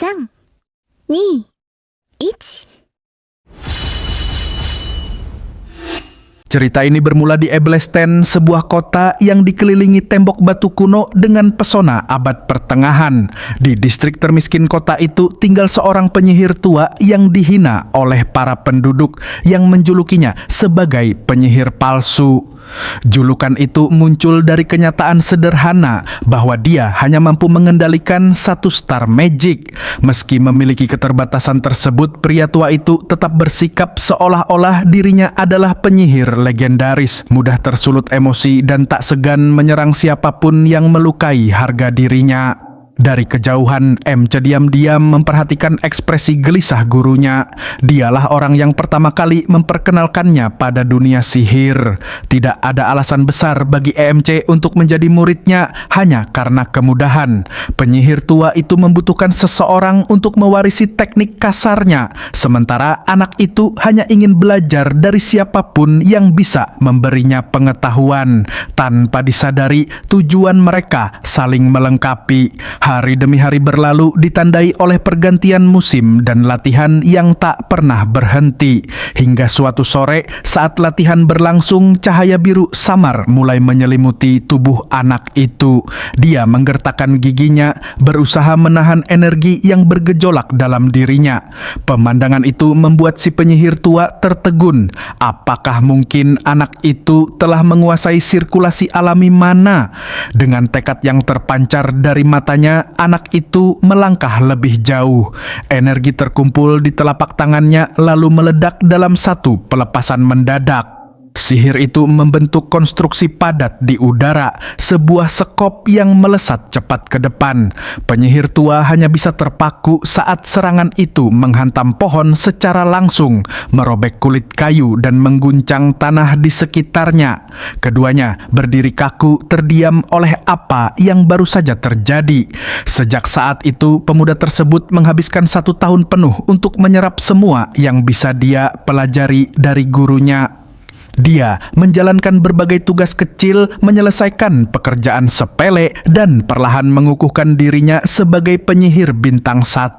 3、2、1。 Cerita ini bermula di Ebelsten, sebuah kota yang dikelilingi tembok batu kuno dengan pesona abad pertengahan. Di distrik termiskin kota itu tinggal seorang penyihir tua yang dihina oleh para penduduk yang menjulukinya sebagai penyihir palsu. Julukan itu muncul dari kenyataan sederhana bahwa dia hanya mampu mengendalikan satu star magic. Meski memiliki keterbatasan tersebut, pria tua itu tetap bersikap seolah-olah dirinya adalah penyihir legendaris, mudah tersulut emosi dan tak segan menyerang siapapun yang melukai harga dirinya. Dari kejauhan, MC diam-diam memperhatikan ekspresi gelisah gurunya. Dialah orang yang pertama kali memperkenalkannya pada dunia sihir. Tidak ada alasan besar bagi EMC untuk menjadi muridnya hanya karena kemudahan. Penyihir tua itu membutuhkan seseorang untuk mewarisi teknik kasarnya, sementara anak itu hanya ingin belajar dari siapapun yang bisa memberinya pengetahuan. Tanpa disadari, tujuan mereka saling melengkapi. Hari demi hari berlalu ditandai oleh pergantian musim dan latihan yang tak pernah berhenti. Hingga suatu sore saat latihan berlangsung, cahaya biru samar mulai menyelimuti tubuh anak itu. Dia menggertakkan giginya, berusaha menahan energi yang bergejolak dalam dirinya. Pemandangan itu membuat si penyihir tua tertegun. Apakah mungkin anak itu telah menguasai sirkulasi alami mana? Dengan tekad yang terpancar dari matanya, anak itu melangkah lebih jauh. Energi terkumpul di telapak tangannya lalu meledak dalam satu pelepasan mendadak. Sihir itu membentuk konstruksi padat di udara, sebuah sekop yang melesat cepat ke depan. Penyihir tua hanya bisa terpaku saat serangan itu menghantam pohon secara langsung, merobek kulit kayu dan mengguncang tanah di sekitarnya. Keduanya berdiri kaku, terdiam oleh apa yang baru saja terjadi. Sejak saat itu, pemuda tersebut menghabiskan 1 tahun penuh untuk menyerap semua yang bisa dia pelajari dari gurunya. Dia menjalankan berbagai tugas kecil, menyelesaikan pekerjaan sepele, dan perlahan mengukuhkan dirinya sebagai penyihir bintang 1.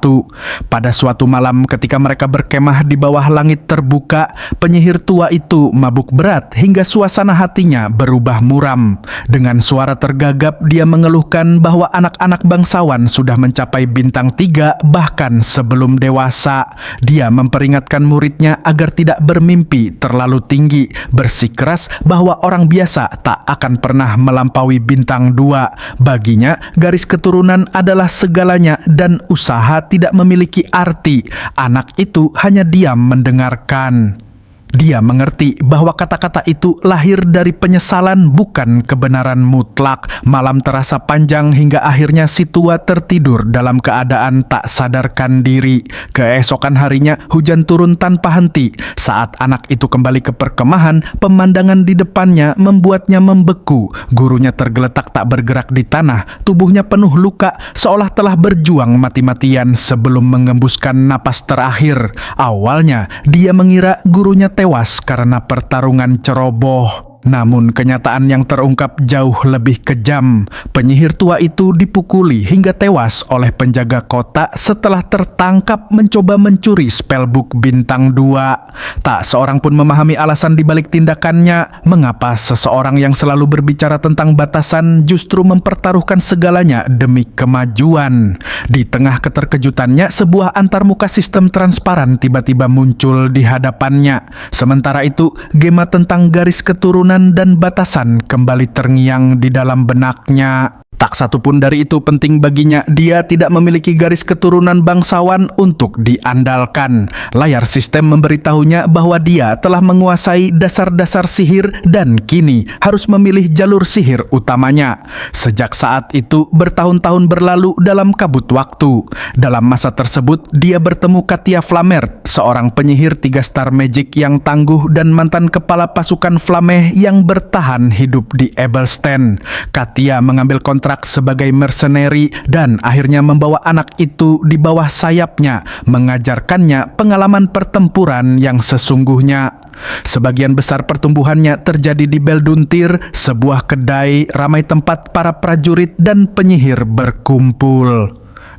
Pada suatu malam ketika mereka berkemah di bawah langit terbuka, penyihir tua itu mabuk berat hingga suasana hatinya berubah muram. Dengan suara tergagap, dia mengeluhkan bahwa anak-anak bangsawan sudah mencapai bintang 3 bahkan sebelum dewasa. Dia memperingatkan muridnya agar tidak bermimpi terlalu tinggi, bersikeras bahwa orang biasa tak akan pernah melampaui bintang 2. Baginya, garis keturunan adalah segalanya dan usaha tidak memiliki arti. Anak itu hanya diam mendengarkan. Dia mengerti bahwa kata-kata itu lahir dari penyesalan, bukan kebenaran mutlak. Malam terasa panjang hingga akhirnya si tua tertidur dalam keadaan tak sadarkan diri. Keesokan harinya hujan turun tanpa henti. Saat anak itu kembali ke perkemahan, pemandangan di depannya membuatnya membeku. Gurunya tergeletak tak bergerak di tanah, tubuhnya penuh luka, seolah telah berjuang mati-matian sebelum mengembuskan napas terakhir. Awalnya dia mengira gurunya tewas karena pertarungan ceroboh. Namun kenyataan yang terungkap jauh lebih kejam. Penyihir tua itu dipukuli hingga tewas oleh penjaga kota setelah tertangkap mencoba mencuri spellbook bintang 2. Tak seorang pun memahami alasan dibalik tindakannya. Mengapa seseorang yang selalu berbicara tentang batasan justru mempertaruhkan segalanya demi kemajuan? Di tengah keterkejutannya, sebuah antarmuka sistem transparan tiba-tiba muncul di hadapannya. Sementara itu, gema tentang garis keturunan dan batasan kembali terngiang di dalam benaknya. Tak satu pun dari itu penting baginya. Dia tidak memiliki garis keturunan bangsawan untuk diandalkan. Layar sistem memberitahunya bahwa dia telah menguasai dasar-dasar sihir dan kini harus memilih jalur sihir utamanya. Sejak saat itu, bertahun-tahun berlalu dalam kabut waktu. Dalam masa tersebut, dia bertemu Katia Flamert, seorang penyihir 3 star magic yang tangguh dan mantan kepala pasukan Flameh yang bertahan hidup di Ebelsten. Katia mengambil kontrak sebagai mercenary dan akhirnya membawa anak itu di bawah sayapnya, mengajarkannya pengalaman pertempuran yang sesungguhnya. Sebagian besar pertumbuhannya terjadi di Belduntir, sebuah kedai ramai tempat para prajurit dan penyihir berkumpul.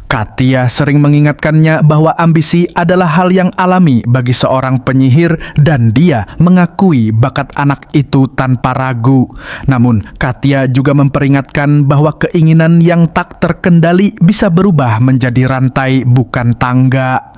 Katia sering mengingatkannya bahwa ambisi adalah hal yang alami bagi seorang penyihir dan dia mengakui bakat anak itu tanpa ragu. Namun, Katia juga memperingatkan bahwa keinginan yang tak terkendali bisa berubah menjadi rantai bukan tangga.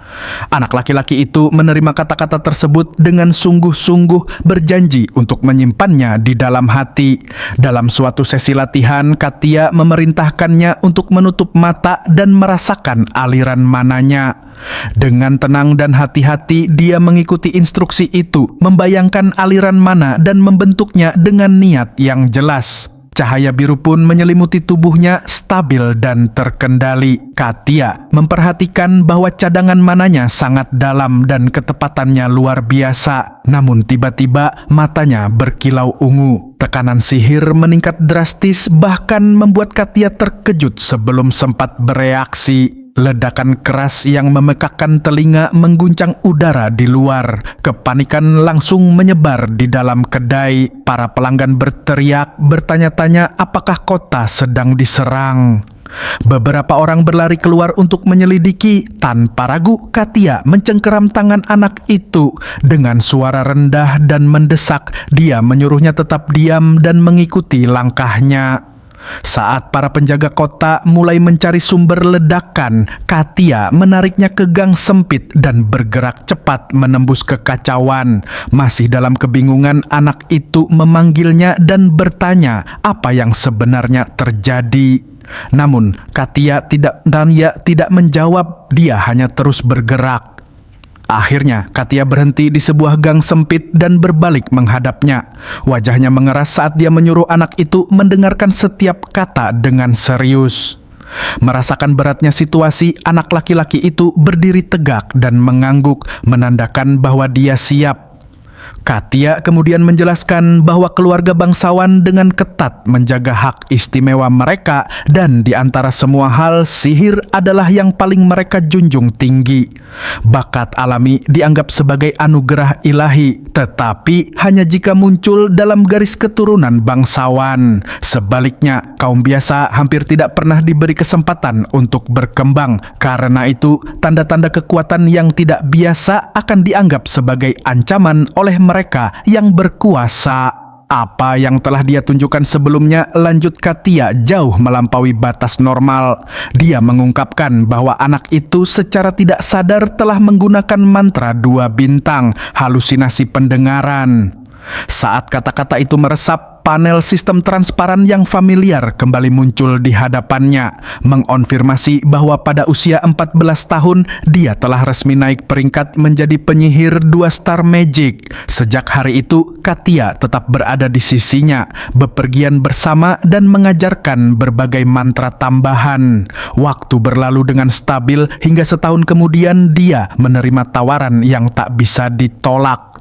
Anak laki-laki itu menerima kata-kata tersebut dengan sungguh-sungguh berjanji untuk menyimpannya di dalam hati. Dalam suatu sesi latihan, Katia memerintahkannya untuk menutup mata dan merasakan aliran mananya. Dengan tenang dan hati-hati, dia mengikuti instruksi itu, membayangkan aliran mana dan membentuknya dengan niat yang jelas. Cahaya biru pun menyelimuti tubuhnya stabil dan terkendali. Katia memperhatikan bahwa cadangan mananya sangat dalam dan ketepatannya luar biasa. Namun tiba-tiba matanya berkilau ungu. Tekanan sihir meningkat drastis bahkan membuat Katia terkejut sebelum sempat bereaksi. Ledakan keras yang memekakkan telinga mengguncang udara di luar. Kepanikan langsung menyebar di dalam kedai. Para pelanggan berteriak, bertanya-tanya apakah kota sedang diserang. Beberapa orang berlari keluar untuk menyelidiki. Tanpa ragu, Katia mencengkeram tangan anak itu. Dengan suara rendah dan mendesak, dia menyuruhnya tetap diam dan mengikuti langkahnya. Saat para penjaga kota mulai mencari sumber ledakan, Katia menariknya ke gang sempit dan bergerak cepat menembus kekacauan. Masih dalam kebingungan, anak itu memanggilnya dan bertanya apa yang sebenarnya terjadi. Namun Katia tidak menjawab, dia hanya terus bergerak. Akhirnya, Katia berhenti di sebuah gang sempit dan berbalik menghadapnya. Wajahnya mengeras saat dia menyuruh anak itu mendengarkan setiap kata dengan serius. Merasakan beratnya situasi, anak laki-laki itu berdiri tegak dan mengangguk, menandakan bahwa dia siap. Katia kemudian menjelaskan bahwa keluarga bangsawan dengan ketat menjaga hak istimewa mereka dan di antara semua hal, sihir adalah yang paling mereka junjung tinggi. Bakat alami dianggap sebagai anugerah ilahi, tetapi hanya jika muncul dalam garis keturunan bangsawan. Sebaliknya, kaum biasa hampir tidak pernah diberi kesempatan untuk berkembang. Karena itu, tanda-tanda kekuatan yang tidak biasa akan dianggap sebagai ancaman oleh mereka yang berkuasa. Apa yang telah dia tunjukkan sebelumnya, lanjut Katia, jauh melampaui batas normal. Dia mengungkapkan bahwa anak itu secara tidak sadar telah menggunakan mantra 2 bintang, halusinasi pendengaran. Saat kata-kata itu meresap, panel sistem transparan yang familiar kembali muncul di hadapannya, mengonfirmasi bahwa pada usia 14 tahun dia telah resmi naik peringkat menjadi penyihir 2 star magic. Sejak hari itu, Katia tetap berada di sisinya, bepergian bersama dan mengajarkan berbagai mantra tambahan. Waktu berlalu dengan stabil hingga setahun kemudian dia menerima tawaran yang tak bisa ditolak.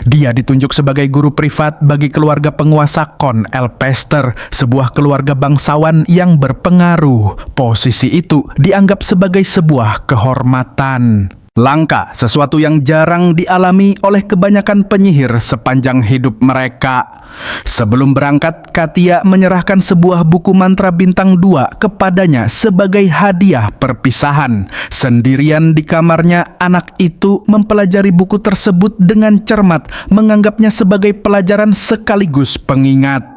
Dia ditunjuk sebagai guru privat bagi keluarga penguasa Kon Elpester, sebuah keluarga bangsawan yang berpengaruh. Posisi itu dianggap sebagai sebuah kehormatan. Langka, sesuatu yang jarang dialami oleh kebanyakan penyihir sepanjang hidup mereka. Sebelum berangkat, Katia menyerahkan sebuah buku mantra bintang 2 kepadanya sebagai hadiah perpisahan. Sendirian di kamarnya, anak itu mempelajari buku tersebut dengan cermat, menganggapnya sebagai pelajaran sekaligus pengingat.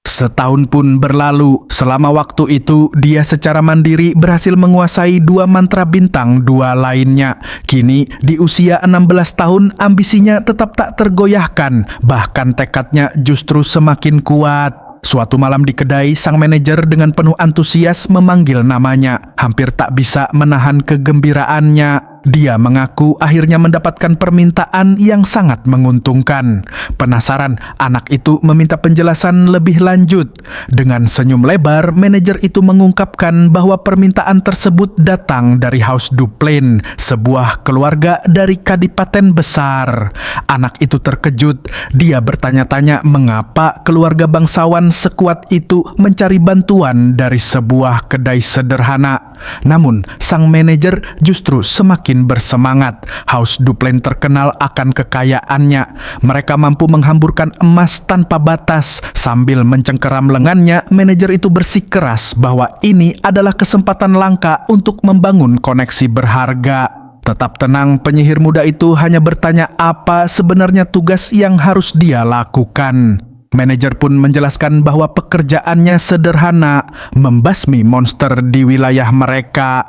Setahun pun berlalu. Selama waktu itu, dia secara mandiri berhasil menguasai 2 mantra bintang 2 lainnya. Kini, di usia 16 tahun, ambisinya tetap tak tergoyahkan. Bahkan tekadnya justru semakin kuat. Suatu malam di kedai, sang manajer dengan penuh antusias memanggil namanya. Hampir tak bisa menahan kegembiraannya. Dia mengaku akhirnya mendapatkan permintaan yang sangat menguntungkan. Penasaran, anak itu meminta penjelasan lebih lanjut. Dengan senyum lebar, manajer itu mengungkapkan bahwa permintaan tersebut datang dari House Duplain, sebuah keluarga dari kadipaten besar. Anak itu terkejut. Dia bertanya-tanya mengapa keluarga bangsawan sekuat itu mencari bantuan dari sebuah kedai sederhana. Namun, sang manajer justru semakin bersemangat. House Duplain terkenal akan kekayaannya. Mereka mampu menghamburkan emas tanpa batas. Sambil mencengkeram lengannya, manajer itu bersikeras bahwa ini adalah kesempatan langka untuk membangun koneksi berharga. Tetap tenang, penyihir muda itu hanya bertanya apa sebenarnya tugas yang harus dia lakukan. Manajer pun menjelaskan bahwa pekerjaannya sederhana, membasmi monster di wilayah mereka.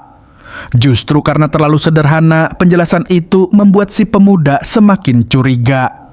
Justru karena terlalu sederhana, penjelasan itu membuat si pemuda semakin curiga.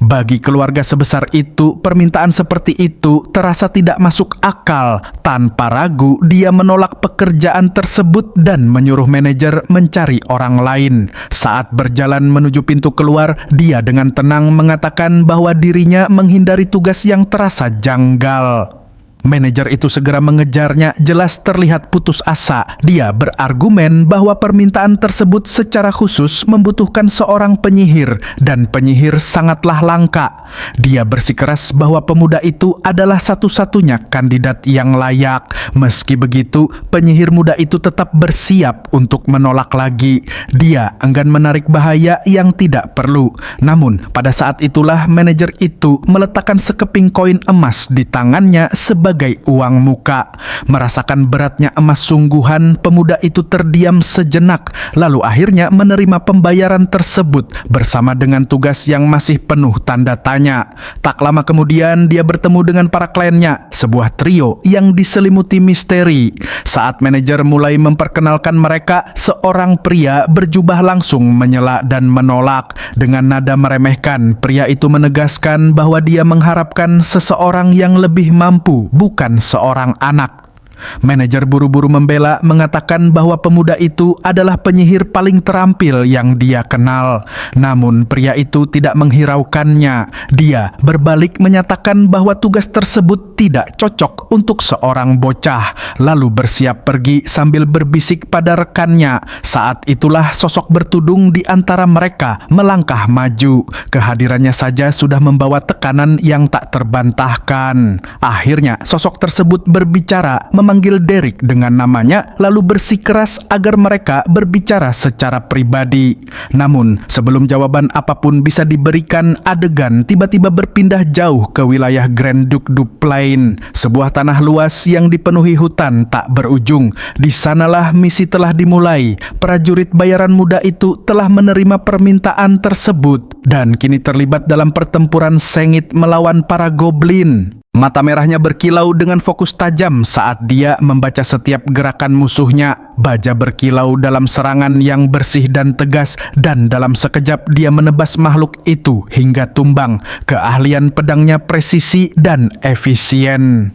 Bagi keluarga sebesar itu, permintaan seperti itu terasa tidak masuk akal. Tanpa ragu, dia menolak pekerjaan tersebut dan menyuruh manajer mencari orang lain. Saat berjalan menuju pintu keluar, dia dengan tenang mengatakan bahwa dirinya menghindari tugas yang terasa janggal. Manajer itu segera mengejarnya, jelas terlihat putus asa. Dia berargumen bahwa permintaan tersebut secara khusus membutuhkan seorang penyihir, dan penyihir sangatlah langka. Dia bersikeras bahwa pemuda itu adalah satu-satunya kandidat yang layak. Meski begitu, penyihir muda itu tetap bersiap untuk menolak lagi. Dia enggan menarik bahaya yang tidak perlu. Namun, pada saat itulah manajer itu meletakkan sekeping koin emas di tangannya sebagai uang muka. Merasakan beratnya emas sungguhan, pemuda itu terdiam sejenak, lalu akhirnya menerima pembayaran tersebut bersama dengan tugas yang masih penuh tanda tanya. Tak lama kemudian dia bertemu dengan para kliennya, sebuah trio yang diselimuti misteri. Saat manajer mulai memperkenalkan mereka, seorang pria berjubah langsung menyela dan menolak. Dengan nada meremehkan, pria itu menegaskan bahwa dia mengharapkan seseorang yang lebih mampu, bukan seorang anak. Manajer buru-buru membela, mengatakan bahwa pemuda itu adalah penyihir paling terampil yang dia kenal. Namun pria itu tidak menghiraukannya. Dia berbalik menyatakan bahwa tugas tersebut tidak cocok untuk seorang bocah, lalu bersiap pergi sambil berbisik pada rekannya. Saat itulah sosok bertudung di antara mereka melangkah maju. Kehadirannya saja sudah membawa tekanan yang tak terbantahkan. Akhirnya sosok tersebut berbicara, memanggil Derek dengan namanya, lalu bersikeras agar mereka berbicara secara pribadi. Namun, sebelum jawaban apapun bisa diberikan, adegan tiba-tiba berpindah jauh ke wilayah Grand Duke Duplain, sebuah tanah luas yang dipenuhi hutan tak berujung. Di sanalah misi telah dimulai. Prajurit bayaran muda itu telah menerima permintaan tersebut dan kini terlibat dalam pertempuran sengit melawan para goblin. Mata merahnya berkilau dengan fokus tajam saat dia membaca setiap gerakan musuhnya. Baja berkilau dalam serangan yang bersih dan tegas, dan dalam sekejap dia menebas makhluk itu hingga tumbang. Keahlian pedangnya presisi dan efisien.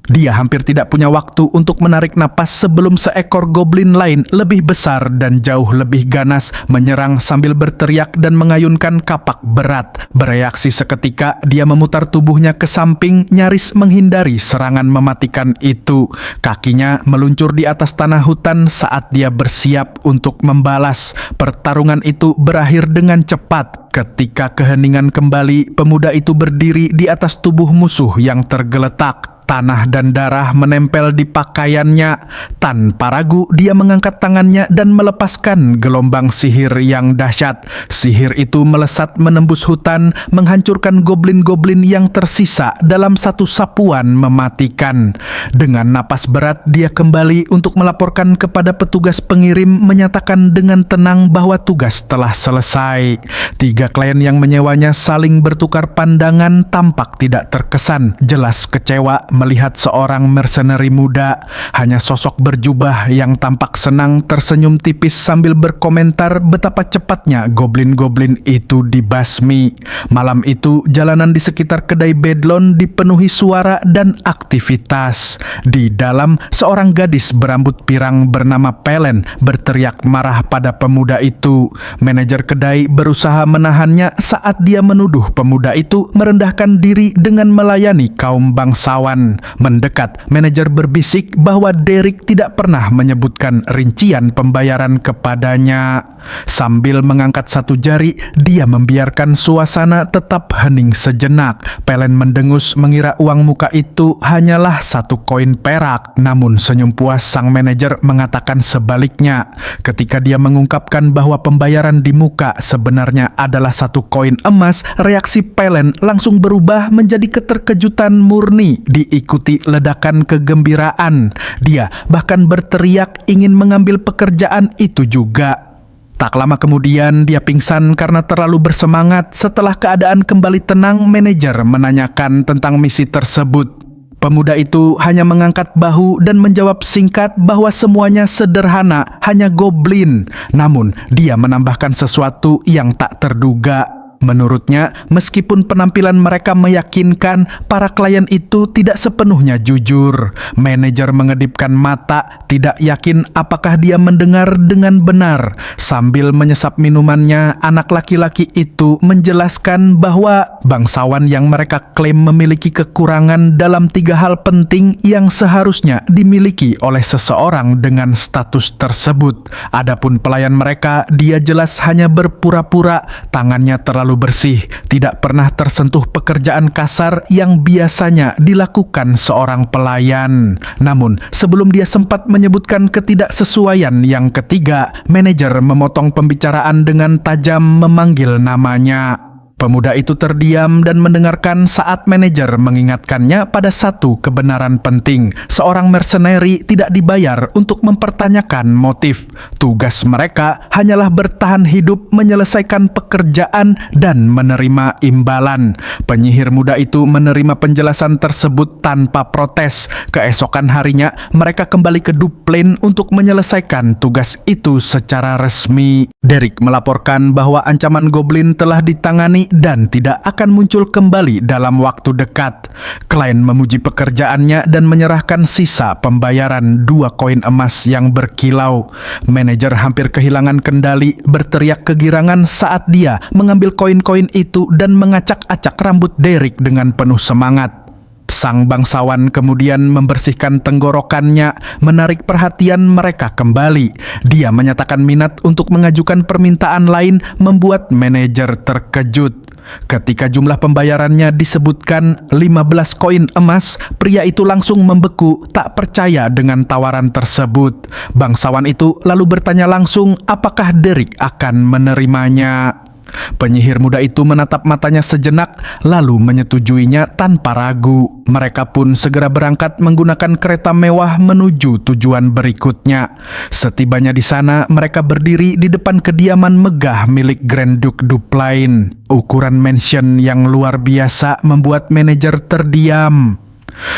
Dia hampir tidak punya waktu untuk menarik napas sebelum seekor goblin lain lebih besar dan jauh lebih ganas menyerang sambil berteriak dan mengayunkan kapak berat. Bereaksi seketika, dia memutar tubuhnya ke samping, nyaris menghindari serangan mematikan itu. Kakinya meluncur di atas tanah hutan saat dia bersiap untuk membalas. Pertarungan itu berakhir dengan cepat. Ketika keheningan kembali, pemuda itu berdiri di atas tubuh musuh yang tergeletak. Tanah dan darah menempel di pakaiannya. Tanpa ragu, dia mengangkat tangannya dan melepaskan gelombang sihir yang dahsyat. Sihir itu melesat menembus hutan, menghancurkan goblin-goblin yang tersisa dalam satu sapuan mematikan. Dengan napas berat, dia kembali untuk melaporkan kepada petugas pengirim, menyatakan dengan tenang bahwa tugas telah selesai. 3 klien yang menyewanya saling bertukar pandangan, tampak tidak terkesan, jelas kecewa melihat seorang mercenary muda. Hanya sosok berjubah yang tampak senang tersenyum tipis sambil berkomentar betapa cepatnya goblin-goblin itu dibasmi. Malam itu, jalanan di sekitar kedai Bedlon dipenuhi suara dan aktivitas. Di dalam, seorang gadis berambut pirang bernama Pelen berteriak marah pada pemuda itu. Manajer kedai berusaha menahannya saat dia menuduh pemuda itu merendahkan diri dengan melayani kaum bangsawan. ketakutan. Mendekat, manajer berbisik bahwa Derek tidak pernah menyebutkan rincian pembayaran kepadanya. Sambil mengangkat satu jari, dia membiarkan suasana tetap hening sejenak. Pelen mendengus mengira uang muka itu hanyalah satu koin perak. Namun senyum puas sang manajer mengatakan sebaliknya. Ketika dia mengungkapkan bahwa pembayaran di muka sebenarnya adalah satu koin emas, reaksi Pelen langsung berubah menjadi keterkejutan murni, diikuti ledakan kegembiraan. Dia bahkan berteriak ingin mengambil pekerjaan itu juga. Tak lama kemudian dia pingsan karena terlalu bersemangat. Setelah keadaan kembali tenang, manajer menanyakan tentang misi tersebut. Pemuda itu hanya mengangkat bahu dan menjawab singkat bahwa semuanya sederhana, hanya goblin. Namun, dia menambahkan sesuatu yang tak terduga. Menurutnya, meskipun penampilan mereka meyakinkan, para klien itu tidak sepenuhnya jujur. Manajer mengedipkan mata, tidak yakin apakah dia mendengar dengan benar. Sambil menyesap minumannya, anak laki-laki itu menjelaskan bahwa bangsawan yang mereka klaim memiliki kekurangan dalam 3 hal penting yang seharusnya dimiliki oleh seseorang dengan status tersebut. Adapun pelayan mereka, dia jelas hanya berpura-pura, tangannya terlalu bersih, tidak pernah tersentuh pekerjaan kasar yang biasanya dilakukan seorang pelayan. Namun, sebelum dia sempat menyebutkan ketidaksesuaian yang ketiga, manajer memotong pembicaraan dengan tajam memanggil namanya. Pemuda itu terdiam dan mendengarkan saat manajer mengingatkannya pada satu kebenaran penting. Seorang mercenary tidak dibayar untuk mempertanyakan motif. Tugas mereka hanyalah bertahan hidup, menyelesaikan pekerjaan, dan menerima imbalan. Penyihir muda itu menerima penjelasan tersebut tanpa protes. Keesokan harinya, mereka kembali ke Duplain untuk menyelesaikan tugas itu secara resmi. Derek melaporkan bahwa ancaman goblin telah ditangani dan tidak akan muncul kembali dalam waktu dekat. Klien memuji pekerjaannya dan menyerahkan sisa pembayaran 2 koin emas yang berkilau. Manajer hampir kehilangan kendali, berteriak kegirangan saat dia mengambil koin-koin itu dan mengacak-acak rambut Derek dengan penuh semangat. Sang bangsawan kemudian membersihkan tenggorokannya, menarik perhatian mereka kembali. Dia menyatakan minat untuk mengajukan permintaan lain, membuat manajer terkejut. Ketika jumlah pembayarannya disebutkan 15 koin emas, pria itu langsung membeku, tak percaya dengan tawaran tersebut. Bangsawan itu lalu bertanya langsung apakah Derek akan menerimanya. Penyihir muda itu menatap matanya sejenak, lalu menyetujuinya tanpa ragu. Mereka pun segera berangkat menggunakan kereta mewah menuju tujuan berikutnya. Setibanya di sana, mereka berdiri di depan kediaman megah milik Grand Duke Duplain. Ukuran mansion yang luar biasa membuat manajer terdiam.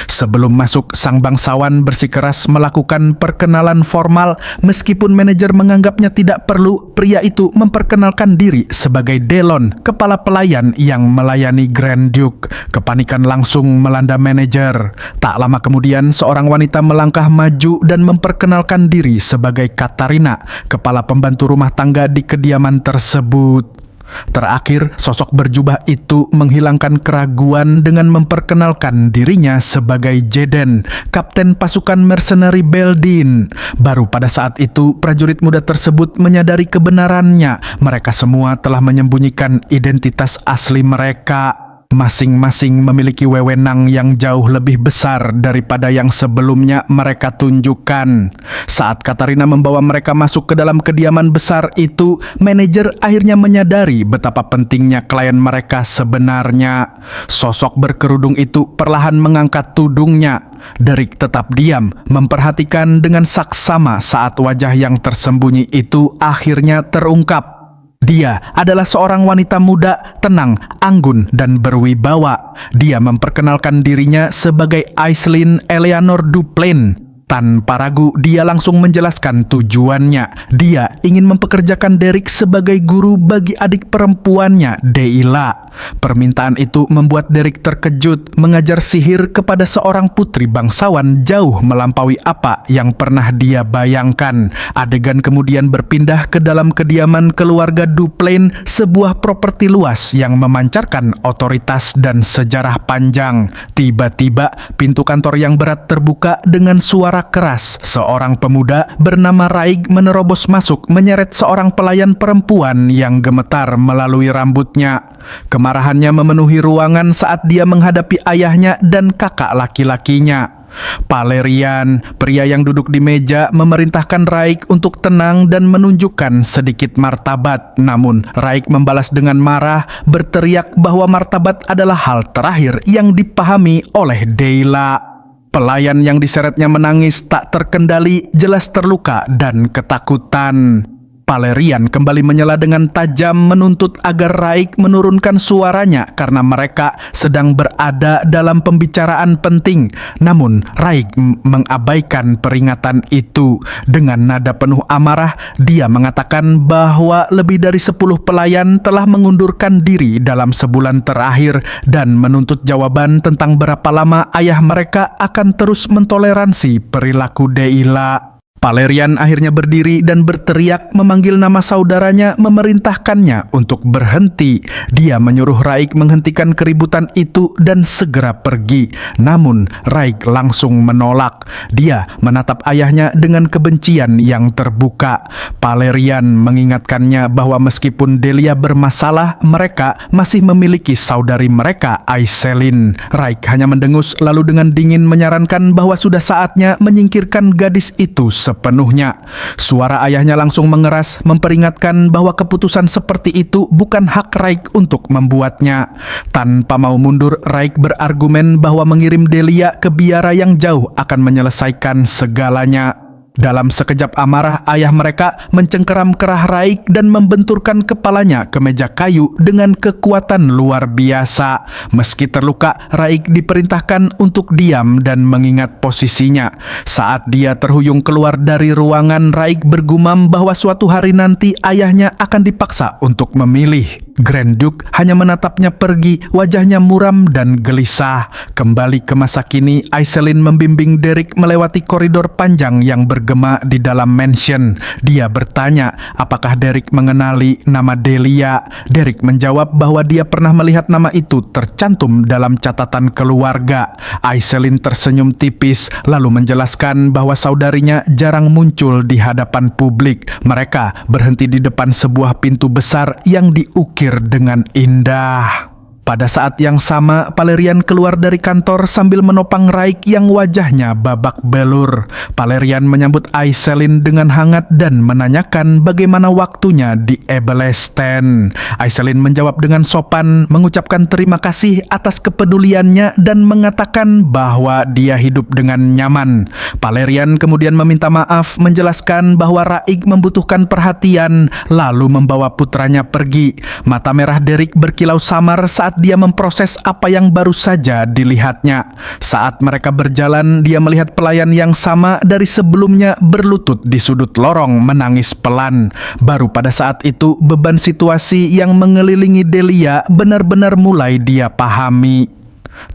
Sebelum masuk, sang bangsawan bersikeras melakukan perkenalan formal. Meskipun manajer menganggapnya tidak perlu, pria itu memperkenalkan diri sebagai Delon, kepala pelayan yang melayani Grand Duke. Kepanikan langsung melanda manajer. Tak lama kemudian, seorang wanita melangkah maju dan memperkenalkan diri sebagai Katarina, kepala pembantu rumah tangga di kediaman tersebut. Terakhir, sosok berjubah itu menghilangkan keraguan dengan memperkenalkan dirinya sebagai Jeden, kapten pasukan mercenary Beldin. Baru pada saat itu, prajurit muda tersebut menyadari kebenarannya. Mereka semua telah menyembunyikan identitas asli mereka. Masing-masing memiliki wewenang yang jauh lebih besar daripada yang sebelumnya mereka tunjukkan. Saat Katarina membawa mereka masuk ke dalam kediaman besar itu, manajer akhirnya menyadari betapa pentingnya klien mereka sebenarnya. Sosok berkerudung itu perlahan mengangkat tudungnya. Derek tetap diam, memperhatikan dengan saksama saat wajah yang tersembunyi itu akhirnya terungkap. Dia adalah seorang wanita muda, tenang, anggun, dan berwibawa. Dia memperkenalkan dirinya sebagai Aislinn Eleanor Duplain. Tanpa ragu, dia langsung menjelaskan tujuannya. Dia ingin mempekerjakan Derek sebagai guru bagi adik perempuannya, Deila. Permintaan itu membuat Derek terkejut. Mengajar sihir kepada seorang putri bangsawan jauh melampaui apa yang pernah dia bayangkan. Adegan kemudian berpindah ke dalam kediaman keluarga Duplain, sebuah properti luas yang memancarkan otoritas dan sejarah panjang. Tiba-tiba, pintu kantor yang berat terbuka dengan suara keras. Seorang pemuda bernama Raig menerobos masuk, menyeret seorang pelayan perempuan yang gemetar melalui rambutnya. Kemarahannya memenuhi ruangan saat dia menghadapi ayahnya dan kakak laki-lakinya. Valerian, pria yang duduk di meja, memerintahkan Raig untuk tenang dan menunjukkan sedikit martabat. Namun, Raig membalas dengan marah, berteriak bahwa martabat adalah hal terakhir yang dipahami oleh Deila. Pelayan yang diseretnya menangis tak terkendali, jelas terluka dan ketakutan. Valerian kembali menyela dengan tajam, menuntut agar Raig menurunkan suaranya karena mereka sedang berada dalam pembicaraan penting. Namun Raig mengabaikan peringatan itu. Dengan nada penuh amarah, dia mengatakan bahwa lebih dari 10 pelayan telah mengundurkan diri dalam sebulan terakhir dan menuntut jawaban tentang berapa lama ayah mereka akan terus mentoleransi perilaku Deila. Valerian akhirnya berdiri dan berteriak memanggil nama saudaranya, memerintahkannya untuk berhenti. Dia menyuruh Raig menghentikan keributan itu dan segera pergi. Namun Raig langsung menolak. Dia menatap ayahnya dengan kebencian yang terbuka. Valerian mengingatkannya bahwa meskipun Delia bermasalah, mereka masih memiliki saudari mereka, Aiselin. Raig hanya mendengus lalu dengan dingin menyarankan bahwa sudah saatnya menyingkirkan gadis itu sepenuhnya. Suara ayahnya langsung mengeras, memperingatkan bahwa keputusan seperti itu bukan hak Raig untuk membuatnya. Tanpa mau mundur, Raig berargumen bahwa mengirim Delia ke biara yang jauh akan menyelesaikan segalanya. Dalam sekejap amarah, ayah mereka mencengkeram kerah Raig dan membenturkan kepalanya ke meja kayu dengan kekuatan luar biasa. Meski terluka, Raig diperintahkan untuk diam dan mengingat posisinya. Saat dia terhuyung keluar dari ruangan, Raig bergumam bahwa suatu hari nanti ayahnya akan dipaksa untuk memilih. Grand Duke hanya menatapnya pergi, wajahnya muram dan gelisah. Kembali ke masa kini, Aiselin membimbing Derek melewati koridor panjang yang bergema di dalam mansion. Dia bertanya apakah Derek mengenali nama Delia. Derek menjawab bahwa dia pernah melihat nama itu tercantum dalam catatan keluarga. Aiselin tersenyum tipis lalu menjelaskan bahwa saudarinya jarang muncul di hadapan publik. Mereka berhenti di depan sebuah pintu besar yang diukir dengan indah. Pada saat yang sama, Valerian keluar dari kantor sambil menopang Raig yang wajahnya babak belur. Valerian menyambut Aiselin dengan hangat dan menanyakan bagaimana waktunya di Ebelsten. Aiselin menjawab dengan sopan, mengucapkan terima kasih atas kepeduliannya dan mengatakan bahwa dia hidup dengan nyaman. Valerian kemudian meminta maaf, menjelaskan bahwa Raig membutuhkan perhatian, lalu membawa putranya pergi. Mata merah Derek berkilau samar saat dia memproses apa yang baru saja dilihatnya. Saat mereka berjalan, dia melihat pelayan yang sama dari sebelumnya berlutut di sudut lorong menangis pelan. Baru pada saat itu, beban situasi yang mengelilingi Delia benar-benar mulai dia pahami.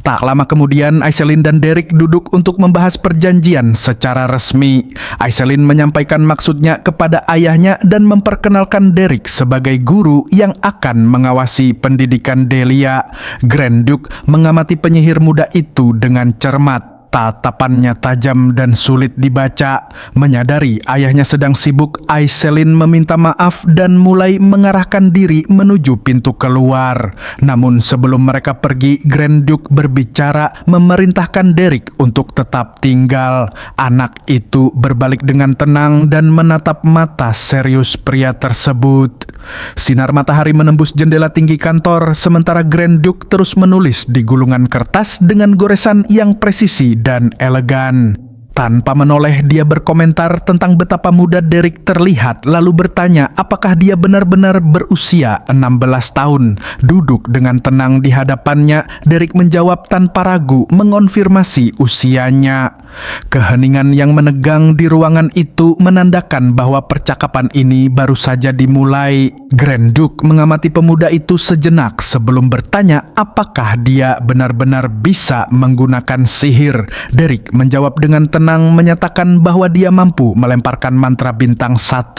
Tak lama kemudian, Aiselin dan Derek duduk untuk membahas perjanjian secara resmi. Aiselin menyampaikan maksudnya kepada ayahnya dan memperkenalkan Derek sebagai guru yang akan mengawasi pendidikan Delia. Grand Duke mengamati penyihir muda itu dengan cermat. Tatapannya tajam dan sulit dibaca. Menyadari ayahnya sedang sibuk, Aiselin meminta maaf dan mulai mengarahkan diri menuju pintu keluar. Namun sebelum mereka pergi, Grand Duke berbicara memerintahkan Derek untuk tetap tinggal. Anak itu berbalik dengan tenang dan menatap mata serius pria tersebut. Sinar matahari menembus jendela tinggi kantor, sementara Grand Duke terus menulis di gulungan kertas dengan goresan yang presisi dan elegan. Tanpa menoleh, dia berkomentar tentang betapa muda Derek terlihat, lalu bertanya apakah dia benar-benar berusia 16 tahun. Duduk dengan tenang di hadapannya, Derek menjawab tanpa ragu, mengonfirmasi usianya. Keheningan yang menegang di ruangan itu menandakan bahwa percakapan ini baru saja dimulai. Grand Duke mengamati pemuda itu sejenak sebelum bertanya apakah dia benar-benar bisa menggunakan sihir. Derek menjawab dengan tenang, menyatakan bahwa dia mampu melemparkan mantra bintang 1.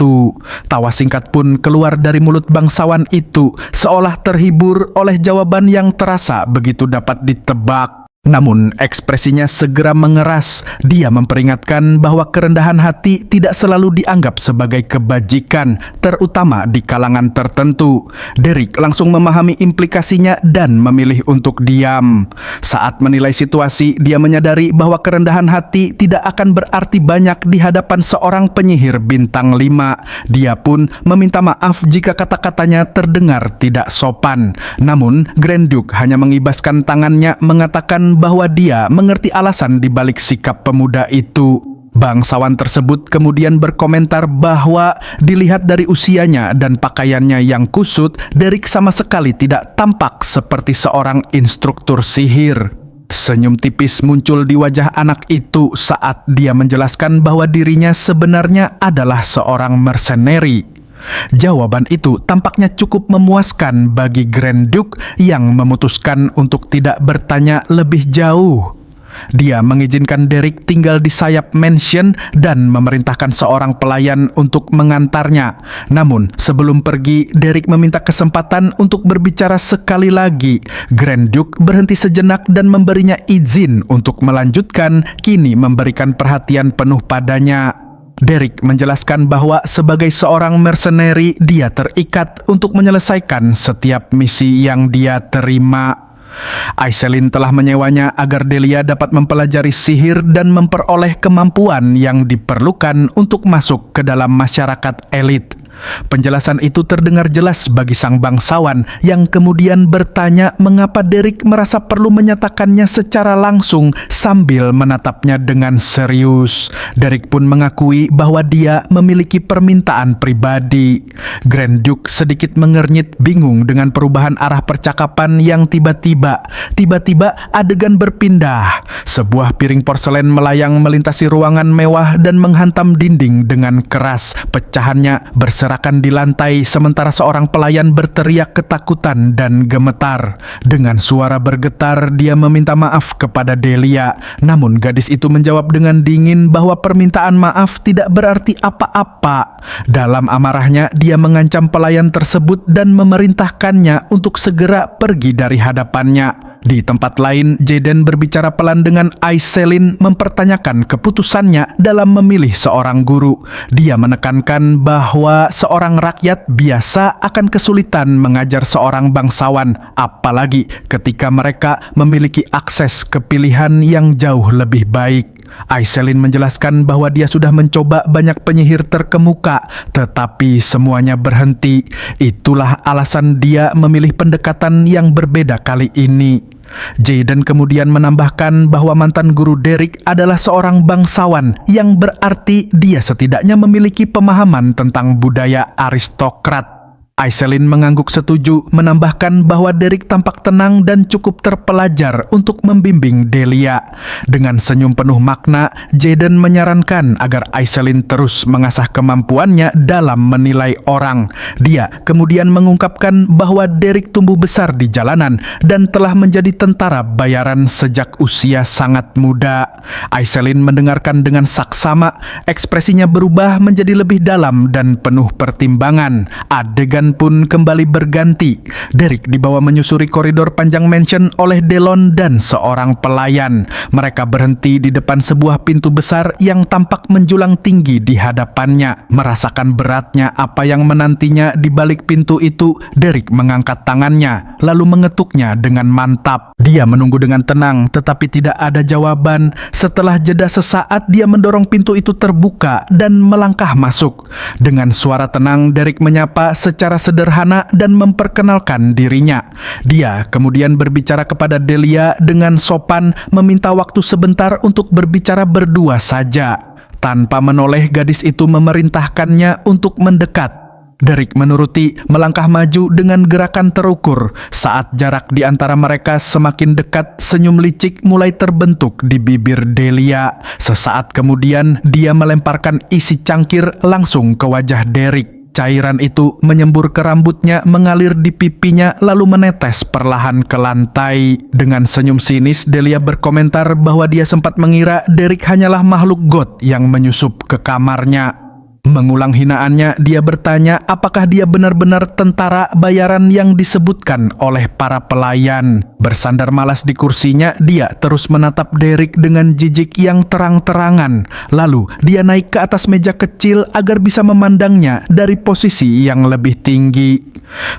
Tawa singkat pun keluar dari mulut bangsawan itu, seolah terhibur oleh jawaban yang terasa begitu dapat ditebak. Namun ekspresinya segera mengeras. Dia memperingatkan bahwa kerendahan hati tidak selalu dianggap sebagai kebajikan, terutama di kalangan tertentu. Derek langsung memahami implikasinya dan memilih untuk diam. Saat menilai situasi, dia menyadari bahwa kerendahan hati tidak akan berarti banyak di hadapan seorang penyihir bintang 5. Dia pun meminta maaf jika kata-katanya terdengar tidak sopan. Namun Grand Duke hanya mengibaskan tangannya, mengatakan bahwa dia mengerti alasan di balik sikap pemuda itu. Bangsawan tersebut kemudian berkomentar bahwa dilihat dari usianya dan pakaiannya yang kusut, Derek sama sekali tidak tampak seperti seorang instruktur sihir. Senyum tipis muncul di wajah anak itu saat dia menjelaskan bahwa dirinya sebenarnya adalah seorang mercenary. Jawaban itu tampaknya cukup memuaskan bagi Grand Duke yang memutuskan untuk tidak bertanya lebih jauh. Dia mengizinkan Derek tinggal di sayap mansion dan memerintahkan seorang pelayan untuk mengantarnya. Namun sebelum pergi, Derek meminta kesempatan untuk berbicara sekali lagi. Grand Duke berhenti sejenak dan memberinya izin untuk melanjutkan, kini memberikan perhatian penuh padanya. Derek menjelaskan bahwa sebagai seorang mercenary, dia terikat untuk menyelesaikan setiap misi yang dia terima. Aiselin telah menyewanya agar Delia dapat mempelajari sihir dan memperoleh kemampuan yang diperlukan untuk masuk ke dalam masyarakat elit. Penjelasan itu terdengar jelas bagi sang bangsawan yang kemudian bertanya mengapa Derek merasa perlu menyatakannya secara langsung sambil menatapnya dengan serius. Derek pun mengakui bahwa dia memiliki permintaan pribadi. Grand Duke sedikit mengernyit, bingung dengan perubahan arah percakapan yang tiba-tiba adegan berpindah. Sebuah piring porselen melayang melintasi ruangan mewah dan menghantam dinding dengan keras. Pecahannya berserakan di lantai sementara seorang pelayan berteriak ketakutan dan gemetar. Dengan suara bergetar, dia meminta maaf kepada Delia. Namun gadis itu menjawab dengan dingin bahwa permintaan maaf tidak berarti apa-apa. Dalam amarahnya, dia mengancam pelayan tersebut dan memerintahkannya untuk segera pergi dari hadapannya. Di tempat lain, Jaden berbicara pelan dengan Aiselin, mempertanyakan keputusannya dalam memilih seorang guru. Dia menekankan bahwa seorang rakyat biasa akan kesulitan mengajar seorang bangsawan, apalagi ketika mereka memiliki akses ke pilihan yang jauh lebih baik. Aiselin menjelaskan bahwa dia sudah mencoba banyak penyihir terkemuka, tetapi semuanya berhenti. Itulah alasan dia memilih pendekatan yang berbeda kali ini. Jaden kemudian menambahkan bahwa mantan guru Derek adalah seorang bangsawan, yang berarti dia setidaknya memiliki pemahaman tentang budaya aristokrat. Aiselin mengangguk setuju, menambahkan bahwa Derek tampak tenang dan cukup terpelajar untuk membimbing Delia. Dengan senyum penuh makna, Jaden menyarankan agar Aiselin terus mengasah kemampuannya dalam menilai orang. Dia kemudian mengungkapkan bahwa Derek tumbuh besar di jalanan dan telah menjadi tentara bayaran sejak usia sangat muda. Aiselin mendengarkan dengan saksama, ekspresinya berubah menjadi lebih dalam dan penuh pertimbangan. Adegan pun kembali berganti. Derek dibawa menyusuri koridor panjang mansion oleh Delon dan seorang pelayan. Mereka berhenti di depan sebuah pintu besar yang tampak menjulang tinggi di hadapannya. Merasakan beratnya apa yang menantinya di balik pintu itu, Derek mengangkat tangannya, lalu mengetuknya dengan mantap. Dia menunggu dengan tenang, tetapi tidak ada jawaban. Setelah jeda sesaat, dia mendorong pintu itu terbuka dan melangkah masuk. Dengan suara tenang, Derek menyapa secara secara sederhana dan memperkenalkan dirinya. Dia kemudian berbicara kepada Delia dengan sopan, meminta waktu sebentar untuk berbicara berdua saja. Tanpa menoleh, gadis itu memerintahkannya untuk mendekat. Derek menuruti, melangkah maju dengan gerakan terukur. Saat jarak di antara mereka semakin dekat, senyum licik mulai terbentuk di bibir Delia. Sesaat kemudian, dia melemparkan isi cangkir langsung ke wajah Derek. Cairan itu menyembur ke rambutnya, mengalir di pipinya, lalu menetes perlahan ke lantai. Dengan senyum sinis, Delia berkomentar bahwa dia sempat mengira Derek hanyalah makhluk god yang menyusup ke kamarnya. Mengulang hinaannya, dia bertanya apakah dia benar-benar tentara bayaran yang disebutkan oleh para pelayan. Bersandar malas di kursinya, dia terus menatap Derek dengan jijik yang terang-terangan. Lalu, dia naik ke atas meja kecil agar bisa memandangnya dari posisi yang lebih tinggi.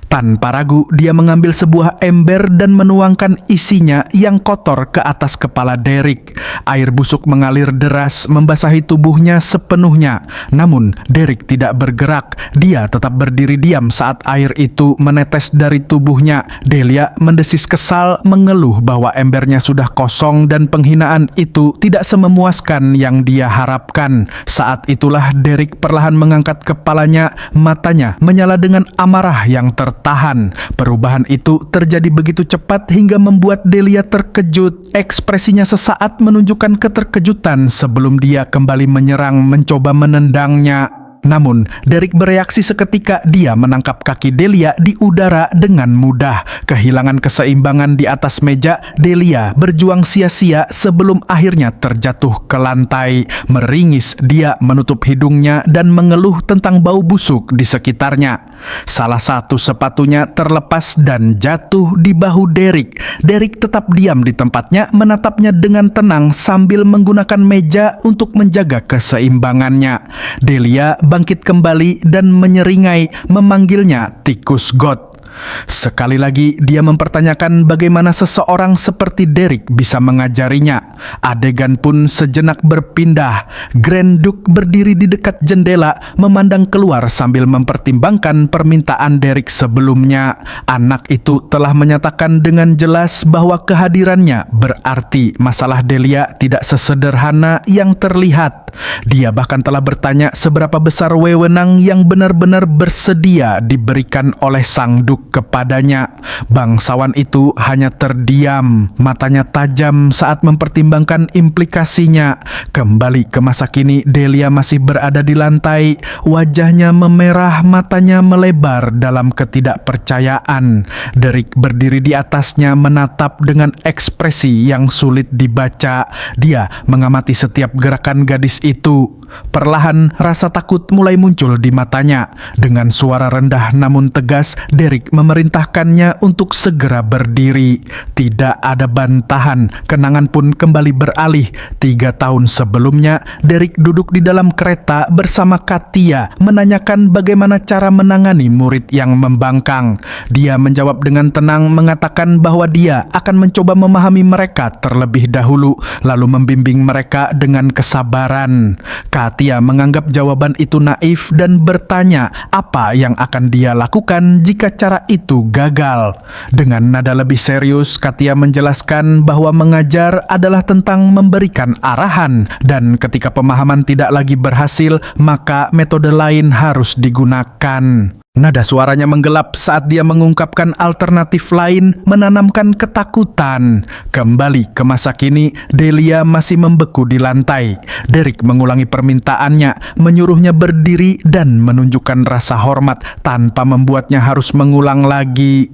Tanpa ragu, dia mengambil sebuah ember dan menuangkan isinya yang kotor ke atas kepala Derek. Air busuk mengalir deras, membasahi tubuhnya sepenuhnya. Namun, Derek tidak bergerak. Dia tetap berdiri diam saat air itu menetes dari tubuhnya. Delia mendesis kesal, mengeluh bahwa embernya sudah kosong dan penghinaan itu tidak sememuaskan yang dia harapkan. Saat itulah Derek perlahan mengangkat kepalanya, matanya menyala dengan amarah yang tertahan. Perubahan itu terjadi begitu cepat hingga membuat Delia terkejut. Ekspresinya sesaat menunjukkan keterkejutan sebelum dia kembali menyerang, mencoba menendangnya. Namun, Derek bereaksi seketika. Dia menangkap kaki Delia di udara dengan mudah. Kehilangan keseimbangan di atas meja, Delia berjuang sia-sia sebelum akhirnya terjatuh ke lantai. Meringis, dia menutup hidungnya dan mengeluh tentang bau busuk di sekitarnya. Salah satu sepatunya terlepas dan jatuh di bahu Derek. Derek tetap diam di tempatnya, menatapnya dengan tenang sambil menggunakan meja untuk menjaga keseimbangannya. Delia bangkit kembali dan menyeringai, memanggilnya tikus god. Sekali lagi dia mempertanyakan bagaimana seseorang seperti Derek bisa mengajarinya. Adegan pun sejenak berpindah. Grand Duke berdiri di dekat jendela, memandang keluar sambil mempertimbangkan permintaan Derek sebelumnya. Anak itu telah menyatakan dengan jelas bahwa kehadirannya berarti masalah Delia tidak sesederhana yang terlihat. Dia bahkan telah bertanya seberapa besar wewenang yang benar-benar bersedia diberikan oleh sang Duke kepadanya. Bangsawan itu hanya terdiam, matanya tajam saat mempertimbangkan implikasinya. Kembali ke masa kini, Delia masih berada di lantai. Wajahnya memerah, matanya melebar dalam ketidakpercayaan. Derek berdiri di atasnya, menatap dengan ekspresi yang sulit dibaca. Dia mengamati setiap gerakan gadis itu. Perlahan rasa takut mulai muncul di matanya. Dengan suara rendah namun tegas, Derek memerintahkannya untuk segera berdiri. Tidak ada bantahan, kenangan pun kembali beralih. 3 tahun sebelumnya, Derek duduk di dalam kereta bersama Katia, menanyakan bagaimana cara menangani murid yang membangkang. Dia menjawab dengan tenang, mengatakan bahwa dia akan mencoba memahami mereka terlebih dahulu, lalu membimbing mereka dengan kesabaran. Katia menganggap jawaban itu naif dan bertanya apa yang akan dia lakukan jika cara itu gagal. Dengan nada lebih serius, Katia menjelaskan bahwa mengajar adalah tentang memberikan arahan, dan ketika pemahaman tidak lagi berhasil, maka metode lain harus digunakan. Nada suaranya menggelap saat dia mengungkapkan alternatif lain, menanamkan ketakutan. Kembali ke masa kini, Delia masih membeku di lantai. Derek mengulangi permintaannya, menyuruhnya berdiri dan menunjukkan rasa hormat tanpa membuatnya harus mengulang lagi.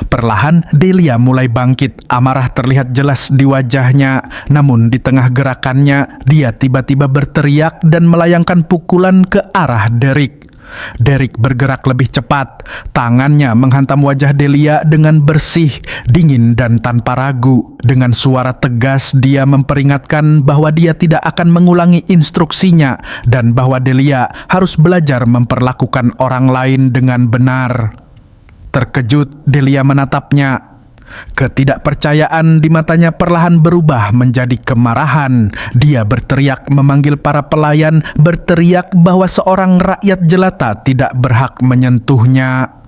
Perlahan Delia mulai bangkit, amarah terlihat jelas di wajahnya. Namun di tengah gerakannya, dia tiba-tiba berteriak dan melayangkan pukulan ke arah Derek. Derek bergerak lebih cepat. Tangannya menghantam wajah Delia dengan bersih, dingin dan tanpa ragu. Dengan suara tegas dia memperingatkan bahwa dia tidak akan mengulangi instruksinya dan bahwa Delia harus belajar memperlakukan orang lain dengan benar. Terkejut, Delia menatapnya. Ketidakpercayaan di matanya perlahan berubah menjadi kemarahan. Dia berteriak memanggil para pelayan, berteriak bahwa seorang rakyat jelata tidak berhak menyentuhnya.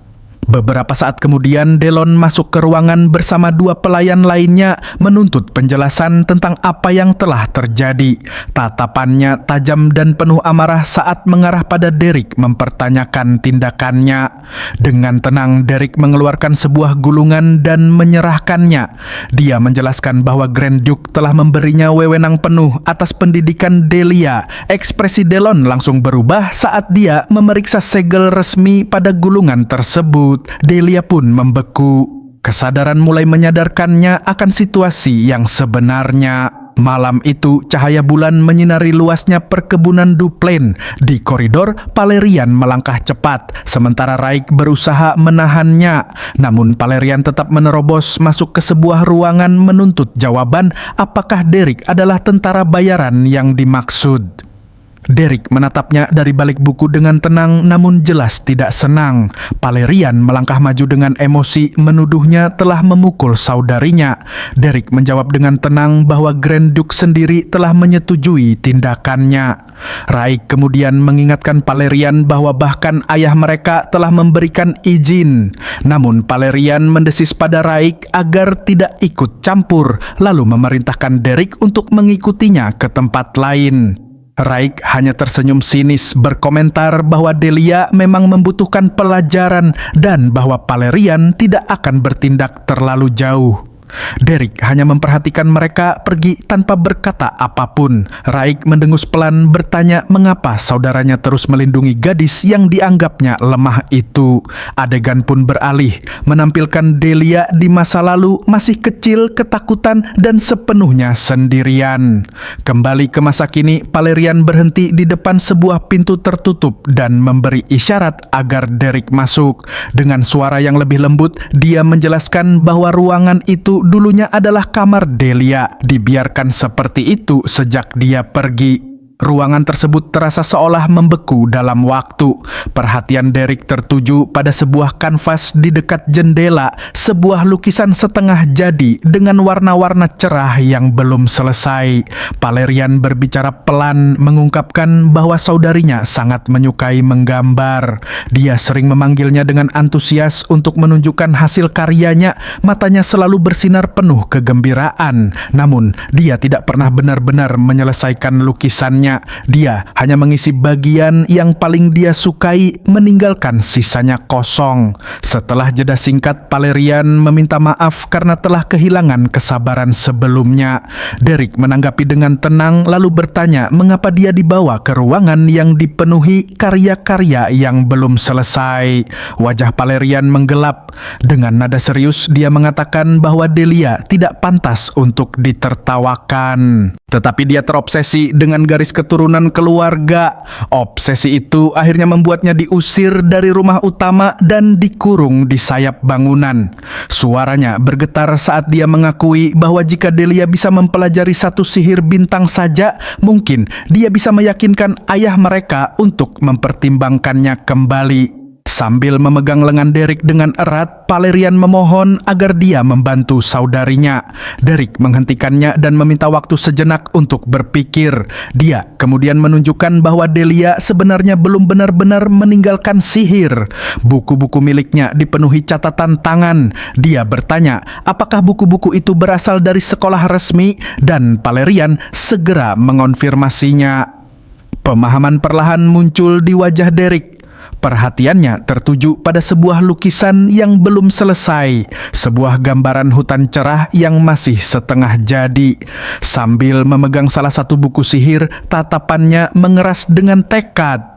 Beberapa saat kemudian, Delon masuk ke ruangan bersama 2 pelayan lainnya menuntut penjelasan tentang apa yang telah terjadi. Tatapannya tajam dan penuh amarah saat mengarah pada Derek mempertanyakan tindakannya. Dengan tenang, Derek mengeluarkan sebuah gulungan dan menyerahkannya. Dia menjelaskan bahwa Grand Duke telah memberinya wewenang penuh atas pendidikan Delia. Ekspresi Delon langsung berubah saat dia memeriksa segel resmi pada gulungan tersebut. Delia pun membeku. Kesadaran mulai menyadarkannya akan situasi yang sebenarnya. Malam itu, cahaya bulan menyinari luasnya perkebunan Duplain. Di koridor, Valerian melangkah cepat, sementara Raik berusaha menahannya. Namun Valerian tetap menerobos masuk ke sebuah ruangan menuntut jawaban apakah Derek adalah tentara bayaran yang dimaksud. Derek menatapnya dari balik buku dengan tenang namun jelas tidak senang. Valerian melangkah maju dengan emosi, menuduhnya telah memukul saudarinya. Derek menjawab dengan tenang bahwa Grand Duke sendiri telah menyetujui tindakannya. Raik kemudian mengingatkan Valerian bahwa bahkan ayah mereka telah memberikan izin. Namun Valerian mendesis pada Raik agar tidak ikut campur, lalu memerintahkan Derek untuk mengikutinya ke tempat lain. Raik hanya tersenyum sinis, berkomentar bahwa Delia memang membutuhkan pelajaran dan bahwa Valerian tidak akan bertindak terlalu jauh. Derek hanya memperhatikan mereka pergi tanpa berkata apapun. Raik mendengus pelan, bertanya mengapa saudaranya terus melindungi gadis yang dianggapnya lemah itu. Adegan pun beralih, menampilkan Delia di masa lalu masih kecil, ketakutan, dan sepenuhnya sendirian. Kembali ke masa kini, Valerian berhenti di depan sebuah pintu tertutup dan memberi isyarat agar Derek masuk. Dengan suara yang lebih lembut, dia menjelaskan bahwa ruangan itu dulunya adalah kamar Delia, dibiarkan seperti itu sejak dia pergi. Ruangan tersebut terasa seolah membeku dalam waktu. Perhatian Derek tertuju pada sebuah kanvas di dekat jendela, sebuah lukisan setengah jadi dengan warna-warna cerah yang belum selesai. Valerian berbicara pelan, mengungkapkan bahwa saudarinya sangat menyukai menggambar. Dia sering memanggilnya dengan antusias untuk menunjukkan hasil karyanya. Matanya selalu bersinar penuh kegembiraan. Namun, dia tidak pernah benar-benar menyelesaikan lukisannya. Dia hanya mengisi bagian yang paling dia sukai, meninggalkan sisanya kosong. Setelah jeda singkat, Valerian meminta maaf karena telah kehilangan kesabaran sebelumnya. Derek menanggapi dengan tenang lalu bertanya mengapa dia dibawa ke ruangan yang dipenuhi karya-karya yang belum selesai. Wajah Valerian menggelap. Dengan nada serius dia mengatakan bahwa Delia tidak pantas untuk ditertawakan. Tetapi dia terobsesi dengan garis keturunan keluarga. Obsesi itu akhirnya membuatnya diusir dari rumah utama dan dikurung di sayap bangunan. Suaranya bergetar saat dia mengakui bahwa jika Delia bisa mempelajari satu sihir bintang saja, mungkin dia bisa meyakinkan ayah mereka untuk mempertimbangkannya kembali. Sambil memegang lengan Derek dengan erat, Valerian memohon agar dia membantu saudarinya. Derek menghentikannya dan meminta waktu sejenak untuk berpikir. Dia kemudian menunjukkan bahwa Delia sebenarnya belum benar-benar meninggalkan sihir. Buku-buku miliknya dipenuhi catatan tangan. Dia bertanya apakah buku-buku itu berasal dari sekolah resmi, dan Valerian segera mengonfirmasinya. Pemahaman perlahan muncul di wajah Derek. Perhatiannya tertuju pada sebuah lukisan yang belum selesai, sebuah gambaran hutan cerah yang masih setengah jadi. Sambil memegang salah satu buku sihir, tatapannya mengeras dengan tekad.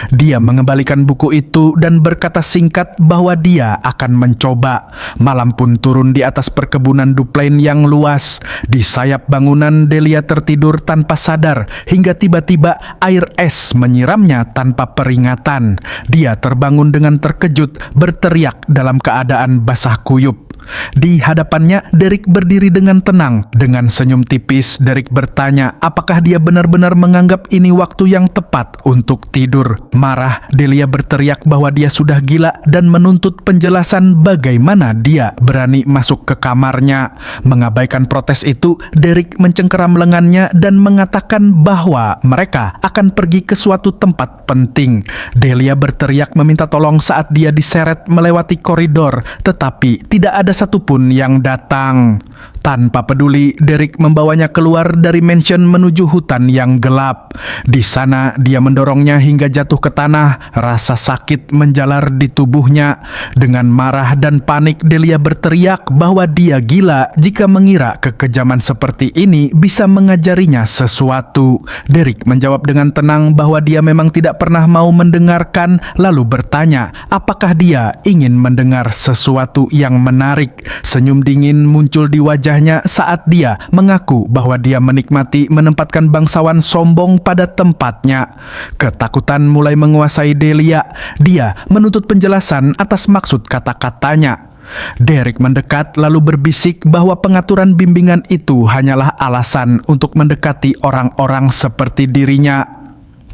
Dia mengembalikan buku itu dan berkata singkat bahwa dia akan mencoba. Malam pun turun di atas perkebunan Duplain yang luas. Di sayap bangunan, Delia tertidur tanpa sadar hingga tiba-tiba air es menyiramnya tanpa peringatan. Dia terbangun dengan terkejut, berteriak dalam keadaan basah kuyup. Di hadapannya, Derek berdiri dengan tenang. Dengan senyum tipis, Derek bertanya apakah dia benar-benar menganggap ini waktu yang tepat untuk tidur. Marah, Delia berteriak bahwa dia sudah gila dan menuntut penjelasan bagaimana dia berani masuk ke kamarnya. Mengabaikan protes itu, Derek mencengkeram lengannya dan mengatakan bahwa mereka akan pergi ke suatu tempat penting. Delia berteriak meminta tolong saat dia diseret melewati koridor, tetapi tidak ada satupun yang datang. Tanpa peduli, Derek membawanya keluar dari mansion menuju hutan yang gelap. Di sana, dia mendorongnya hingga jatuh ke tanah. Rasa sakit menjalar di tubuhnya. Dengan marah dan panik, Delia berteriak bahwa dia gila jika mengira kekejaman seperti ini bisa mengajarinya sesuatu. Derek menjawab dengan tenang bahwa dia memang tidak pernah mau mendengarkan, lalu bertanya apakah dia ingin mendengar sesuatu yang menarik. Senyum dingin muncul di wajahnya saat dia mengaku bahwa dia menikmati menempatkan bangsawan sombong pada tempatnya. Ketakutan mulai menguasai Delia. Dia menuntut penjelasan atas maksud kata-katanya. Derek mendekat lalu berbisik bahwa pengaturan bimbingan itu hanyalah alasan untuk mendekati orang-orang seperti dirinya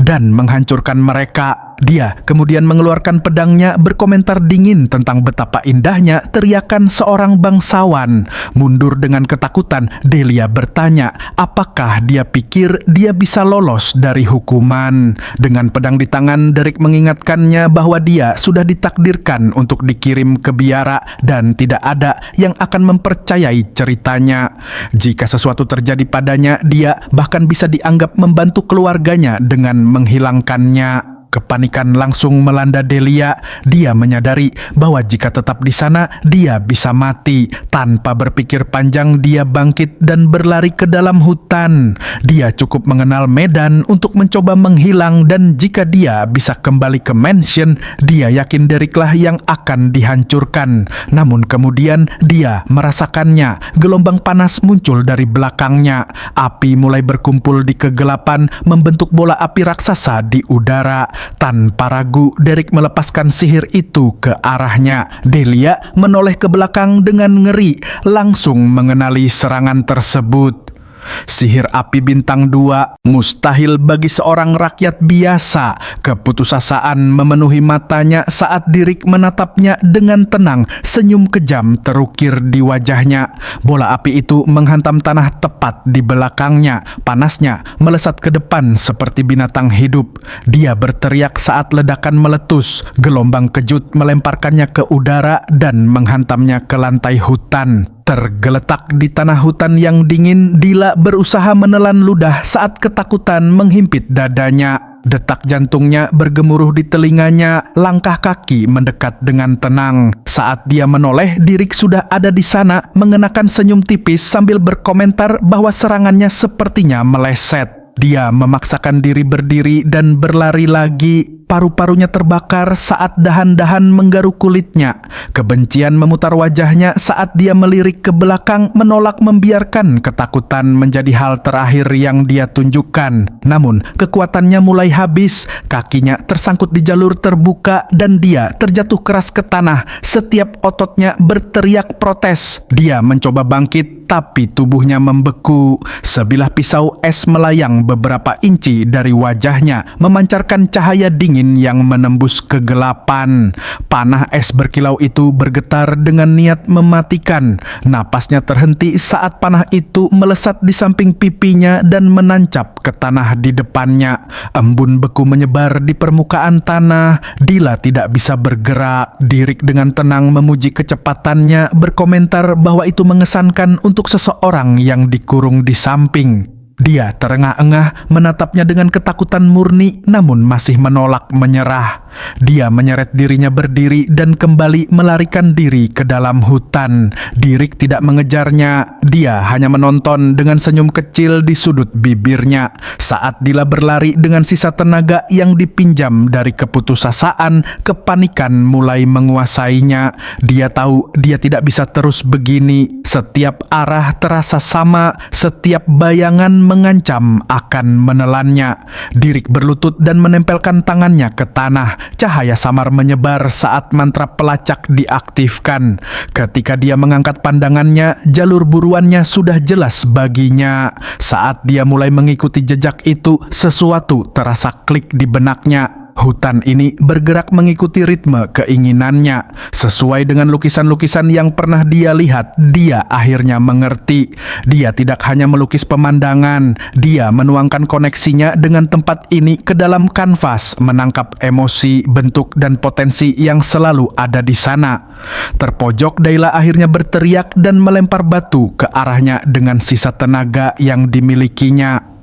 dan menghancurkan mereka. Dia kemudian mengeluarkan pedangnya, berkomentar dingin tentang betapa indahnya teriakan seorang bangsawan. Mundur dengan ketakutan, Delia bertanya apakah dia pikir dia bisa lolos dari hukuman. Dengan pedang di tangan, Derek mengingatkannya bahwa dia sudah ditakdirkan untuk dikirim ke biara dan tidak ada yang akan mempercayai ceritanya. Jika sesuatu terjadi padanya, dia bahkan bisa dianggap membantu keluarganya dengan menghilangkannya. Kepanikan langsung melanda Delia. Dia menyadari bahwa jika tetap di sana, dia bisa mati. Tanpa berpikir panjang, dia bangkit dan berlari ke dalam hutan. Dia cukup mengenal medan untuk mencoba menghilang, dan jika dia bisa kembali ke mansion, dia yakin Dereklah yang akan dihancurkan. Namun kemudian dia merasakannya. Gelombang panas muncul dari belakangnya. Api mulai berkumpul di kegelapan, membentuk bola api raksasa di udara. Tanpa ragu, Derek melepaskan sihir itu ke arahnya. Delia menoleh ke belakang dengan ngeri, langsung mengenali serangan tersebut. Sihir api bintang 2 mustahil bagi seorang rakyat biasa. Keputusasaan memenuhi matanya saat Derek menatapnya dengan tenang. Senyum kejam terukir di wajahnya. Bola api itu menghantam tanah tepat di belakangnya. Panasnya melesat ke depan seperti binatang hidup. Dia berteriak saat ledakan meletus. Gelombang kejut melemparkannya ke udara dan menghantamnya ke lantai hutan. Tergeletak di tanah hutan yang dingin, Dila berusaha menelan ludah saat ketakutan menghimpit dadanya. Detak jantungnya bergemuruh di telinganya. Langkah kaki mendekat dengan tenang. Saat dia menoleh, Derek sudah ada di sana, mengenakan senyum tipis sambil berkomentar bahwa serangannya sepertinya meleset. Dia memaksakan diri berdiri dan berlari lagi. Paru-parunya terbakar saat dahan-dahan menggaruk kulitnya. Kebencian memutar wajahnya saat dia melirik ke belakang, menolak membiarkan ketakutan menjadi hal terakhir yang dia tunjukkan. Namun, kekuatannya mulai habis. Kakinya tersangkut di jalur terbuka dan dia terjatuh keras ke tanah. Setiap ototnya berteriak protes. Dia mencoba bangkit, tapi tubuhnya membeku. Sebilah pisau es melayang beberapa inci dari wajahnya, memancarkan cahaya dingin yang menembus kegelapan. Panah es berkilau itu bergetar dengan niat mematikan. Napasnya terhenti saat panah itu melesat di samping pipinya dan menancap ke tanah di depannya. Embun beku menyebar di permukaan tanah. Dila tidak bisa bergerak. Derek dengan tenang memuji kecepatannya, berkomentar bahwa itu mengesankan untuk seseorang yang dikurung di samping. Dia terengah-engah menatapnya dengan ketakutan murni, namun masih menolak menyerah. Dia menyeret dirinya berdiri dan kembali melarikan diri ke dalam hutan. Derek tidak mengejarnya. Dia hanya menonton dengan senyum kecil di sudut bibirnya. Saat Dila berlari dengan sisa tenaga yang dipinjam dari keputusasaan, kepanikan mulai menguasainya. Dia tahu dia tidak bisa terus begini. Setiap arah terasa sama, setiap bayangan mengancam akan menelannya. Dirik berlutut dan menempelkan tangannya ke tanah. Cahaya samar menyebar saat mantra pelacak diaktifkan. Ketika dia mengangkat pandangannya, jalur buruannya sudah jelas baginya. Saat dia mulai mengikuti jejak itu, sesuatu terasa klik di benaknya. Hutan ini bergerak mengikuti ritme keinginannya. Sesuai dengan lukisan-lukisan yang pernah dia lihat, dia akhirnya mengerti. Dia tidak hanya melukis pemandangan, dia menuangkan koneksinya dengan tempat ini ke dalam kanvas, menangkap emosi, bentuk, dan potensi yang selalu ada di sana. Terpojok, Dayla akhirnya berteriak dan melempar batu ke arahnya dengan sisa tenaga yang dimilikinya.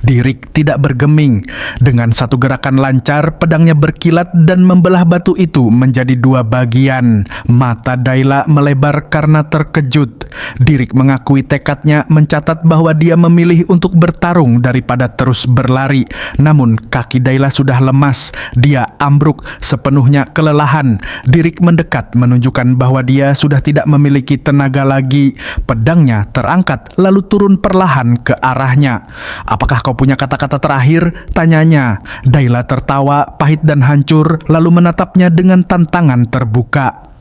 Dirik tidak bergeming. Dengan satu gerakan lancar, pedangnya berkilat dan membelah batu itu menjadi dua bagian. Mata Dayla melebar karena terkejut. Dirik mengakui tekadnya, mencatat bahwa dia memilih untuk bertarung daripada terus berlari. Namun kaki Dayla sudah lemas. Dia ambruk, sepenuhnya kelelahan. Dirik mendekat, menunjukkan bahwa dia sudah tidak memiliki tenaga lagi. Pedangnya terangkat lalu turun perlahan ke arahnya. "Apakah kau punya kata-kata terakhir?" tanyanya. Dayla tertawa pahit dan hancur lalu menatapnya dengan tantangan terbuka.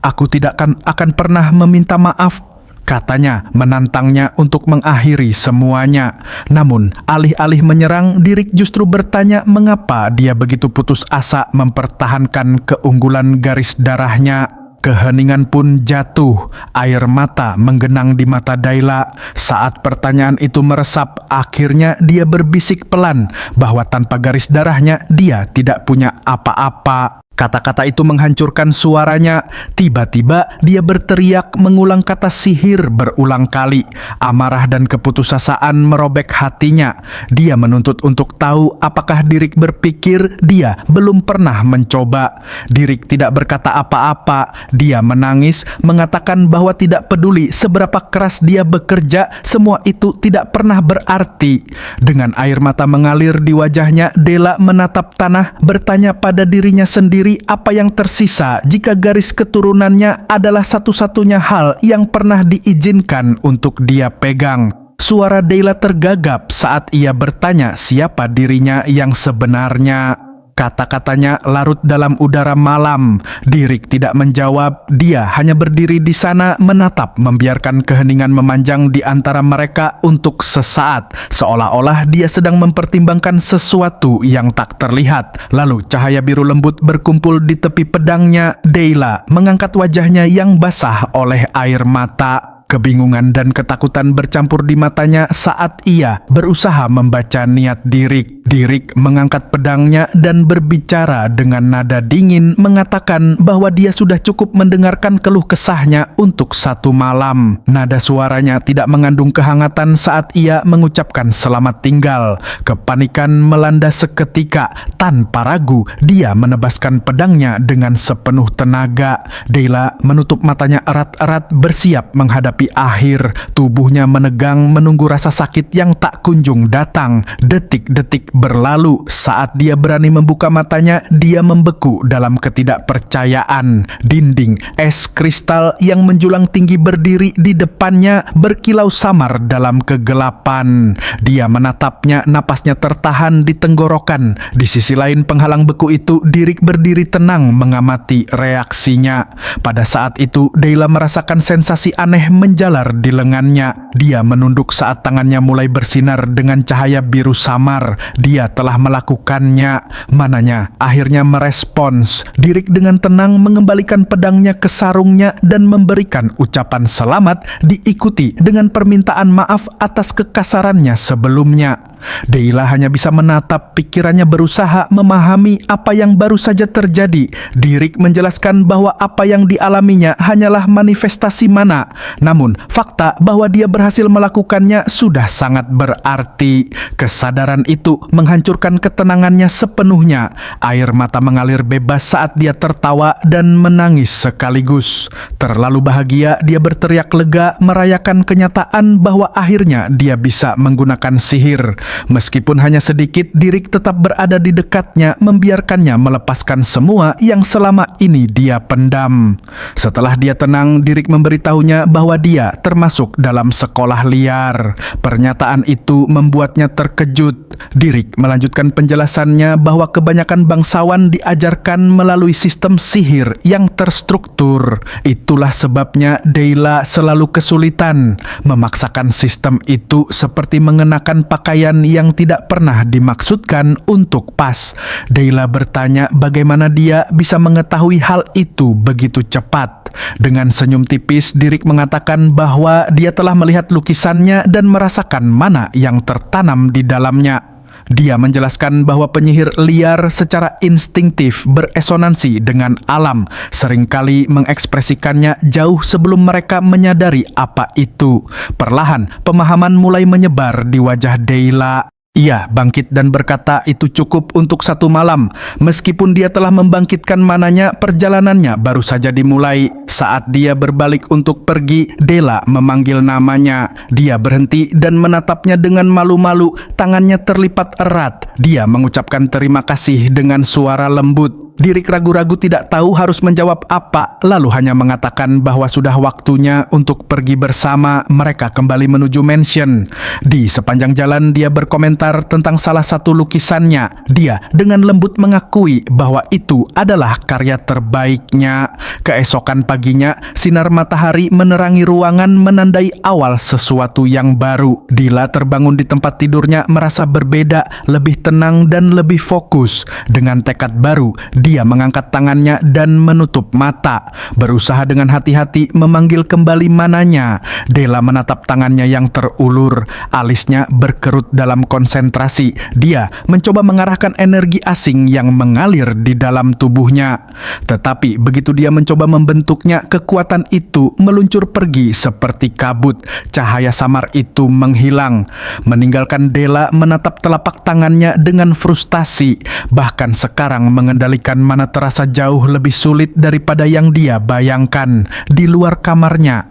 "Aku tidak akan pernah meminta maaf," katanya, menantangnya untuk mengakhiri semuanya. Namun alih-alih menyerang, Dirik justru bertanya mengapa dia begitu putus asa mempertahankan keunggulan garis darahnya. Keheningan pun jatuh, air mata menggenang di mata Dayla. Saat pertanyaan itu meresap, akhirnya dia berbisik pelan bahwa tanpa garis darahnya dia tidak punya apa-apa. Kata-kata itu menghancurkan suaranya. Tiba-tiba dia berteriak mengulang kata sihir berulang kali. Amarah dan keputusasaan merobek hatinya. Dia menuntut untuk tahu apakah Dirik berpikir dia belum pernah mencoba. Dirik tidak berkata apa-apa. Dia menangis, mengatakan bahwa tidak peduli seberapa keras dia bekerja, semua itu tidak pernah berarti. Dengan air mata mengalir di wajahnya, Dayla menatap tanah, bertanya pada dirinya sendiri apa yang tersisa jika garis keturunannya adalah satu-satunya hal yang pernah diizinkan untuk dia pegang. Suara Dayla tergagap saat ia bertanya siapa dirinya yang sebenarnya. Kata-katanya larut dalam udara malam. Dirik tidak menjawab, dia hanya berdiri di sana menatap, membiarkan keheningan memanjang di antara mereka untuk sesaat, seolah-olah dia sedang mempertimbangkan sesuatu yang tak terlihat. Lalu cahaya biru lembut berkumpul di tepi pedangnya. Dayla mengangkat wajahnya yang basah oleh air mata. Kebingungan dan ketakutan bercampur di matanya saat ia berusaha membaca niat Dirik. Dirik mengangkat pedangnya dan berbicara dengan nada dingin, mengatakan bahwa dia sudah cukup mendengarkan keluh kesahnya untuk satu malam. Nada suaranya tidak mengandung kehangatan saat ia mengucapkan selamat tinggal. Kepanikan melanda seketika. Tanpa ragu, dia menebaskan pedangnya dengan sepenuh tenaga. Dayla menutup matanya erat-erat, bersiap menghadapi akhir. Tubuhnya menegang menunggu rasa sakit yang tak kunjung datang. Detik-detik berlalu. Saat dia berani membuka matanya, dia membeku dalam ketidakpercayaan. Dinding es kristal yang menjulang tinggi berdiri di depannya berkilau samar dalam kegelapan. Dia menatapnya, napasnya tertahan di tenggorokan. Di sisi lain penghalang beku itu, Dirik berdiri tenang mengamati reaksinya. Pada saat itu Dayla merasakan sensasi aneh menjalar di lengannya. Dia menunduk saat tangannya mulai bersinar dengan cahaya biru samar. Dia telah melakukannya. Mananya akhirnya merespons. Dirik dengan tenang mengembalikan pedangnya ke sarungnya dan memberikan ucapan selamat, diikuti dengan permintaan maaf atas kekasarannya sebelumnya. Dayla hanya bisa menatap, pikirannya berusaha memahami apa yang baru saja terjadi. Dirik menjelaskan bahwa apa yang dialaminya hanyalah manifestasi mana. Namun, fakta bahwa dia berhasil melakukannya sudah sangat berarti. Kesadaran itu menghancurkan ketenangannya sepenuhnya. Air mata mengalir bebas saat dia tertawa dan menangis sekaligus. Terlalu bahagia, dia berteriak lega, merayakan kenyataan bahwa akhirnya dia bisa menggunakan sihir. Meskipun hanya sedikit, Dirk tetap berada di dekatnya, membiarkannya melepaskan semua yang selama ini dia pendam. Setelah dia tenang, Dirk memberitahunya bahwa dia termasuk dalam sekolah liar. Pernyataan itu membuatnya terkejut. Dirk melanjutkan penjelasannya bahwa kebanyakan bangsawan diajarkan melalui sistem sihir yang terstruktur. Itulah sebabnya Dayla selalu kesulitan memaksakan sistem itu seperti mengenakan pakaian yang tidak pernah dimaksudkan untuk pas. Dayla bertanya bagaimana dia bisa mengetahui hal itu begitu cepat. Dengan senyum tipis, Dirk mengatakan bahwa dia telah melihat lukisannya dan merasakan mana yang tertanam di dalamnya. Dia menjelaskan bahwa penyihir liar secara instingtif beresonansi dengan alam, seringkali mengekspresikannya jauh sebelum mereka menyadari apa itu. Perlahan, pemahaman mulai menyebar di wajah Dayla. Ia bangkit dan berkata itu cukup untuk 1 malam. Meskipun dia telah membangkitkan mananya, perjalanannya baru saja dimulai. Saat dia berbalik untuk pergi, Dayla memanggil namanya. Dia berhenti dan menatapnya dengan malu-malu, tangannya terlipat erat. Dia mengucapkan terima kasih dengan suara lembut. Dirk ragu-ragu tidak tahu harus menjawab apa, lalu hanya mengatakan bahwa sudah waktunya untuk pergi bersama. Mereka kembali menuju mansion. Di sepanjang jalan dia berkomentar tentang salah satu lukisannya. Dia dengan lembut mengakui bahwa itu adalah karya terbaiknya. Keesokan paginya, sinar matahari menerangi ruangan menandai awal sesuatu yang baru. Dayla terbangun di tempat tidurnya merasa berbeda, lebih tenang dan lebih fokus. Dengan tekad baru, dia mengangkat tangannya dan menutup mata, berusaha dengan hati-hati memanggil kembali mananya. Dayla menatap tangannya yang terulur, alisnya berkerut dalam konsentrasi. Dia mencoba mengarahkan energi asing yang mengalir di dalam tubuhnya. Tetapi begitu dia mencoba membentuknya, kekuatan itu meluncur pergi seperti kabut. Cahaya samar itu menghilang, meninggalkan Dayla menatap telapak tangannya dengan frustasi. Bahkan sekarang mengendalikan mana terasa jauh lebih sulit daripada yang dia bayangkan. Di luar kamarnya,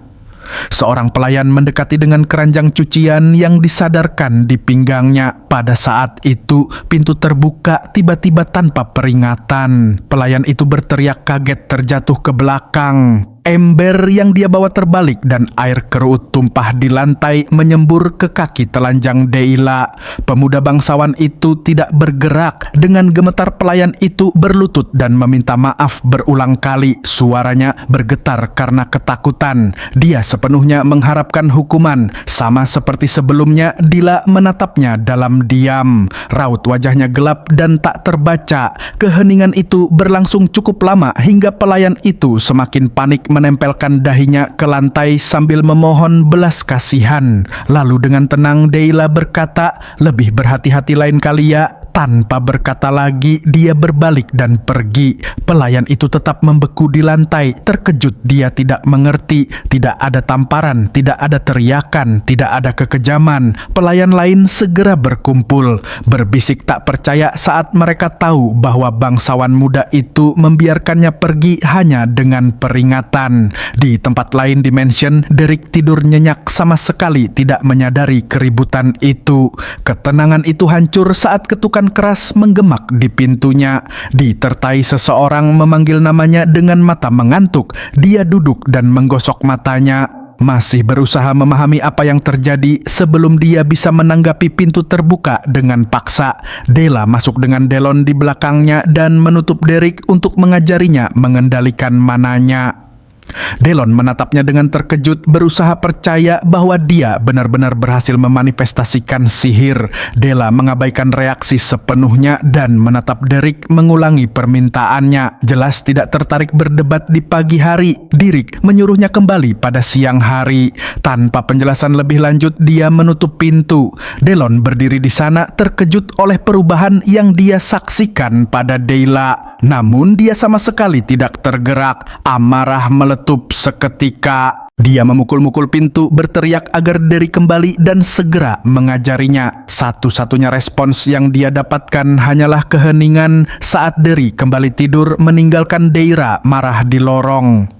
seorang pelayan mendekati dengan keranjang cucian yang disadarkan di pinggangnya. Pada saat itu, pintu terbuka tiba-tiba tanpa peringatan. Pelayan itu berteriak kaget, terjatuh ke belakang. Ember yang dia bawa terbalik dan air keruh tumpah di lantai menyembur ke kaki telanjang Dayla. Pemuda bangsawan itu tidak bergerak. Dengan gemetar pelayan itu berlutut dan meminta maaf berulang kali. Suaranya bergetar karena ketakutan. Dia sepenuhnya mengharapkan hukuman. Sama seperti sebelumnya, Dayla menatapnya dalam diam. Raut wajahnya gelap dan tak terbaca. Keheningan itu berlangsung cukup lama hingga pelayan itu semakin panik menempelkan dahinya ke lantai sambil memohon belas kasihan. Lalu dengan tenang Dayla berkata, "Lebih berhati-hati lain kali ya." Tanpa berkata lagi, dia berbalik dan pergi. Pelayan itu tetap membeku di lantai. Terkejut, dia tidak mengerti. Tidak ada tamparan, tidak ada teriakan, tidak ada kekejaman. Pelayan lain segera berkumpul, berbisik tak percaya saat mereka tahu bahwa bangsawan muda itu membiarkannya pergi hanya dengan peringatan. Di tempat lain di mansion, Dirk tidur nyenyak, sama sekali tidak menyadari keributan itu. Ketenangan itu hancur saat ketukan keras menggemak di pintunya. Ditertai seseorang memanggil namanya dengan mata mengantuk. Dia duduk dan menggosok matanya, masih berusaha memahami apa yang terjadi sebelum dia bisa menanggapi pintu terbuka dengan paksa. Dayla masuk dengan Delon di belakangnya dan menutup Dirk untuk mengajarinya mengendalikan mananya. Delon menatapnya dengan terkejut, berusaha percaya bahwa dia benar-benar berhasil memanifestasikan sihir. Dayla mengabaikan reaksi sepenuhnya dan menatap Dirk mengulangi permintaannya. Jelas tidak tertarik berdebat di pagi hari. Dirk menyuruhnya kembali pada siang hari. Tanpa penjelasan lebih lanjut, dia menutup pintu. Delon berdiri di sana terkejut oleh perubahan yang dia saksikan pada Dayla. Namun dia sama sekali tidak tergerak. Amarah meletup seketika. Dia memukul-mukul pintu, berteriak agar Dirk kembali dan segera mengajarinya. Satu-satunya respons yang dia dapatkan hanyalah keheningan saat Dirk kembali tidur meninggalkan Dayla marah di lorong.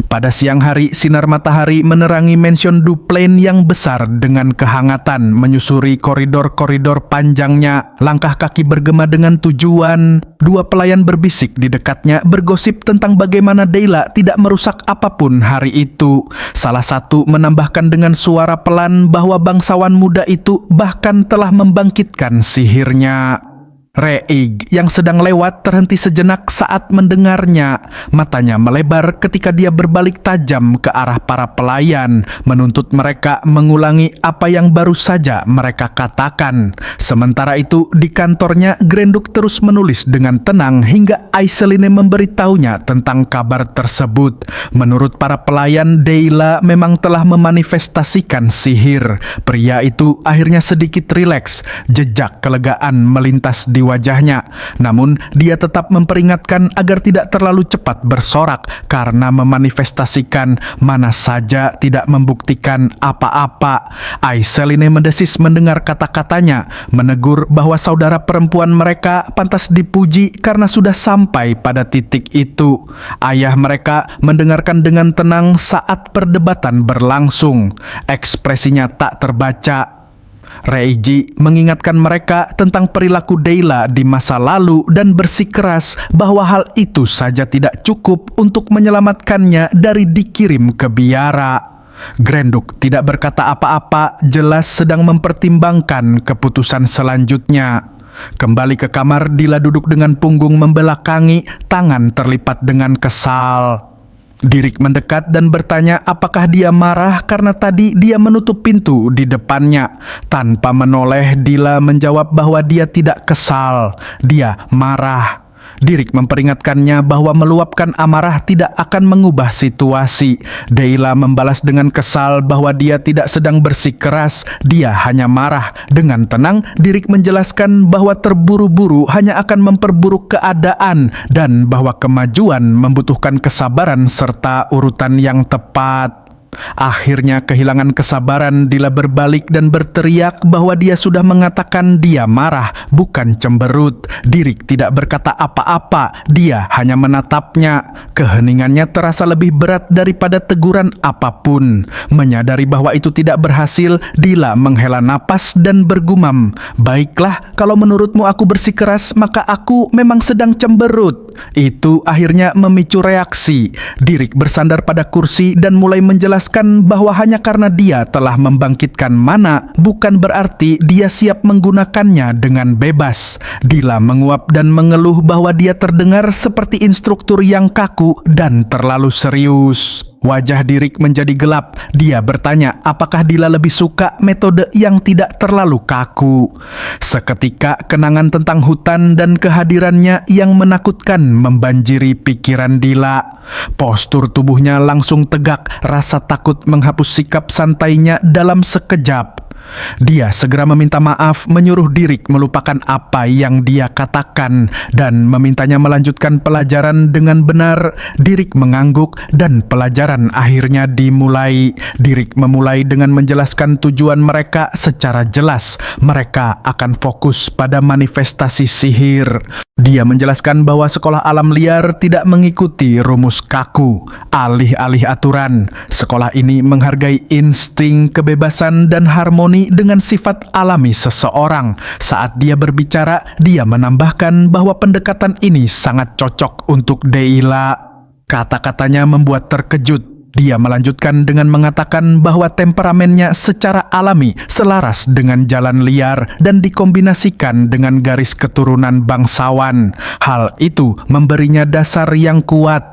Pada siang hari, sinar matahari menerangi mansion Duplain yang besar dengan kehangatan menyusuri koridor-koridor panjangnya. Langkah kaki bergema dengan tujuan. Dua pelayan berbisik di dekatnya bergosip tentang bagaimana Dayla tidak merusak apapun hari itu. Salah satu menambahkan dengan suara pelan bahwa bangsawan muda itu bahkan telah membangkitkan sihirnya. Reig yang sedang lewat terhenti sejenak saat mendengarnya. Matanya melebar ketika dia berbalik tajam ke arah para pelayan, menuntut mereka mengulangi apa yang baru saja mereka katakan. Sementara itu, di kantornya, Grenduk terus menulis dengan tenang hingga Aiseline memberitahunya tentang kabar tersebut. Menurut para pelayan, Dayla memang telah memanifestasikan sihir. Pria itu akhirnya sedikit rileks, jejak kelegaan melintas di wajahnya. Namun dia tetap memperingatkan agar tidak terlalu cepat bersorak karena memanifestasikan mana saja tidak membuktikan apa-apa. Aiseline mendesis mendengar kata-katanya, menegur bahwa saudara perempuan mereka pantas dipuji karena sudah sampai pada titik itu. Ayah mereka mendengarkan dengan tenang saat perdebatan berlangsung. Ekspresinya tak terbaca. Reiji mengingatkan mereka tentang perilaku Dayla di masa lalu dan bersikeras bahwa hal itu saja tidak cukup untuk menyelamatkannya dari dikirim ke biara. Grenduk tidak berkata apa-apa, jelas sedang mempertimbangkan keputusan selanjutnya. Kembali ke kamar, Dila duduk dengan punggung membelakangi, tangan terlipat dengan kesal. Dirik mendekat dan bertanya apakah dia marah karena tadi dia menutup pintu di depannya. Tanpa menoleh, Dila menjawab bahwa dia tidak kesal, dia marah. Dirik memperingatkannya bahwa meluapkan amarah tidak akan mengubah situasi. Dayla membalas dengan kesal bahwa dia tidak sedang bersikeras, dia hanya marah. Dengan tenang, Dirik menjelaskan bahwa terburu-buru hanya akan memperburuk keadaan dan bahwa kemajuan membutuhkan kesabaran serta urutan yang tepat. Akhirnya kehilangan kesabaran, Dila berbalik dan berteriak bahwa dia sudah mengatakan dia marah, bukan cemberut. Dirik tidak berkata apa-apa, dia hanya menatapnya. Keheningannya terasa lebih berat daripada teguran apapun. Menyadari bahwa itu tidak berhasil, Dila menghela napas dan bergumam, "Baiklah, kalau menurutmu aku bersikeras, maka aku memang sedang cemberut." Itu akhirnya memicu reaksi. Dirik bersandar pada kursi dan mulai menjelaskan bahwa hanya karena dia telah membangkitkan mana, bukan berarti dia siap menggunakannya dengan bebas. Dila menguap dan mengeluh bahwa dia terdengar seperti instruktur yang kaku dan terlalu serius. Wajah Dirik menjadi gelap. Dia bertanya apakah Dila lebih suka metode yang tidak terlalu kaku. Seketika kenangan tentang hutan dan kehadirannya yang menakutkan membanjiri pikiran Dila. Postur tubuhnya langsung tegak, rasa takut menghapus sikap santainya dalam sekejap. Dia segera meminta maaf, menyuruh Dirik melupakan apa yang dia katakan dan memintanya melanjutkan pelajaran dengan benar. Dirik mengangguk dan pelajaran akhirnya dimulai. Dirik memulai dengan menjelaskan tujuan mereka secara jelas. Mereka akan fokus pada manifestasi sihir. Dia menjelaskan bahwa sekolah alam liar tidak mengikuti rumus kaku, alih-alih aturan. Sekolah ini menghargai insting, kebebasan, dan harmoni dengan sifat alami seseorang. Saat dia berbicara, dia menambahkan bahwa pendekatan ini sangat cocok untuk Dayla. Kata-katanya membuat terkejut. Dia melanjutkan dengan mengatakan bahwa temperamennya secara alami selaras dengan jalan liar dan dikombinasikan dengan garis keturunan bangsawan. Hal itu memberinya dasar yang kuat.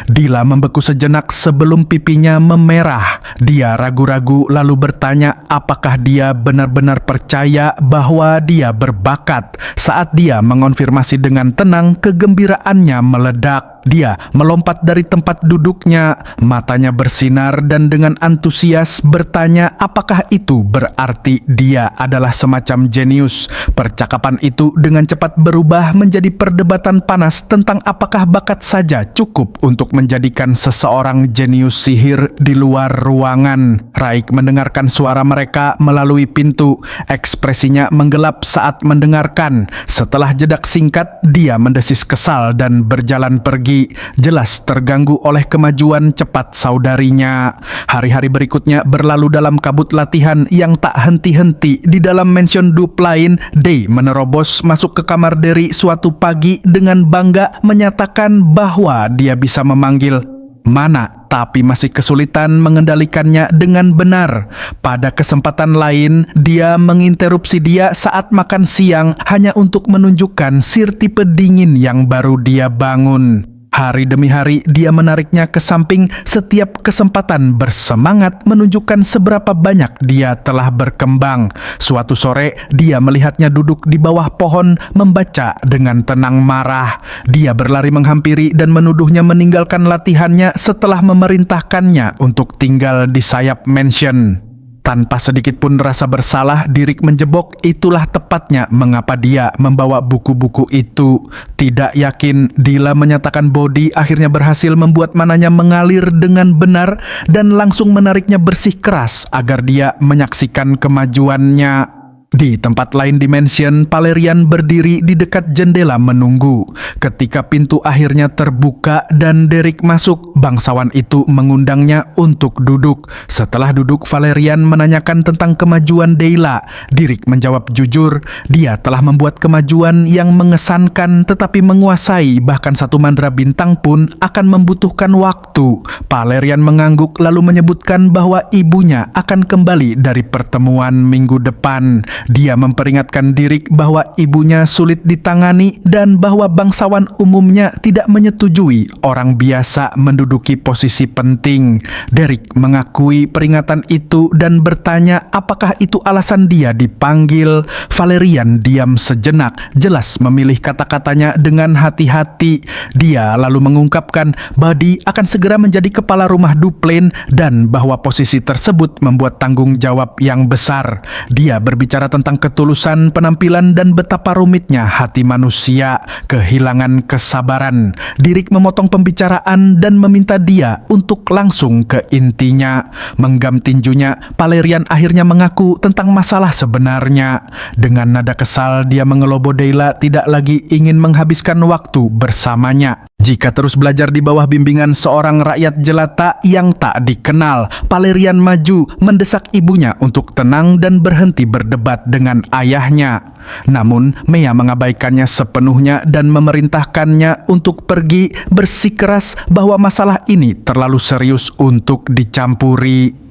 Dila membeku sejenak sebelum pipinya memerah. Dia ragu-ragu lalu bertanya apakah dia benar-benar percaya bahwa dia berbakat. Saat dia mengonfirmasi dengan tenang, kegembiraannya meledak. Dia melompat dari tempat duduknya, matanya bersinar dan dengan antusias bertanya apakah itu berarti dia adalah semacam jenius. Percakapan itu dengan cepat berubah menjadi perdebatan panas tentang apakah bakat saja cukup untuk menjadikan seseorang jenius sihir di luar ruangan. Raik mendengarkan suara mereka melalui pintu. Ekspresinya menggelap saat mendengarkan. Setelah jeda singkat, dia mendesis kesal dan berjalan pergi. pagi, jelas terganggu oleh kemajuan cepat saudarinya. Hari-hari berikutnya berlalu dalam kabut latihan yang tak henti-henti. Di dalam mansion dup lain, Day menerobos masuk ke kamar Derry suatu pagi dengan bangga menyatakan bahwa dia bisa memanggil Mana, tapi masih kesulitan mengendalikannya dengan benar. Pada kesempatan lain, dia menginterupsi dia saat makan siang hanya untuk menunjukkan sir tipe dingin yang baru dia bangun. Hari demi hari dia menariknya ke samping setiap kesempatan, bersemangat menunjukkan seberapa banyak dia telah berkembang. Suatu sore dia melihatnya duduk di bawah pohon membaca dengan tenang marah. Dia berlari menghampiri dan menuduhnya meninggalkan latihannya setelah memerintahkannya untuk tinggal di sayap mansion. Tanpa sedikit pun rasa bersalah, Derek menjebok. Itulah tepatnya mengapa dia membawa buku-buku itu. Tidak yakin, Dila menyatakan Bodi akhirnya berhasil membuat mananya mengalir dengan benar dan langsung menariknya bersih keras agar dia menyaksikan kemajuannya. Di tempat lain di mansion, Valerian berdiri di dekat jendela menunggu. Ketika pintu akhirnya terbuka dan Derek masuk, bangsawan itu mengundangnya untuk duduk. Setelah duduk, Valerian menanyakan tentang kemajuan Dayla. Derek menjawab jujur, dia telah membuat kemajuan yang mengesankan, tetapi menguasai bahkan satu mandra bintang pun akan membutuhkan waktu. Valerian mengangguk lalu menyebutkan bahwa ibunya akan kembali dari pertemuan minggu depan. Dia memperingatkan Derek bahwa ibunya sulit ditangani dan bahwa bangsawan umumnya tidak menyetujui orang biasa menduduki posisi penting. Derek mengakui peringatan itu dan bertanya apakah itu alasan dia dipanggil. Valerian diam sejenak, jelas memilih kata-katanya dengan hati-hati. Dia lalu mengungkapkan Buddy akan segera menjadi kepala rumah Duplain dan bahwa posisi tersebut membuat tanggung jawab yang besar. Dia berbicara tentang ketulusan penampilan dan betapa rumitnya hati manusia, kehilangan kesabaran. Derek memotong pembicaraan dan meminta dia untuk langsung ke intinya. Menggam tinjunya, Valerian akhirnya mengaku tentang masalah sebenarnya. Dengan nada kesal, dia mengelobo Dayla tidak lagi ingin menghabiskan waktu bersamanya. Jika terus belajar di bawah bimbingan seorang rakyat jelata yang tak dikenal, Valerian maju mendesak ibunya untuk tenang dan berhenti berdebat dengan ayahnya. Namun, Mea mengabaikannya sepenuhnya dan memerintahkannya untuk pergi, bersikeras bahwa masalah ini terlalu serius untuk dicampuri.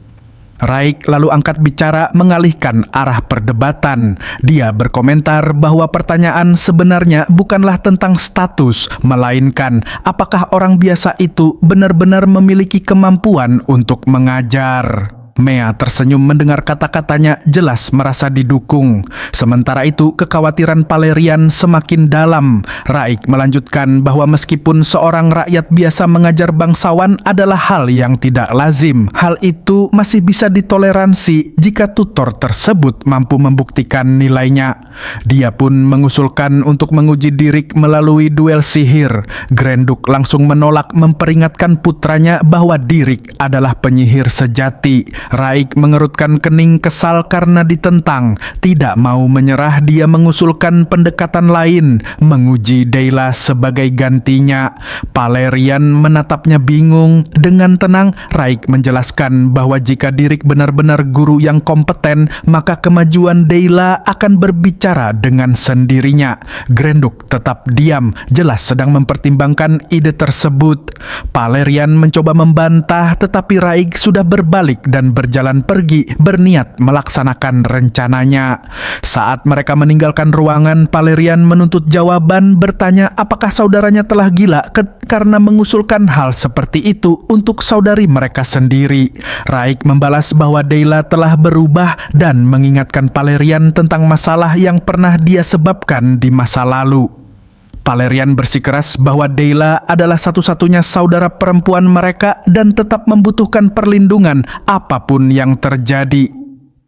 Raik lalu angkat bicara mengalihkan arah perdebatan. Dia berkomentar bahwa pertanyaan sebenarnya bukanlah tentang status, melainkan apakah orang biasa itu benar-benar memiliki kemampuan untuk mengajar. Mea tersenyum mendengar kata-katanya, jelas merasa didukung. Sementara itu, kekhawatiran Valerian semakin dalam. Raik melanjutkan bahwa meskipun seorang rakyat biasa mengajar bangsawan adalah hal yang tidak lazim, hal itu masih bisa ditoleransi jika tutor tersebut mampu membuktikan nilainya. Dia pun mengusulkan untuk menguji Derek melalui duel sihir. Grenduk langsung menolak, memperingatkan putranya bahwa Derek adalah penyihir sejati. Raik mengerutkan kening kesal karena ditentang. Tidak mau menyerah, dia mengusulkan pendekatan lain, menguji Dayla sebagai gantinya. Valerian menatapnya bingung. Dengan tenang, Raik menjelaskan bahwa jika Derek benar-benar guru yang kompeten, maka kemajuan Dayla akan berbicara dengan sendirinya. Grenduk tetap diam, jelas sedang mempertimbangkan ide tersebut. Valerian mencoba membantah, tetapi Raik sudah berbalik dan berjalan pergi, berniat melaksanakan rencananya. Saat mereka meninggalkan ruangan, Valerian menuntut jawaban, bertanya apakah saudaranya telah gila karena mengusulkan hal seperti itu untuk saudari mereka sendiri. Raik membalas bahwa Dayla telah berubah dan mengingatkan Valerian tentang masalah yang pernah dia sebabkan di masa lalu. Valerian bersikeras bahwa Dayla adalah satu-satunya saudara perempuan mereka dan tetap membutuhkan perlindungan apapun yang terjadi.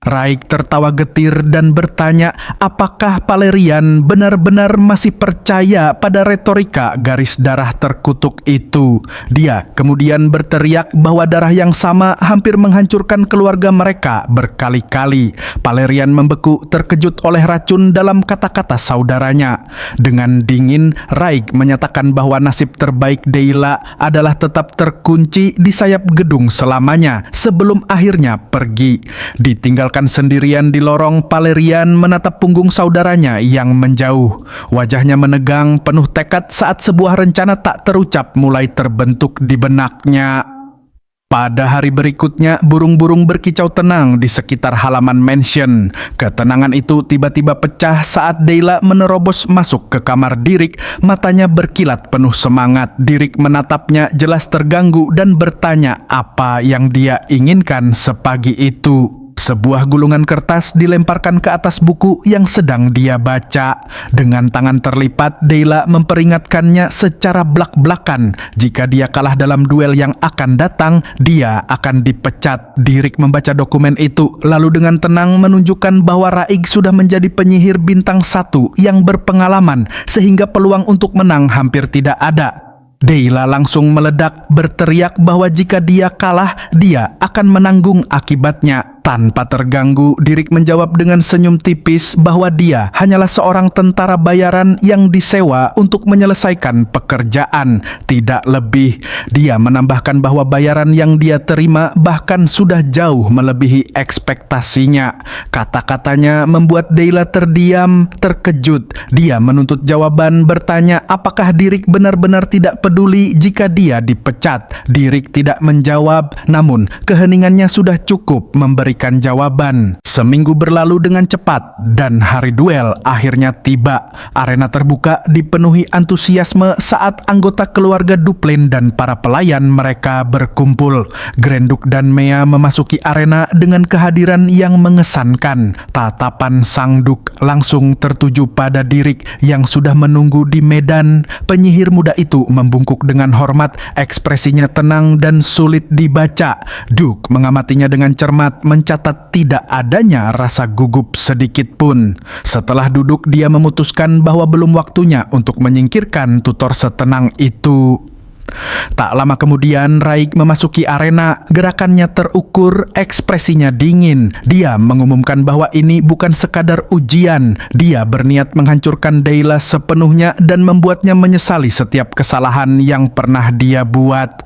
Raik tertawa getir dan bertanya apakah Valerian benar-benar masih percaya pada retorika garis darah terkutuk itu. Dia kemudian berteriak bahwa darah yang sama hampir menghancurkan keluarga mereka berkali-kali. Valerian membeku terkejut oleh racun dalam kata-kata saudaranya. Dengan dingin, Raik menyatakan bahwa nasib terbaik Deyla adalah tetap terkunci di sayap gedung selamanya sebelum akhirnya pergi. Ditinggalkan sendirian di lorong, Valerian menatap punggung saudaranya yang menjauh. Wajahnya menegang, penuh tekad saat sebuah rencana tak terucap mulai terbentuk di benaknya. Pada hari berikutnya, burung-burung berkicau tenang di sekitar halaman mansion. Ketenangan itu tiba-tiba pecah saat Deyla menerobos masuk ke kamar Dirik. Matanya berkilat penuh semangat. Dirik menatapnya jelas terganggu dan bertanya apa yang dia inginkan sepagi itu. Sebuah gulungan kertas dilemparkan ke atas buku yang sedang dia baca. Dengan tangan terlipat, Deyla memperingatkannya secara blak-blakan. Jika dia kalah dalam duel yang akan datang, dia akan dipecat. Dirik membaca dokumen itu, lalu dengan tenang menunjukkan bahwa Raig sudah menjadi penyihir bintang 1 yang berpengalaman, sehingga peluang untuk menang hampir tidak ada. Deyla langsung meledak, berteriak bahwa jika dia kalah, dia akan menanggung akibatnya. Tanpa terganggu, Dirik menjawab dengan senyum tipis bahwa dia hanyalah seorang tentara bayaran yang disewa untuk menyelesaikan pekerjaan, tidak lebih. Dia menambahkan bahwa bayaran yang dia terima bahkan sudah jauh melebihi ekspektasinya. Kata-katanya membuat Deyla terdiam, terkejut. Dia menuntut jawaban, bertanya apakah Dirik benar-benar tidak peduli jika dia dipecat. Dirik tidak menjawab, namun keheningannya sudah cukup memberikan jawaban. Seminggu berlalu dengan cepat dan hari duel akhirnya tiba. Arena terbuka dipenuhi antusiasme saat anggota keluarga Duplein dan para pelayan mereka berkumpul. Grenduk dan Mea memasuki arena dengan kehadiran yang mengesankan. Tatapan Sang Duk langsung tertuju pada Dirik yang sudah menunggu di medan. Penyihir muda itu membungkuk dengan hormat, ekspresinya tenang dan sulit dibaca. Duk mengamatinya dengan cermat, mencatat tidak adanya rasa gugup sedikit pun. Setelah duduk, dia memutuskan bahwa belum waktunya untuk menyingkirkan tutor setenang itu. Tak lama kemudian, Raig memasuki arena. Gerakannya terukur, ekspresinya dingin. Dia mengumumkan bahwa ini bukan sekadar ujian. Dia berniat menghancurkan Deyla sepenuhnya dan membuatnya menyesali setiap kesalahan yang pernah dia buat.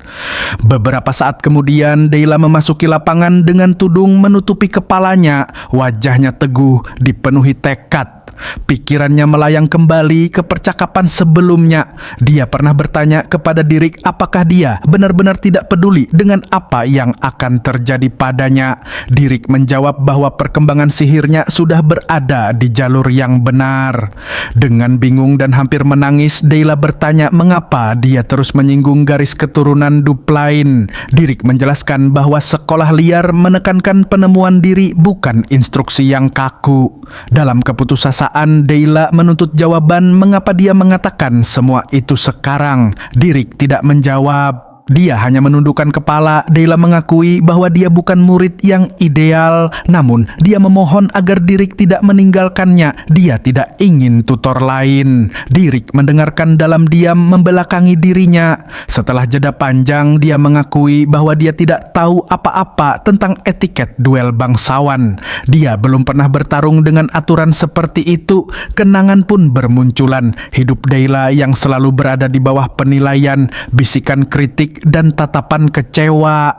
Beberapa saat kemudian, Deyla memasuki lapangan dengan tudung menutupi kepalanya. Wajahnya teguh, dipenuhi tekad. Pikirannya melayang kembali ke percakapan sebelumnya. Dia pernah bertanya kepada Dirik apakah dia benar-benar tidak peduli dengan apa yang akan terjadi padanya. Dirik menjawab bahwa perkembangan sihirnya sudah berada di jalur yang benar. Dengan bingung dan hampir menangis, Deyla bertanya mengapa dia terus menyinggung garis keturunan Duplein. Dirik menjelaskan bahwa sekolah liar menekankan penemuan diri, bukan instruksi yang kaku. Dalam keputusasaan, Deyla menuntut jawaban mengapa dia mengatakan semua itu sekarang. Dirik tidak menjawab. Dia hanya menundukkan kepala. Deyla mengakui bahwa dia bukan murid yang ideal, namun dia memohon agar Dirik tidak meninggalkannya. Dia tidak ingin tutor lain. Dirik mendengarkan dalam diam, membelakangi dirinya. Setelah jeda panjang, dia mengakui bahwa dia tidak tahu apa-apa tentang etiket duel bangsawan. Dia belum pernah bertarung dengan aturan seperti itu. Kenangan pun bermunculan. Hidup Deyla yang selalu berada di bawah penilaian, bisikan kritik, dan tatapan kecewa.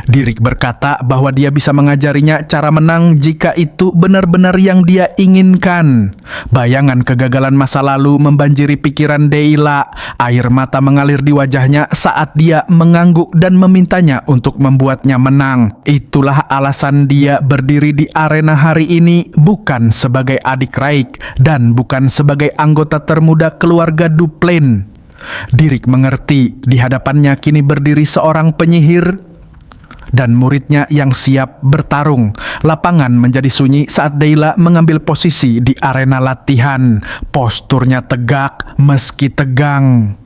Dirik berkata bahwa dia bisa mengajarinya cara menang jika itu benar-benar yang dia inginkan. Bayangan kegagalan masa lalu membanjiri pikiran Deyla. Air mata mengalir di wajahnya saat dia mengangguk dan memintanya untuk membuatnya menang. Itulah alasan dia berdiri di arena hari ini, bukan sebagai adik Raig dan bukan sebagai anggota termuda keluarga Duplein. Dirik mengerti, di hadapannya kini berdiri seorang penyihir dan muridnya yang siap bertarung. Lapangan menjadi sunyi saat Deyla mengambil posisi di arena latihan. Posturnya tegak meski tegang.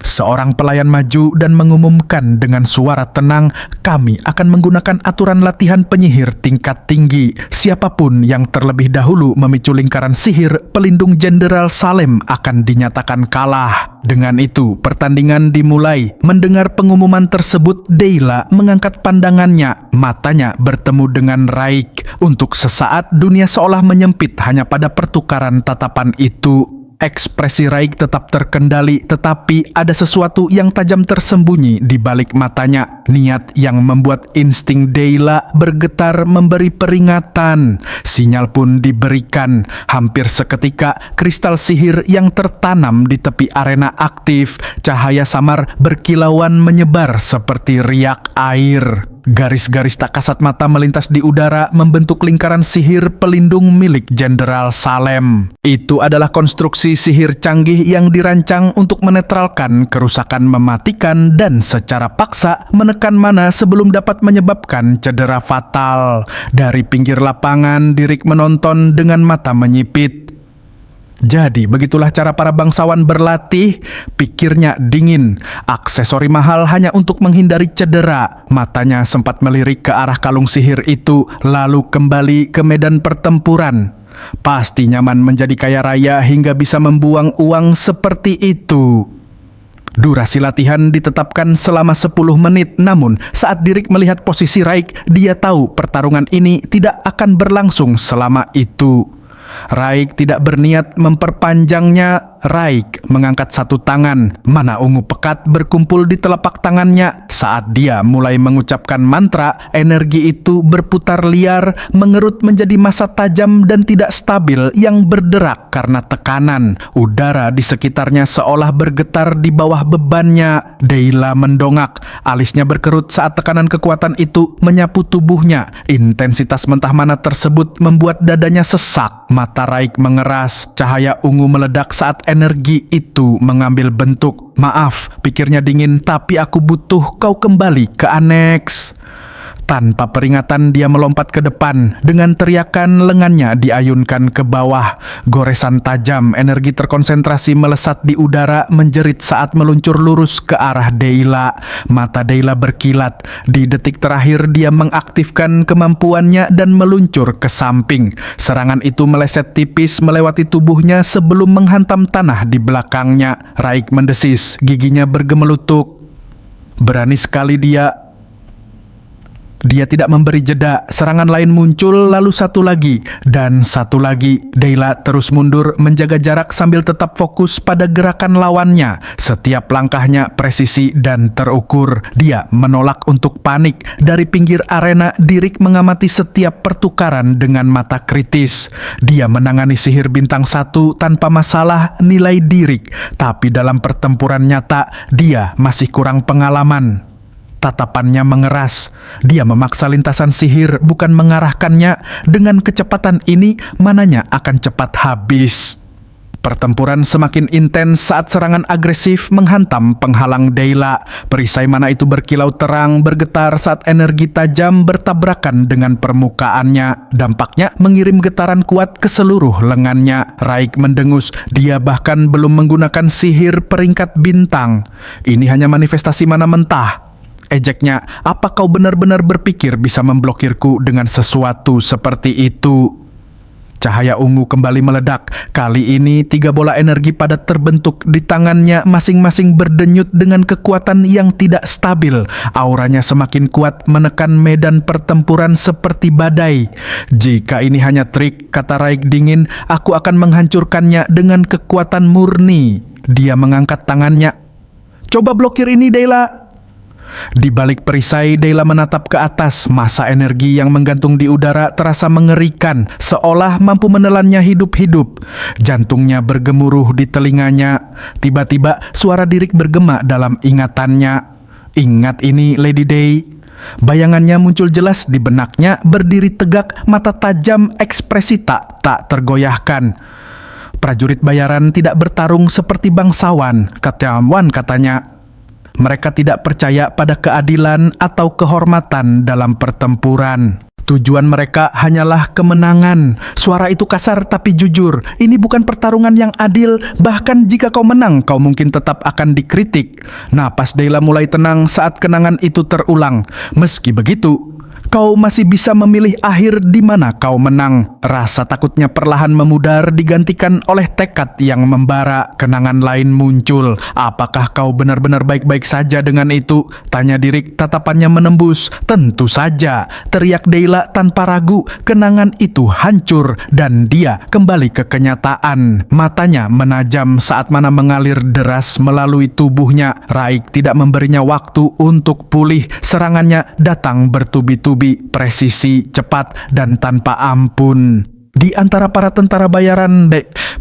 Seorang pelayan maju dan mengumumkan dengan suara tenang, kami akan menggunakan aturan latihan penyihir tingkat tinggi. Siapapun yang terlebih dahulu memicu lingkaran sihir pelindung Jenderal Salem akan dinyatakan kalah. Dengan itu, pertandingan dimulai. Mendengar pengumuman tersebut, Deyla mengangkat pandangannya. Matanya bertemu dengan Raik. Untuk sesaat, dunia seolah menyempit hanya pada pertukaran tatapan itu. Ekspresi Raik tetap terkendali, tetapi ada sesuatu yang tajam tersembunyi di balik matanya. Niat yang membuat insting Deyla bergetar memberi peringatan. Sinyal pun diberikan. Hampir seketika, kristal sihir yang tertanam di tepi arena aktif. Cahaya samar berkilauan menyebar seperti riak air. Garis-garis tak kasat mata melintas di udara membentuk lingkaran sihir pelindung milik Jenderal Salem. Itu adalah konstruksi sihir canggih yang dirancang untuk menetralkan kerusakan mematikan dan secara paksa menekan mana sebelum dapat menyebabkan cedera fatal. Dari pinggir lapangan, Dirik menonton dengan mata menyipit. Jadi begitulah cara para bangsawan berlatih, pikirnya dingin. Aksesori mahal hanya untuk menghindari cedera. Matanya sempat melirik ke arah kalung sihir itu, lalu kembali ke medan pertempuran. Pasti nyaman menjadi kaya raya hingga bisa membuang uang seperti itu. Durasi latihan ditetapkan selama 10 menit, namun saat Dirik melihat posisi Raik, dia tahu pertarungan ini tidak akan berlangsung selama itu. Raik tidak berniat memperpanjangnya. Raik mengangkat satu tangan. Mana ungu pekat berkumpul di telapak tangannya. Saat dia mulai mengucapkan mantra, energi itu berputar liar, mengerut menjadi massa tajam dan tidak stabil yang berderak karena tekanan. Udara di sekitarnya seolah bergetar di bawah bebannya. Deyla mendongak. Alisnya berkerut saat tekanan kekuatan itu menyapu tubuhnya. Intensitas mentah mana tersebut membuat dadanya sesak. Mata Raik mengeras. Cahaya ungu meledak saat energi itu mengambil bentuk. Maaf, pikirnya dingin, tapi aku butuh kau kembali ke aneks. Tanpa peringatan dia melompat ke depan. Dengan teriakan lengannya diayunkan ke bawah. Goresan tajam, energi terkonsentrasi melesat di udara, menjerit saat meluncur lurus ke arah Deyla. Mata Deyla berkilat. Di detik terakhir dia mengaktifkan kemampuannya dan meluncur ke samping. Serangan itu meleset tipis melewati tubuhnya sebelum menghantam tanah di belakangnya. Raik mendesis, giginya bergemelutuk. Berani sekali dia. Dia tidak memberi jeda. Serangan lain muncul, lalu satu lagi, dan satu lagi. Deyla terus mundur, menjaga jarak sambil tetap fokus pada gerakan lawannya. Setiap langkahnya presisi dan terukur. Dia menolak untuk panik. Dari pinggir arena, Dirik mengamati setiap pertukaran dengan mata kritis. Dia menangani sihir bintang 1 tanpa masalah nilai Dirik. Tapi dalam pertempuran nyata, dia masih kurang pengalaman. Tatapannya mengeras. Dia memaksa lintasan sihir, bukan mengarahkannya. Dengan kecepatan ini, mananya akan cepat habis. Pertempuran semakin intens saat serangan agresif menghantam penghalang Deyla. Perisai mana itu berkilau terang, bergetar saat energi tajam bertabrakan dengan permukaannya. Dampaknya mengirim getaran kuat ke seluruh lengannya. Raik mendengus. Dia bahkan belum menggunakan sihir peringkat bintang. Ini hanya manifestasi mana mentah. Ejeknya, apa kau benar-benar berpikir bisa memblokirku dengan sesuatu seperti itu? Cahaya ungu kembali meledak. Kali ini 3 bola energi padat terbentuk di tangannya, masing-masing berdenyut dengan kekuatan yang tidak stabil. Auranya semakin kuat menekan medan pertempuran seperti badai. Jika ini hanya trik, kata Raik dingin, aku akan menghancurkannya dengan kekuatan murni. Dia mengangkat tangannya. Coba blokir ini, Deyla. Di balik perisai, Deyla menatap ke atas. Massa energi yang menggantung di udara terasa mengerikan, seolah mampu menelannya hidup-hidup. Jantungnya bergemuruh di telinganya. Tiba-tiba suara Dirik bergema dalam ingatannya. Ingat ini, Lady Day. Bayangannya muncul jelas di benaknya, berdiri tegak, mata tajam, ekspresi tak tergoyahkan. Prajurit bayaran tidak bertarung seperti bangsawan, katanya. Mereka tidak percaya pada keadilan atau kehormatan dalam pertempuran. Tujuan mereka hanyalah kemenangan. Suara itu kasar tapi jujur. Ini bukan pertarungan yang adil. Bahkan jika kau menang, kau mungkin tetap akan dikritik. Napas Dayla mulai tenang saat kenangan itu terulang. Meski begitu, kau masih bisa memilih akhir di mana kau menang. Rasa takutnya perlahan memudar digantikan oleh tekad yang membara. Kenangan lain muncul. Apakah kau benar-benar baik-baik saja dengan itu? Tanya Dirik, tatapannya menembus. Tentu saja, teriak Dayla tanpa ragu. Kenangan itu hancur dan dia kembali ke kenyataan. Matanya menajam saat mana mengalir deras melalui tubuhnya. Raik tidak memberinya waktu untuk pulih. Serangannya datang bertubi-tubi, presisi, cepat, dan tanpa ampun. Di antara para tentara bayaran,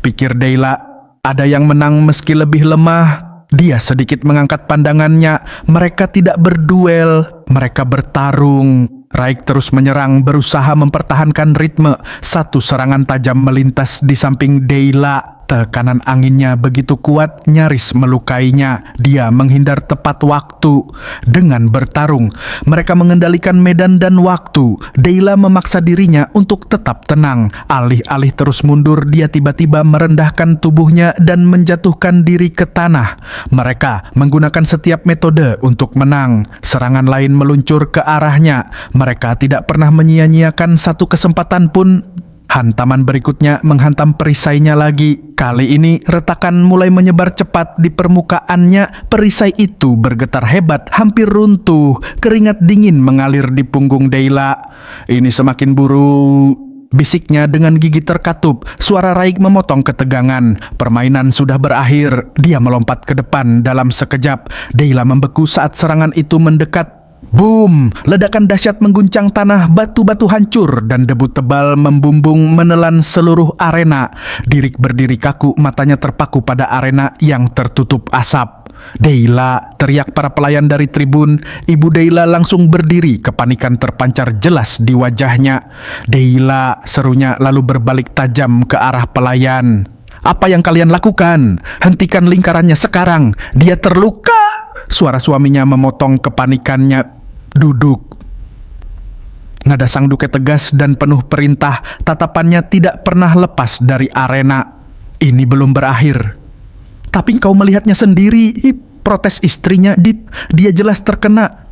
pikir Dayla, ada yang menang meski lebih lemah. Dia sedikit mengangkat pandangannya. Mereka tidak berduel, mereka bertarung. Raik terus menyerang, berusaha mempertahankan ritme. Satu serangan tajam melintas di samping Dayla. Tekanan anginnya begitu kuat, nyaris melukainya. Dia menghindar tepat waktu. Dengan bertarung, mereka mengendalikan medan dan waktu. Dayla memaksa dirinya untuk tetap tenang. Alih-alih terus mundur, dia tiba-tiba merendahkan tubuhnya dan menjatuhkan diri ke tanah. Mereka menggunakan setiap metode untuk menang. Serangan lain meluncur ke arahnya. Mereka tidak pernah menyia-nyiakan satu kesempatan pun. Hantaman berikutnya menghantam perisainya lagi. Kali ini retakan mulai menyebar cepat di permukaannya. Perisai itu bergetar hebat, hampir runtuh. Keringat dingin mengalir di punggung Dayla. Ini semakin buruk, bisiknya dengan gigi terkatup. Suara Raik memotong ketegangan. Permainan sudah berakhir. Dia melompat ke depan dalam sekejap. Dayla membeku saat serangan itu mendekat. Boom! Ledakan dahsyat mengguncang tanah, batu-batu hancur, dan debu tebal membumbung menelan seluruh arena. Dirik berdiri kaku, matanya terpaku pada arena yang tertutup asap. Dayla, teriak para pelayan dari tribun. Ibu Dayla langsung berdiri, kepanikan terpancar jelas di wajahnya. Dayla, serunya lalu berbalik tajam ke arah pelayan. Apa yang kalian lakukan? Hentikan lingkarannya sekarang. Dia terluka. Suara suaminya memotong kepanikannya. Duduk. Nada sang duke tegas dan penuh perintah. Tatapannya tidak pernah lepas dari arena. Ini belum berakhir. Tapi kau melihatnya sendiri, protes istrinya. Dia jelas terkena.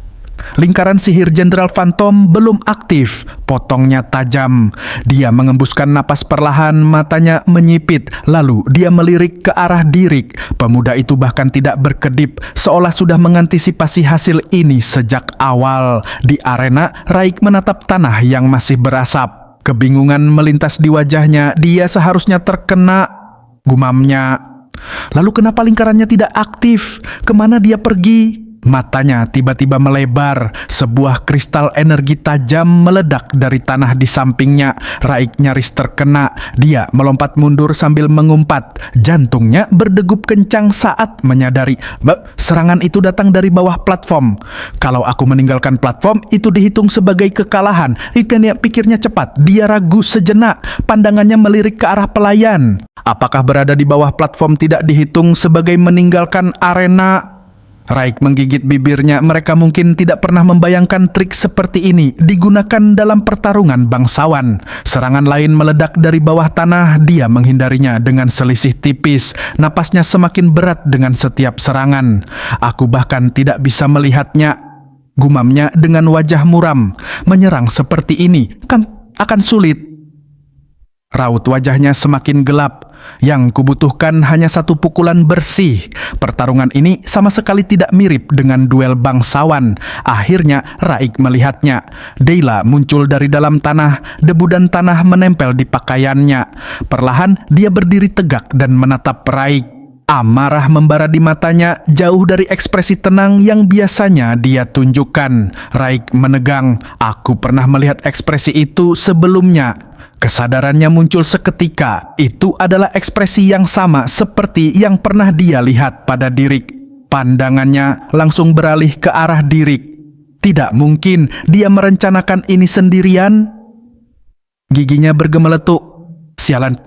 Lingkaran sihir Jenderal Phantom belum aktif. Potongnya tajam. Dia mengembuskan napas perlahan, matanya menyipit. Lalu dia melirik ke arah Dirik. Pemuda itu bahkan tidak berkedip, seolah sudah mengantisipasi hasil ini sejak awal. Di arena, Raik menatap tanah yang masih berasap. Kebingungan melintas di wajahnya. Dia seharusnya terkena, gumamnya. Lalu kenapa lingkarannya tidak aktif? Kemana dia pergi? Matanya tiba-tiba melebar. Sebuah kristal energi tajam meledak dari tanah di sampingnya. Raik nyaris terkena. Dia melompat mundur sambil mengumpat. Jantungnya berdegup kencang saat menyadari, serangan itu datang dari bawah platform. Kalau aku meninggalkan platform, itu dihitung sebagai kekalahan. Pikirnya cepat. Dia ragu sejenak. Pandangannya melirik ke arah pelayan. Apakah berada di bawah platform tidak dihitung sebagai meninggalkan arena? Raik menggigit bibirnya. Mereka mungkin tidak pernah membayangkan trik seperti ini digunakan dalam pertarungan bangsawan. Serangan lain meledak dari bawah tanah. Dia menghindarinya dengan selisih tipis. Napasnya semakin berat dengan setiap serangan. Aku bahkan tidak bisa melihatnya, gumamnya dengan wajah muram. Menyerang seperti ini kan akan sulit. Raut wajahnya semakin gelap. Yang kubutuhkan hanya satu pukulan bersih. Pertarungan ini sama sekali tidak mirip dengan duel bangsawan. Akhirnya Raik melihatnya. Dayla muncul dari dalam tanah. Debu dan tanah menempel di pakaiannya. Perlahan dia berdiri tegak dan menatap Raik. Amarah membara di matanya, jauh dari ekspresi tenang yang biasanya dia tunjukkan. Raik menegang. Aku pernah melihat ekspresi itu sebelumnya. Kesadarannya muncul seketika. Itu adalah ekspresi yang sama seperti yang pernah dia lihat pada Dirik. Pandangannya langsung beralih ke arah Dirik. Tidak mungkin dia merencanakan ini sendirian. Giginya bergemeletuk. Sialan.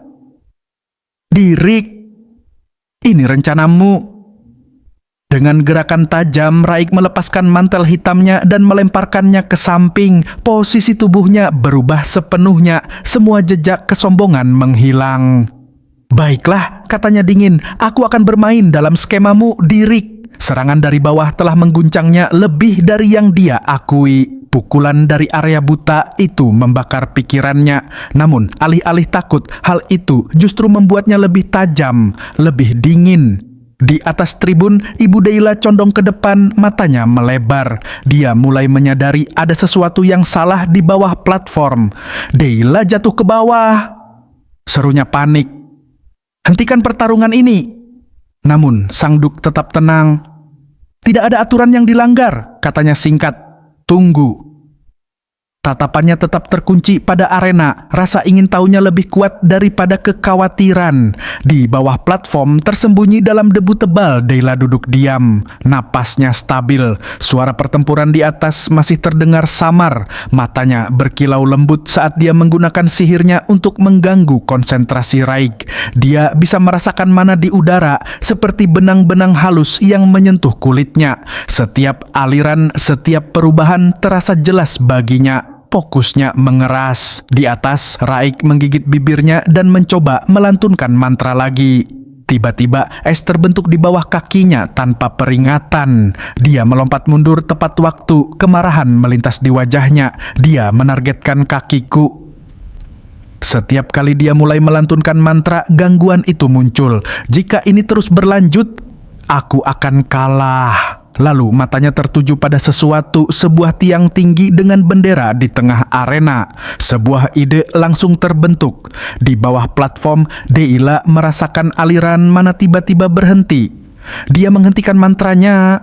Dirik, ini rencanamu. Dengan gerakan tajam, Raik melepaskan mantel hitamnya dan melemparkannya ke samping. Posisi tubuhnya berubah sepenuhnya, semua jejak kesombongan menghilang. "Baiklah," katanya dingin, "aku akan bermain dalam skemamu, Dirik." Serangan dari bawah telah mengguncangnya lebih dari yang dia akui. Pukulan dari area buta itu membakar pikirannya. Namun, alih-alih takut, hal itu justru membuatnya lebih tajam, lebih dingin. Di atas tribun, Ibu Deila condong ke depan, matanya melebar. Dia mulai menyadari ada sesuatu yang salah di bawah platform. "Deila jatuh ke bawah!" serunya panik. "Hentikan pertarungan ini!" Namun, Sang Duk tetap tenang. "Tidak ada aturan yang dilanggar," katanya singkat. "Tunggu." Tatapannya tetap terkunci pada arena, rasa ingin tahunya lebih kuat daripada kekhawatiran. Di bawah platform, tersembunyi dalam debu tebal, Deila duduk diam. Napasnya stabil, suara pertempuran di atas masih terdengar samar. Matanya berkilau lembut saat dia menggunakan sihirnya untuk mengganggu konsentrasi Raik. Dia bisa merasakan mana di udara, seperti benang-benang halus yang menyentuh kulitnya. Setiap aliran, setiap perubahan terasa jelas baginya. Fokusnya mengeras. Di atas, Raik menggigit bibirnya dan mencoba melantunkan mantra lagi. Tiba-tiba, es terbentuk di bawah kakinya tanpa peringatan. Dia melompat mundur tepat waktu, kemarahan melintas di wajahnya. Dia menargetkan kakiku. Setiap kali dia mulai melantunkan mantra, gangguan itu muncul. Jika ini terus berlanjut, aku akan kalah. Lalu matanya tertuju pada sesuatu, sebuah tiang tinggi dengan bendera di tengah arena. Sebuah ide langsung terbentuk. Di bawah platform, Deila merasakan aliran mana tiba-tiba berhenti. Dia menghentikan mantranya.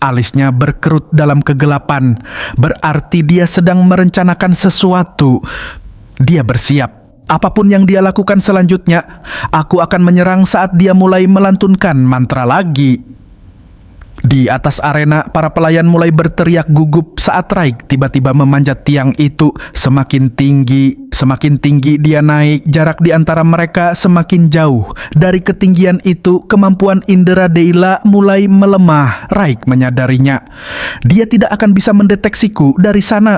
Alisnya berkerut dalam kegelapan. Berarti dia sedang merencanakan sesuatu. Dia bersiap. Apapun yang dia lakukan selanjutnya, aku akan menyerang saat dia mulai melantunkan mantra lagi. Di atas arena, para pelayan mulai berteriak gugup saat Raik tiba-tiba memanjat tiang itu. Semakin tinggi dia naik, jarak di antara mereka semakin jauh. Dari ketinggian itu, kemampuan indera Deila mulai melemah. Raik menyadarinya. Dia tidak akan bisa mendeteksiku dari sana.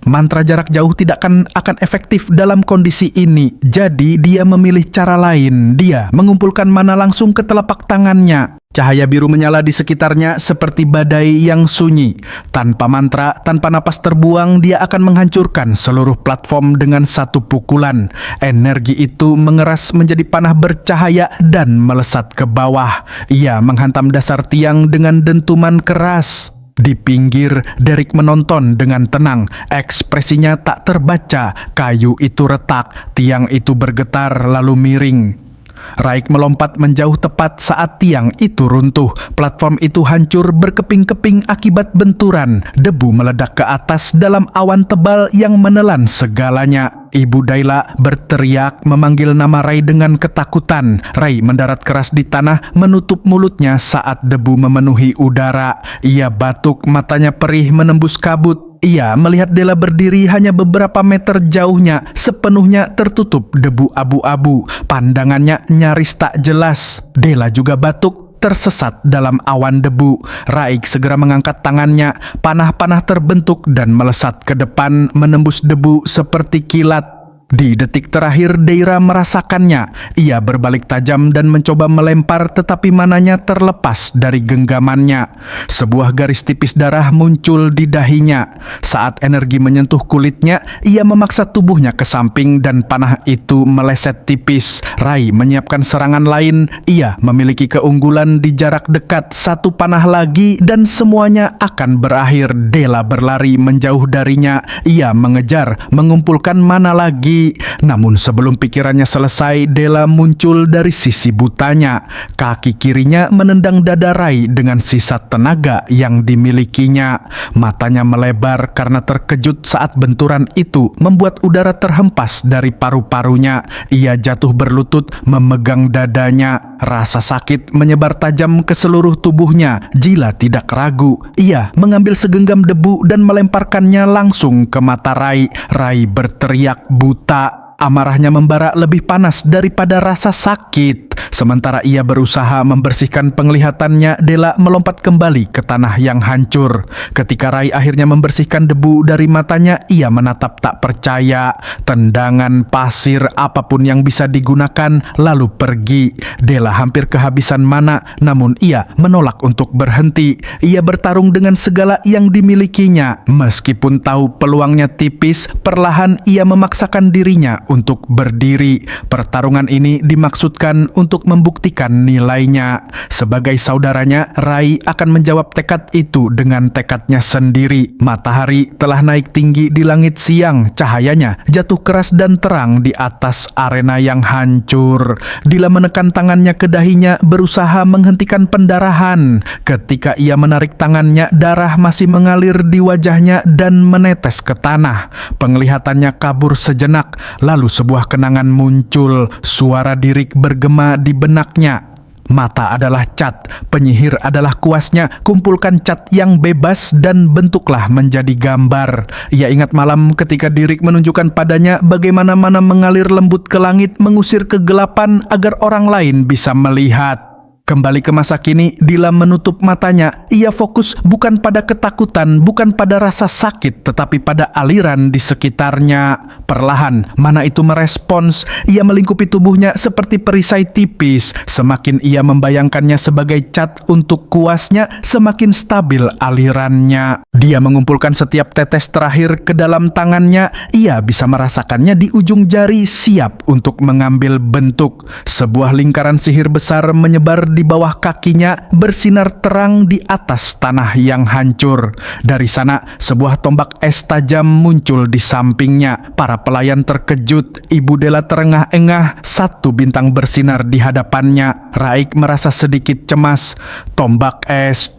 Mantra jarak jauh tidak akan efektif dalam kondisi ini. Jadi dia memilih cara lain. Dia mengumpulkan mana langsung ke telapak tangannya. Cahaya biru menyala di sekitarnya seperti badai yang sunyi. Tanpa mantra, tanpa napas terbuang, dia akan menghancurkan seluruh platform dengan satu pukulan. Energi itu mengeras menjadi panah bercahaya dan melesat ke bawah. Ia menghantam dasar tiang dengan dentuman keras. Di pinggir, Derek menonton dengan tenang. Ekspresinya tak terbaca. Kayu itu retak, tiang itu bergetar lalu miring. Raik melompat menjauh tepat saat tiang itu runtuh. Platform itu hancur berkeping-keping akibat benturan. Debu meledak ke atas dalam awan tebal yang menelan segalanya. Ibu Deila berteriak memanggil nama Rai dengan ketakutan. Rai mendarat keras di tanah, menutup mulutnya saat debu memenuhi udara. Ia batuk, matanya perih menembus kabut. Ia melihat Deila berdiri hanya beberapa meter jauhnya, sepenuhnya tertutup debu abu-abu. Pandangannya nyaris tak jelas. Deila juga batuk, tersesat dalam awan debu. Raik segera mengangkat tangannya. Panah-panah terbentuk dan melesat ke depan, menembus debu seperti kilat. Di detik terakhir, Deira merasakannya. Ia berbalik tajam dan mencoba melempar, tetapi mananya terlepas dari genggamannya. Sebuah garis tipis darah muncul di dahinya. Saat energi menyentuh kulitnya, ia memaksa tubuhnya ke samping dan panah itu meleset tipis. Rai menyiapkan serangan lain. Ia memiliki keunggulan di jarak dekat. Satu panah lagi dan semuanya akan berakhir. Deila berlari menjauh darinya. Ia mengejar, mengumpulkan mana lagi. Namun sebelum pikirannya selesai, Deila muncul dari sisi butanya. Kaki kirinya menendang dada Rai dengan sisa tenaga yang dimilikinya. Matanya melebar karena terkejut saat benturan itu membuat udara terhempas dari paru-parunya. Ia jatuh berlutut memegang dadanya. Rasa sakit menyebar tajam ke seluruh tubuhnya. Jila tidak ragu. Ia mengambil segenggam debu dan melemparkannya langsung ke mata Rai. Rai berteriak buta. Amarahnya membara lebih panas daripada rasa sakit. Sementara ia berusaha membersihkan penglihatannya, Della melompat kembali ke tanah yang hancur. Ketika Rai akhirnya membersihkan debu dari matanya, ia menatap tak percaya. Tendangan, pasir, apapun yang bisa digunakan, lalu pergi. Della hampir kehabisan mana, namun ia menolak untuk berhenti. Ia bertarung dengan segala yang dimilikinya. Meskipun tahu peluangnya tipis, perlahan ia memaksakan dirinya untuk berdiri. Pertarungan ini dimaksudkan untuk membuktikan nilainya. Sebagai saudaranya, Rai akan menjawab tekad itu dengan tekadnya sendiri. Matahari telah naik tinggi di langit siang, cahayanya jatuh keras dan terang di atas arena yang hancur. Dilla menekan tangannya ke dahinya, berusaha menghentikan pendarahan. Ketika ia menarik tangannya, darah masih mengalir di wajahnya dan menetes ke tanah. Penglihatannya kabur sejenak, lalu sebuah kenangan muncul. Suara Dirik bergema di benaknya. Mata adalah cat, penyihir adalah kuasnya. Kumpulkan cat yang bebas dan bentuklah menjadi gambar. Ia ingat malam ketika Dirik menunjukkan padanya bagaimana mana mengalir lembut ke langit, mengusir kegelapan agar orang lain bisa melihat. Kembali ke masa kini, Dilla menutup matanya. Ia fokus bukan pada ketakutan, bukan pada rasa sakit, tetapi pada aliran di sekitarnya. Perlahan, mana itu merespons. Ia melingkupi tubuhnya seperti perisai tipis. Semakin ia membayangkannya sebagai cat untuk kuasnya, semakin stabil alirannya. Dia mengumpulkan setiap tetes terakhir ke dalam tangannya. Ia bisa merasakannya di ujung jari, siap untuk mengambil bentuk. Sebuah lingkaran sihir besar menyebar di bawah kakinya, bersinar terang di atas tanah yang hancur. Dari sana, sebuah tombak es tajam muncul di sampingnya. Para pelayan terkejut. Ibu Della terengah-engah. Satu bintang bersinar di hadapannya. Raik merasa sedikit cemas. Tombak es.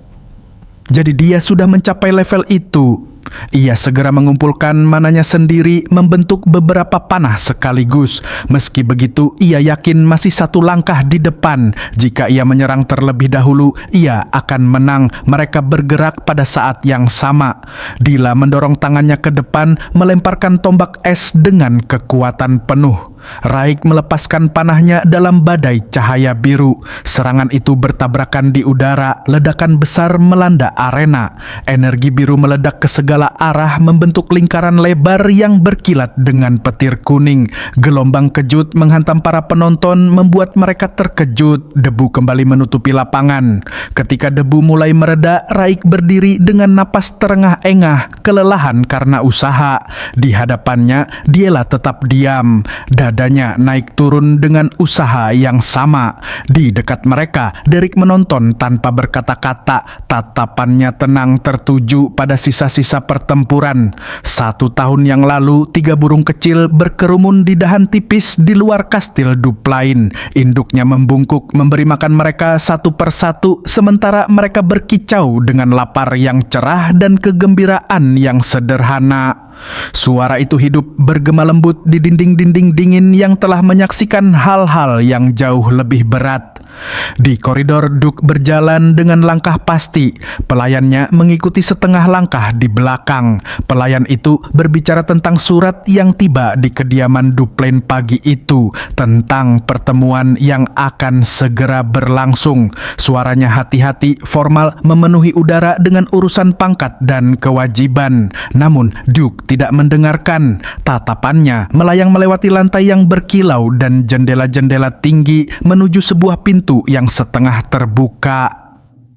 Jadi dia sudah mencapai level itu. Ia segera mengumpulkan mananya sendiri, membentuk beberapa panah sekaligus. Meski begitu, ia yakin masih satu langkah di depan. Jika ia menyerang terlebih dahulu, ia akan menang. Mereka bergerak pada saat yang sama. Dilla mendorong tangannya ke depan, melemparkan tombak es dengan kekuatan penuh. Raik melepaskan panahnya dalam badai cahaya biru. Serangan itu bertabrakan di udara, ledakan besar melanda arena. Energi biru meledak ke segala arah, membentuk lingkaran lebar yang berkilat dengan petir kuning. Gelombang kejut menghantam para penonton, membuat mereka terkejut. Debu kembali menutupi lapangan. Ketika debu mulai mereda, Raik berdiri dengan napas terengah-engah, kelelahan karena usaha. Di hadapannya, Della tetap diam. Dadanya naik turun dengan usaha yang sama. Di dekat mereka, Derek menonton tanpa berkata-kata. Tatapannya tenang, tertuju pada sisa-sisa pertempuran. 1 tahun yang lalu, 3 burung kecil berkerumun di dahan tipis di luar kastil Duplain. Induknya membungkuk, memberi makan mereka satu persatu, sementara mereka berkicau dengan lapar yang cerah dan kegembiraan yang sederhana. Suara itu hidup, bergema lembut di dinding-dinding dingin yang telah menyaksikan hal-hal yang jauh lebih berat. Di koridor, Duke berjalan dengan langkah pasti. Pelayannya mengikuti setengah langkah di belakang. Pelayan itu berbicara tentang surat yang tiba di kediaman Duplain pagi itu, tentang pertemuan yang akan segera berlangsung. Suaranya hati-hati, formal, memenuhi udara dengan urusan pangkat dan kewajiban. Namun Duke tidak mendengarkan. Tatapannya melayang melewati lantai yang berkilau dan jendela-jendela tinggi menuju sebuah pintu yang setengah terbuka.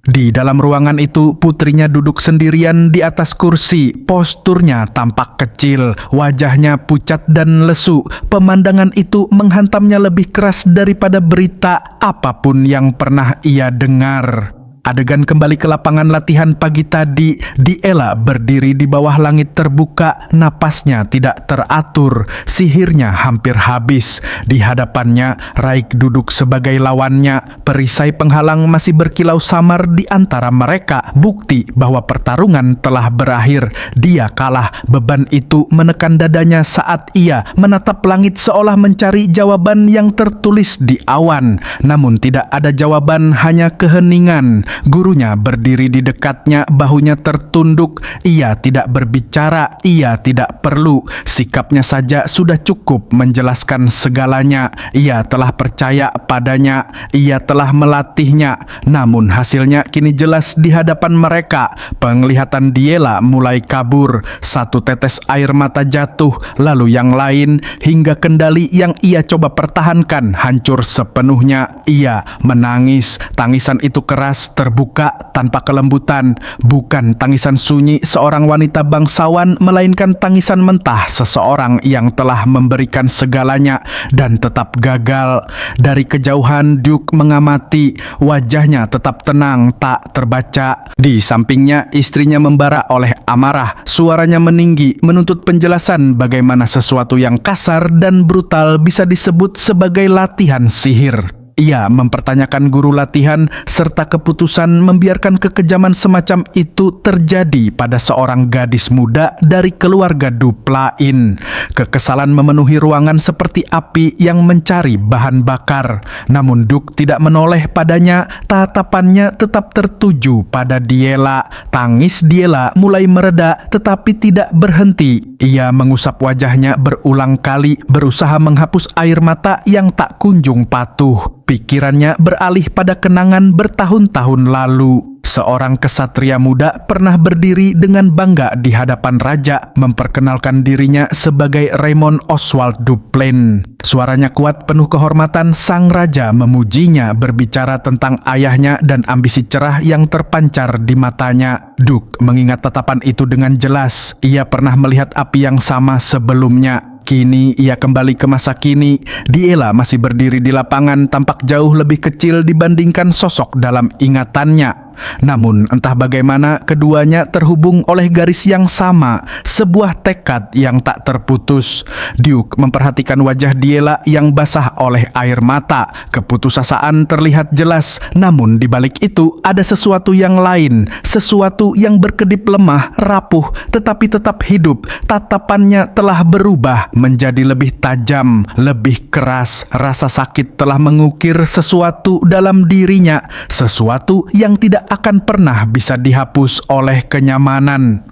Di dalam ruangan itu, putrinya duduk sendirian di atas kursi. Posturnya tampak kecil, wajahnya pucat dan lesu. Pemandangan itu menghantamnya lebih keras daripada berita apapun yang pernah ia dengar. Adegan kembali ke lapangan latihan pagi tadi. Diela berdiri di bawah langit terbuka, napasnya tidak teratur, sihirnya hampir habis. Di hadapannya, Raik duduk sebagai lawannya. Perisai penghalang masih berkilau samar di antara mereka, bukti bahwa pertarungan telah berakhir. Dia kalah. Beban itu menekan dadanya saat ia menatap langit seolah mencari jawaban yang tertulis di awan. Namun tidak ada jawaban, hanya keheningan. Gurunya berdiri di dekatnya, bahunya tertunduk. Ia tidak berbicara, ia tidak perlu. Sikapnya saja sudah cukup menjelaskan segalanya. Ia telah percaya padanya, ia telah melatihnya. Namun hasilnya kini jelas di hadapan mereka. Penglihatan Diela mulai kabur. Satu tetes air mata jatuh, lalu yang lain, hingga kendali yang ia coba pertahankan hancur sepenuhnya. Ia menangis. Tangisan itu keras, terbuka, tanpa kelembutan. Bukan tangisan sunyi seorang wanita bangsawan, melainkan tangisan mentah seseorang yang telah memberikan segalanya dan tetap gagal. Dari kejauhan Duke mengamati. Wajahnya tetap tenang, tak terbaca. Di sampingnya istrinya membara oleh amarah. Suaranya meninggi menuntut penjelasan bagaimana sesuatu yang kasar dan brutal bisa disebut sebagai latihan sihir. Ia mempertanyakan guru latihan serta keputusan membiarkan kekejaman semacam itu terjadi pada seorang gadis muda dari keluarga Duplain. Kekesalan memenuhi ruangan seperti api yang mencari bahan bakar. Namun Duke tidak menoleh padanya, tatapannya tetap tertuju pada Diela. Tangis Diela mulai mereda tetapi tidak berhenti. Ia mengusap wajahnya berulang kali, berusaha menghapus air mata yang tak kunjung patuh. Pikirannya beralih pada kenangan bertahun-tahun lalu. Seorang kesatria muda pernah berdiri dengan bangga di hadapan raja, memperkenalkan dirinya sebagai Raymond Oswald Duplain. Suaranya kuat, penuh kehormatan. Sang raja memujinya, berbicara tentang ayahnya dan ambisi cerah yang terpancar di matanya. Duke mengingat tatapan itu dengan jelas. Ia pernah melihat api yang sama sebelumnya. Kini ia kembali ke masa kini. Diela masih berdiri di lapangan, tampak jauh lebih kecil dibandingkan sosok dalam ingatannya. Namun entah bagaimana keduanya terhubung oleh garis yang sama, sebuah tekad yang tak terputus. Duke memperhatikan wajah Diela yang basah oleh air mata. Keputusasaan terlihat jelas, namun di balik itu ada sesuatu yang lain, sesuatu yang berkedip lemah, rapuh, tetapi tetap hidup. Tatapannya telah berubah menjadi lebih tajam, lebih keras. Rasa sakit telah mengukir sesuatu dalam dirinya, sesuatu yang tidak akan pernah bisa dihapus oleh kenyamanan.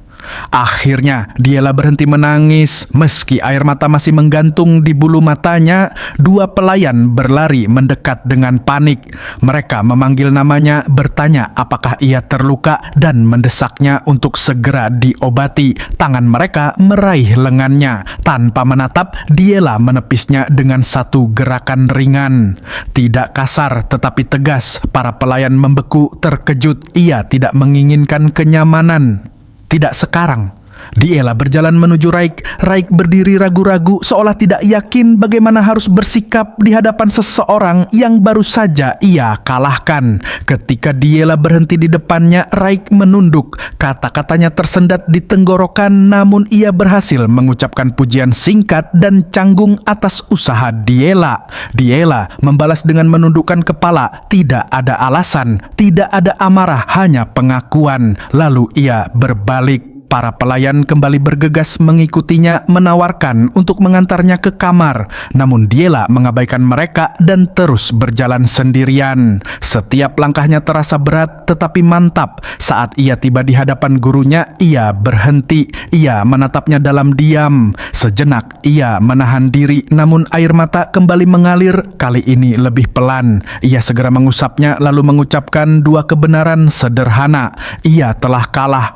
Akhirnya Diela berhenti menangis. Meski air mata masih menggantung di bulu matanya, dua pelayan berlari mendekat dengan panik. Mereka memanggil namanya, bertanya apakah ia terluka dan mendesaknya untuk segera diobati. Tangan mereka meraih lengannya. Tanpa menatap, Diela menepisnya dengan satu gerakan ringan. Tidak kasar tetapi tegas. Para pelayan membeku, terkejut. Ia tidak menginginkan kenyamanan. Tidak sekarang. Diela berjalan menuju Raik. Raik berdiri ragu-ragu, seolah tidak yakin bagaimana harus bersikap di hadapan seseorang yang baru saja ia kalahkan. Ketika Diela berhenti di depannya, Raik menunduk. Kata-katanya tersendat di tenggorokan, namun ia berhasil mengucapkan pujian singkat dan canggung atas usaha Diela. Diela membalas dengan menundukkan kepala. Tidak ada alasan, tidak ada amarah, hanya pengakuan. Lalu ia berbalik. Para pelayan kembali bergegas mengikutinya, menawarkan untuk mengantarnya ke kamar. Namun Diela mengabaikan mereka dan terus berjalan sendirian. Setiap langkahnya terasa berat tetapi mantap. Saat ia tiba di hadapan gurunya, ia berhenti. Ia menatapnya dalam diam. Sejenak ia menahan diri, namun air mata kembali mengalir, kali ini lebih pelan. Ia segera mengusapnya lalu mengucapkan dua kebenaran sederhana. Ia telah kalah.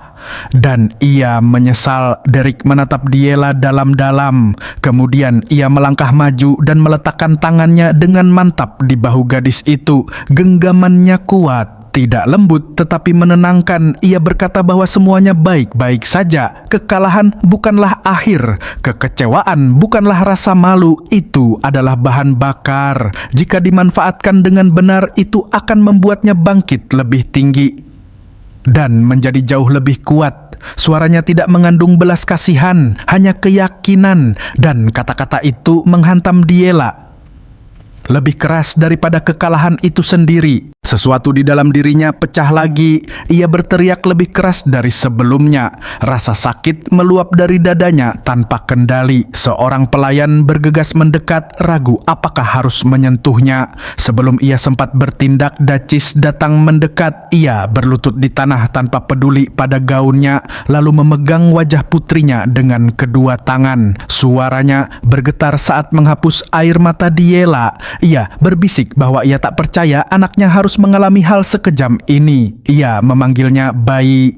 Dan ia menyesal. Derek menatap Diela dalam-dalam. Kemudian ia melangkah maju dan meletakkan tangannya dengan mantap di bahu gadis itu. Genggamannya kuat, tidak lembut tetapi menenangkan. Ia berkata bahwa semuanya baik-baik saja. Kekalahan bukanlah akhir. Kekecewaan bukanlah rasa malu. Itu adalah bahan bakar. Jika dimanfaatkan dengan benar, itu akan membuatnya bangkit lebih tinggi dan menjadi jauh lebih kuat. Suaranya tidak mengandung belas kasihan, hanya keyakinan, dan kata-kata itu menghantam Diela lebih keras daripada kekalahan itu sendiri. Sesuatu di dalam dirinya pecah lagi. Ia berteriak lebih keras dari sebelumnya. Rasa sakit meluap dari dadanya tanpa kendali. Seorang pelayan bergegas mendekat, ragu apakah harus menyentuhnya. Sebelum ia sempat bertindak, Dacis datang mendekat. Ia berlutut di tanah tanpa peduli pada gaunnya, lalu memegang wajah putrinya dengan kedua tangan. Suaranya bergetar saat menghapus air mata Diela. Ia berbisik bahwa ia tak percaya anaknya harus mengalami hal sekejam ini. Ia memanggilnya bayi.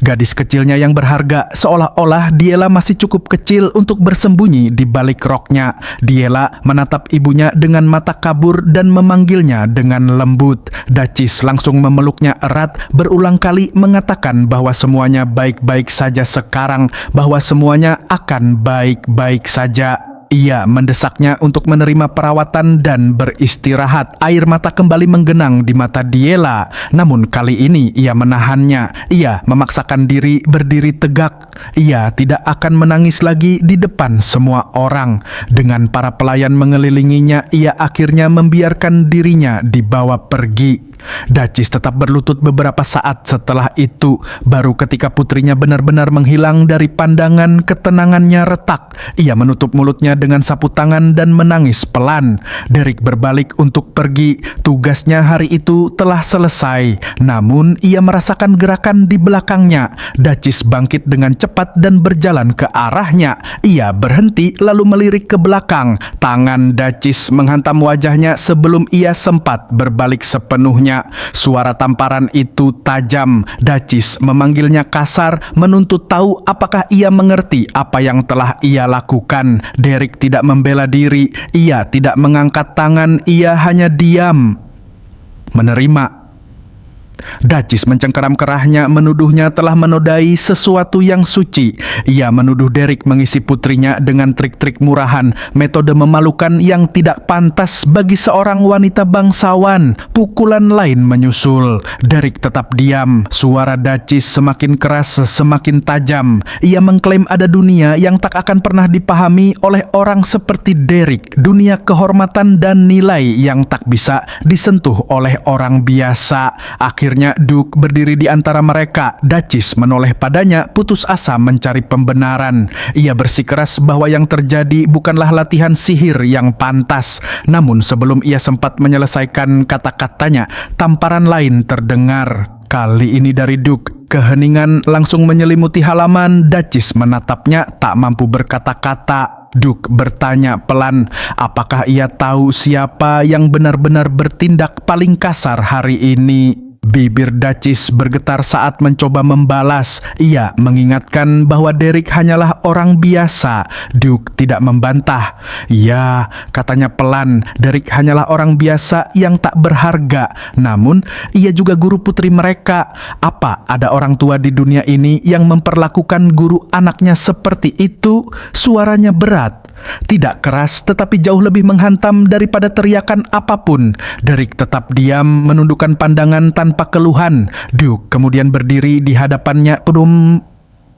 Gadis kecilnya yang berharga, seolah-olah Diela masih cukup kecil untuk bersembunyi di balik roknya. Diela menatap ibunya dengan mata kabur dan memanggilnya dengan lembut. Dacis langsung memeluknya erat, berulang kali mengatakan bahwa semuanya baik-baik saja sekarang, bahwa semuanya akan baik-baik saja. Ia mendesaknya untuk menerima perawatan dan beristirahat. Air mata kembali menggenang di mata Diela. Namun kali ini ia menahannya. Ia memaksakan diri berdiri tegak. Ia tidak akan menangis lagi di depan semua orang. Dengan para pelayan mengelilinginya, ia akhirnya membiarkan dirinya dibawa pergi. Dacis tetap berlutut beberapa saat setelah itu. Baru ketika putrinya benar-benar menghilang dari pandangan, ketenangannya retak. Ia menutup mulutnya dengan sapu tangan dan menangis pelan. Derek berbalik untuk pergi. Tugasnya hari itu telah selesai. Namun ia merasakan gerakan di belakangnya. Dacis bangkit dengan cepat dan berjalan ke arahnya. Ia berhenti lalu melirik ke belakang. Tangan Dacis menghantam wajahnya sebelum ia sempat berbalik sepenuhnya. Suara tamparan itu tajam. Dacis memanggilnya kasar, menuntut tahu apakah ia mengerti apa yang telah ia lakukan. Derek tidak membela diri. Ia tidak mengangkat tangan. Ia hanya diam, menerima. Dacis mencengkeram kerahnya, menuduhnya telah menodai sesuatu yang suci. Ia menuduh Derek mengisi putrinya dengan trik-trik murahan, metode memalukan yang tidak pantas bagi seorang wanita bangsawan. Pukulan lain menyusul. Derek tetap diam. Suara Dacis semakin keras, semakin tajam. Ia mengklaim ada dunia yang tak akan pernah dipahami oleh orang seperti Derek. Dunia kehormatan dan nilai yang tak bisa disentuh oleh orang biasa. Akhirnya Duke berdiri di antara mereka. Dacis menoleh padanya, putus asa mencari pembenaran. Ia bersikeras bahwa yang terjadi bukanlah latihan sihir yang pantas. Namun sebelum ia sempat menyelesaikan kata-katanya, tamparan lain terdengar. Kali ini dari Duke. Keheningan langsung menyelimuti halaman. Dacis menatapnya, tak mampu berkata-kata. Duke bertanya pelan, apakah ia tahu siapa yang benar-benar bertindak paling kasar hari ini? Bibir Dacis bergetar saat mencoba membalas. Ia mengingatkan bahwa Derek hanyalah orang biasa. Duke tidak membantah. Ya, katanya pelan, Derek hanyalah orang biasa yang tak berharga. Namun, ia juga guru putri mereka. Apa ada orang tua di dunia ini yang memperlakukan guru anaknya seperti itu? Suaranya berat. Tidak keras, tetapi jauh lebih menghantam daripada teriakan apapun. Derek tetap diam, menundukkan pandangan tanpa keluhan. Duke kemudian berdiri di hadapannya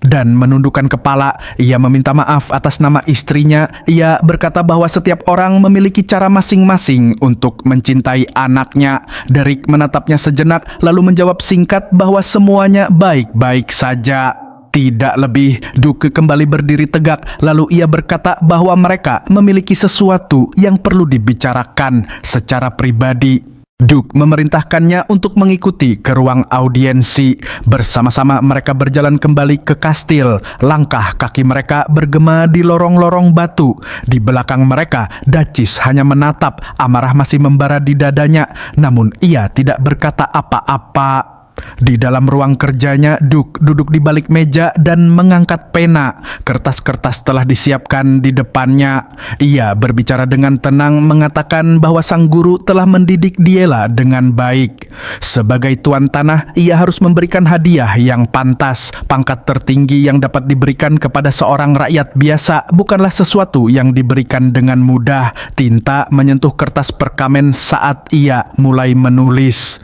dan menundukkan kepala. Ia meminta maaf atas nama istrinya. Ia berkata bahwa setiap orang memiliki cara masing-masing untuk mencintai anaknya. Derek menatapnya sejenak, lalu menjawab singkat bahwa semuanya baik-baik saja. Tidak lebih. Duke kembali berdiri tegak, lalu ia berkata bahwa mereka memiliki sesuatu yang perlu dibicarakan secara pribadi. Duke memerintahkannya untuk mengikuti ke ruang audiensi. Bersama-sama mereka berjalan kembali ke kastil. Langkah kaki mereka bergema di lorong-lorong batu. Di belakang mereka, Dacis hanya menatap. Amarah masih membara di dadanya, namun ia tidak berkata apa-apa. Di dalam ruang kerjanya, Duke duduk di balik meja dan mengangkat pena. Kertas-kertas telah disiapkan di depannya. Ia berbicara dengan tenang, mengatakan bahwa sang guru telah mendidik Diela dengan baik. Sebagai tuan tanah, ia harus memberikan hadiah yang pantas. Pangkat tertinggi yang dapat diberikan kepada seorang rakyat biasa bukanlah sesuatu yang diberikan dengan mudah. Tinta menyentuh kertas perkamen saat ia mulai menulis.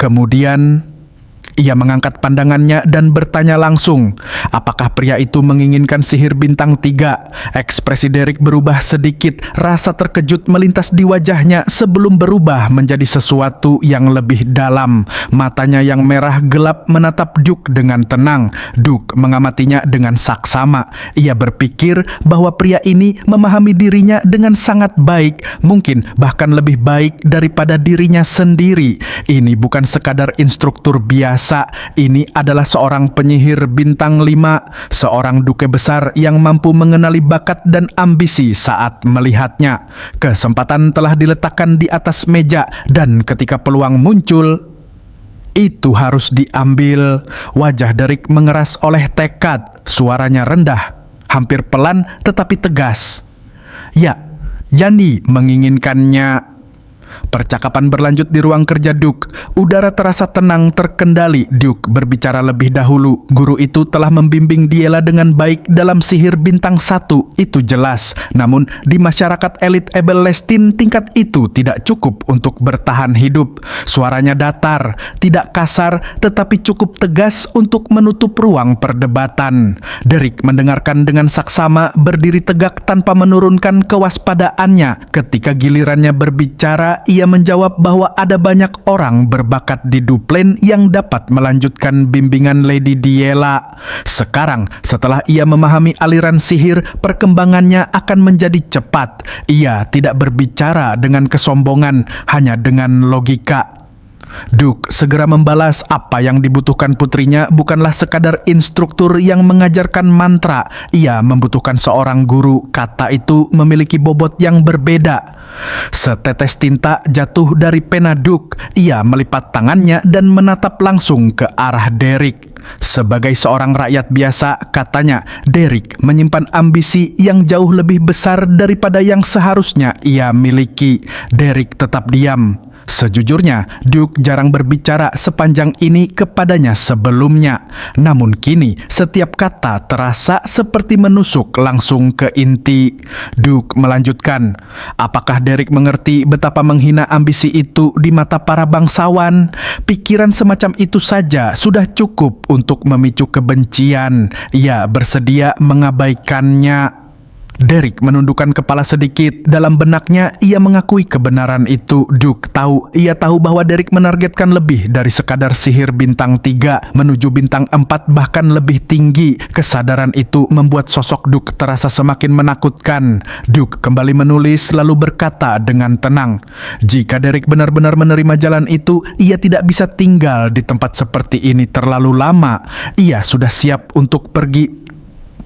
Kemudian Ia mengangkat pandangannya dan bertanya langsung, apakah pria itu menginginkan sihir bintang 3? Ekspresi Derek berubah sedikit, rasa terkejut melintas di wajahnya sebelum berubah menjadi sesuatu yang lebih dalam. Matanya yang merah gelap menatap Duke dengan tenang. Duke mengamatinya dengan saksama. Ia berpikir bahwa pria ini memahami dirinya dengan sangat baik, mungkin bahkan lebih baik daripada dirinya sendiri. Ini bukan sekadar instruktur biasa. Ini adalah seorang penyihir bintang 5, seorang duke besar yang mampu mengenali bakat dan ambisi saat melihatnya. Kesempatan telah diletakkan di atas meja dan ketika peluang muncul, itu harus diambil. Wajah Derek mengeras oleh tekad, suaranya rendah, hampir pelan tetapi tegas. Ya, Yani menginginkannya. Percakapan berlanjut di ruang kerja Duke. Udara terasa tenang terkendali. Duke berbicara lebih dahulu. Guru itu telah membimbing Diela dengan baik dalam sihir bintang 1, itu jelas. Namun di masyarakat elit Ebelestin tingkat itu tidak cukup untuk bertahan hidup. Suaranya datar, tidak kasar, tetapi cukup tegas untuk menutup ruang perdebatan. Derek mendengarkan dengan saksama, berdiri tegak tanpa menurunkan kewaspadaannya. Ketika gilirannya berbicara, ia menjawab bahwa ada banyak orang berbakat di Duplen yang dapat melanjutkan bimbingan Lady Diela. Sekarang, setelah ia memahami aliran sihir, perkembangannya akan menjadi cepat. Ia tidak berbicara dengan kesombongan, hanya dengan logika. Duke segera membalas, apa yang dibutuhkan putrinya bukanlah sekadar instruktur yang mengajarkan mantra. Ia membutuhkan seorang guru. Kata itu memiliki bobot yang berbeda. Setetes tinta jatuh dari pena Duke. Ia melipat tangannya dan menatap langsung ke arah Derek. Sebagai seorang rakyat biasa, katanya, Derek menyimpan ambisi yang jauh lebih besar daripada yang seharusnya ia miliki. Derek tetap diam. Sejujurnya, Duke jarang berbicara sepanjang ini kepadanya sebelumnya. Namun kini, setiap kata terasa seperti menusuk langsung ke inti. Duke melanjutkan, apakah Derek mengerti betapa menghina ambisi itu di mata para bangsawan? Pikiran semacam itu saja sudah cukup untuk memicu kebencian. Ia bersedia mengabaikannya. Derek menundukkan kepala sedikit. Dalam benaknya, ia mengakui kebenaran itu. Duke tahu. Ia tahu bahwa Derek menargetkan lebih dari sekadar sihir bintang 3 menuju bintang 4 bahkan lebih tinggi. Kesadaran itu membuat sosok Duke terasa semakin menakutkan. Duke kembali menulis lalu berkata dengan tenang, jika Derek benar-benar menerima jalan itu, ia tidak bisa tinggal di tempat seperti ini terlalu lama. Ia sudah siap untuk pergi.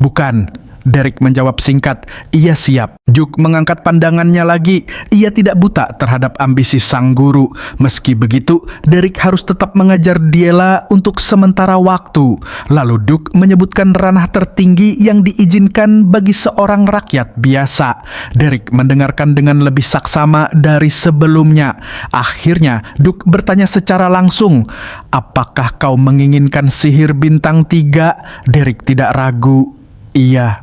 Bukan. Derek menjawab singkat, ia siap. Duke mengangkat pandangannya lagi. Ia tidak buta terhadap ambisi sang guru. Meski begitu, Derek harus tetap mengajar Diela untuk sementara waktu. Lalu Duke menyebutkan ranah tertinggi yang diizinkan bagi seorang rakyat biasa. Derek mendengarkan dengan lebih saksama dari sebelumnya. Akhirnya, Duke bertanya secara langsung, apakah kau menginginkan sihir bintang 3? Derek tidak ragu. Iya.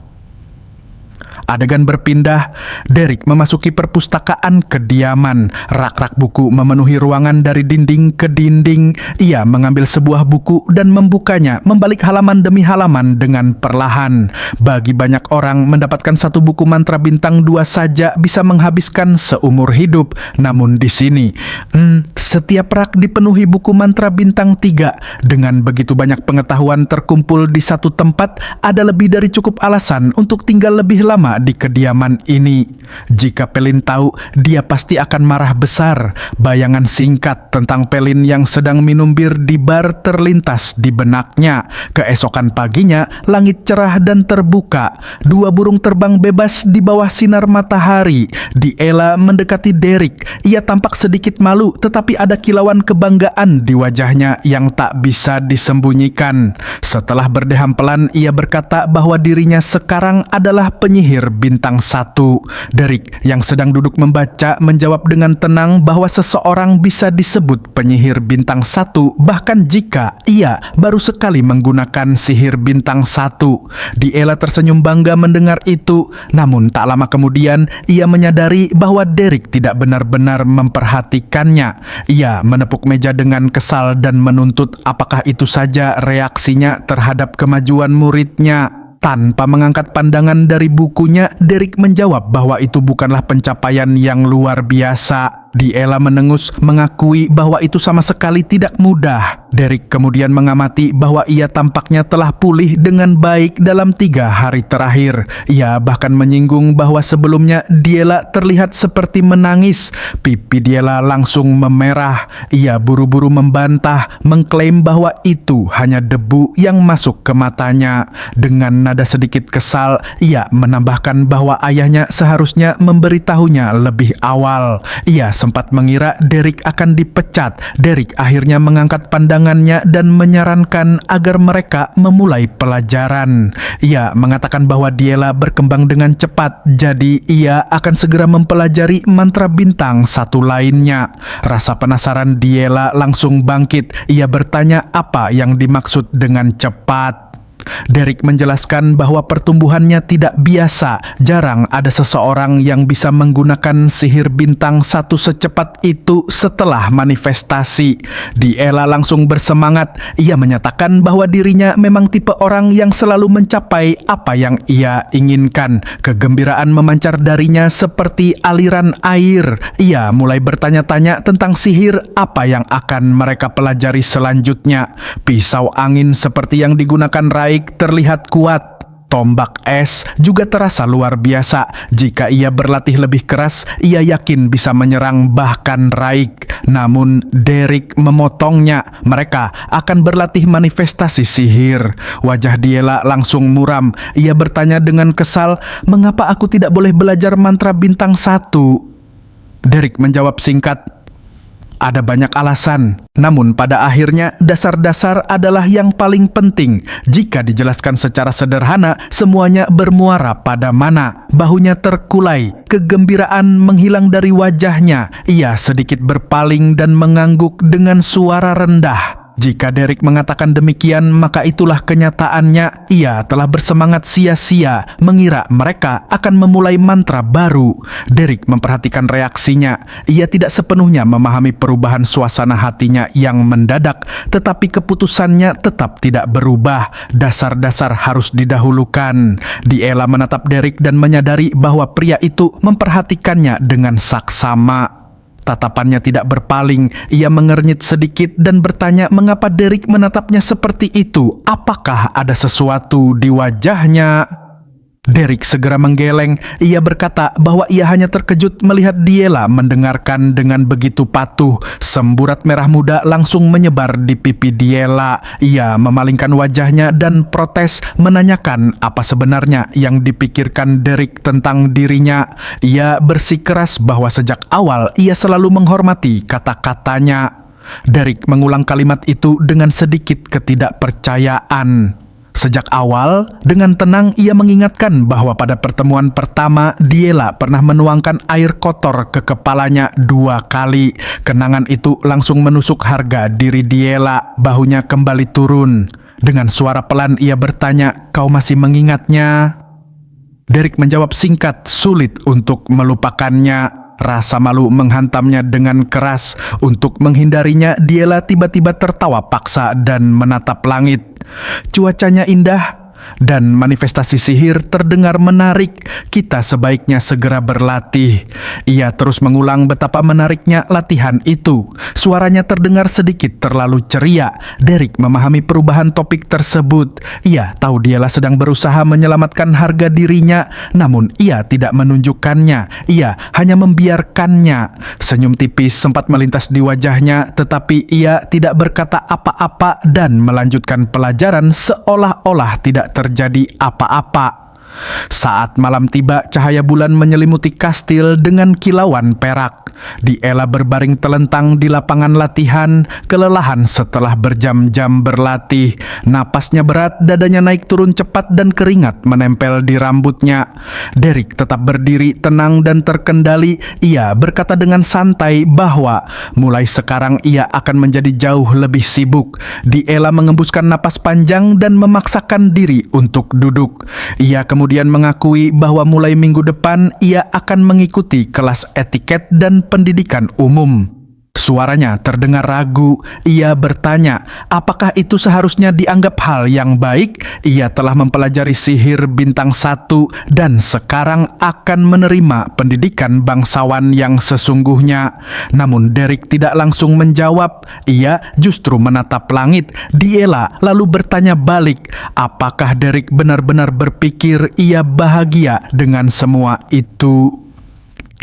Adegan berpindah. Derek memasuki perpustakaan kediaman. Rak-rak buku memenuhi ruangan dari dinding ke dinding. Ia mengambil sebuah buku dan membukanya, membalik halaman demi halaman dengan perlahan. Bagi banyak orang, mendapatkan satu buku mantra bintang 2 saja bisa menghabiskan seumur hidup. Namun di sini, setiap rak dipenuhi buku mantra bintang 3. Dengan begitu banyak pengetahuan terkumpul di satu tempat, ada lebih dari cukup alasan untuk tinggal lebih lama di kediaman ini. Jika Pelin tahu, dia pasti akan marah besar. Bayangan singkat tentang Pelin yang sedang minum bir di bar terlintas di benaknya. Keesokan paginya, langit cerah dan terbuka. 2 burung terbang bebas di bawah sinar matahari. Diela mendekati Derek. Ia tampak sedikit malu, tetapi ada kilauan kebanggaan di wajahnya yang tak bisa disembunyikan. Setelah berdeham pelan, ia berkata bahwa dirinya sekarang adalah penyihir penyihir bintang 1. Derek yang sedang duduk membaca menjawab dengan tenang bahwa seseorang bisa disebut penyihir bintang 1 bahkan jika ia baru sekali menggunakan sihir bintang 1. Diela tersenyum bangga mendengar itu, namun tak lama kemudian ia menyadari bahwa Derek tidak benar-benar memperhatikannya. Ia menepuk meja dengan kesal dan menuntut apakah itu saja reaksinya terhadap kemajuan muridnya. Tanpa mengangkat pandangan dari bukunya, Derek menjawab bahwa itu bukanlah pencapaian yang luar biasa. Diela menengus mengakui bahwa itu sama sekali tidak mudah. Derek kemudian mengamati bahwa ia tampaknya telah pulih dengan baik dalam 3 hari terakhir. Ia bahkan menyinggung bahwa sebelumnya Diela terlihat seperti menangis. Pipi Diela langsung memerah. Ia buru-buru membantah, mengklaim bahwa itu hanya debu yang masuk ke matanya. Dengan nada sedikit kesal, ia menambahkan bahwa ayahnya seharusnya memberitahunya lebih awal. Ia sempat mengira Derek akan dipecat. Derek akhirnya mengangkat pandangannya dan menyarankan agar mereka memulai pelajaran. Ia mengatakan bahwa Diela berkembang dengan cepat, jadi ia akan segera mempelajari mantra bintang 1 lainnya. Rasa penasaran Diela langsung bangkit. Ia bertanya apa yang dimaksud dengan cepat. Derek menjelaskan bahwa pertumbuhannya tidak biasa. Jarang ada seseorang yang bisa menggunakan sihir bintang 1 secepat itu setelah manifestasi. Diela langsung bersemangat. Ia menyatakan bahwa dirinya memang tipe orang yang selalu mencapai apa yang ia inginkan. Kegembiraan memancar darinya seperti aliran air. Ia mulai bertanya-tanya tentang sihir apa yang akan mereka pelajari selanjutnya. Pisau angin seperti yang digunakan Raik terlihat kuat. Tombak es juga terasa luar biasa. Jika ia berlatih lebih keras, ia yakin bisa menyerang bahkan Raik. Namun Derek memotongnya. Mereka akan berlatih manifestasi sihir. Wajah Diela langsung muram. Ia bertanya dengan kesal, "Mengapa aku tidak boleh belajar mantra bintang 1?" Derek menjawab singkat, "Ada banyak alasan, namun pada akhirnya dasar-dasar adalah yang paling penting. Jika dijelaskan secara sederhana, semuanya bermuara pada mana." Bahunya terkulai, kegembiraan menghilang dari wajahnya. Ia sedikit berpaling dan mengangguk dengan suara rendah. Jika Derek mengatakan demikian, maka itulah kenyataannya. Ia telah bersemangat sia-sia, mengira mereka akan memulai mantra baru. Derek memperhatikan reaksinya. Ia tidak sepenuhnya memahami perubahan suasana hatinya yang mendadak, tetapi keputusannya tetap tidak berubah. Dasar-dasar harus didahulukan. Diela menatap Derek dan menyadari bahwa pria itu memperhatikannya dengan saksama. Tatapannya tidak berpaling. Ia mengernyit sedikit dan bertanya mengapa Derek menatapnya seperti itu. Apakah ada sesuatu di wajahnya? Derek segera menggeleng. Ia berkata bahwa ia hanya terkejut melihat Diela mendengarkan dengan begitu patuh. Semburat merah muda langsung menyebar di pipi Diela. Ia memalingkan wajahnya dan protes, menanyakan apa sebenarnya yang dipikirkan Derek tentang dirinya. Ia bersikeras bahwa sejak awal ia selalu menghormati kata-katanya. Derek mengulang kalimat itu dengan sedikit ketidakpercayaan. Sejak awal, dengan tenang ia mengingatkan bahwa pada pertemuan pertama, Diela pernah menuangkan air kotor ke kepalanya 2 kali. Kenangan itu langsung menusuk harga diri Diela. Bahunya kembali turun. Dengan suara pelan ia bertanya, "Kau masih mengingatnya?" Derek menjawab singkat, sulit untuk melupakannya. Rasa malu menghantamnya dengan keras. Untuk menghindarinya, Diela tiba-tiba tertawa paksa dan menatap langit. Cuacanya indah dan manifestasi sihir terdengar menarik. Kita sebaiknya segera berlatih. Ia terus mengulang betapa menariknya latihan itu. Suaranya terdengar sedikit terlalu ceria. Derek memahami perubahan topik tersebut. Ia tahu Diela sedang berusaha menyelamatkan harga dirinya, namun ia tidak menunjukkannya. Ia hanya membiarkannya. Senyum tipis sempat melintas di wajahnya, tetapi ia tidak berkata apa-apa dan melanjutkan pelajaran seolah-olah tidak terjadi apa-apa. Saat malam tiba, cahaya bulan menyelimuti kastil dengan kilauan perak. Diela berbaring telentang di lapangan latihan, kelelahan setelah berjam-jam berlatih. Napasnya berat, dadanya naik turun cepat dan keringat menempel di rambutnya. Derek tetap berdiri tenang dan terkendali. Ia berkata dengan santai bahwa mulai sekarang ia akan menjadi jauh lebih sibuk. Diela mengembuskan napas panjang dan memaksakan diri untuk duduk. Ia kemudian mengakui bahwa mulai minggu depan ia akan mengikuti kelas etiket dan pendidikan umum. Suaranya terdengar ragu. Ia bertanya, apakah itu seharusnya dianggap hal yang baik? Ia telah mempelajari sihir bintang 1 dan sekarang akan menerima pendidikan bangsawan yang sesungguhnya. Namun Derek tidak langsung menjawab. Ia justru menatap langit. Diela lalu bertanya balik, apakah Derek benar-benar berpikir ia bahagia dengan semua itu?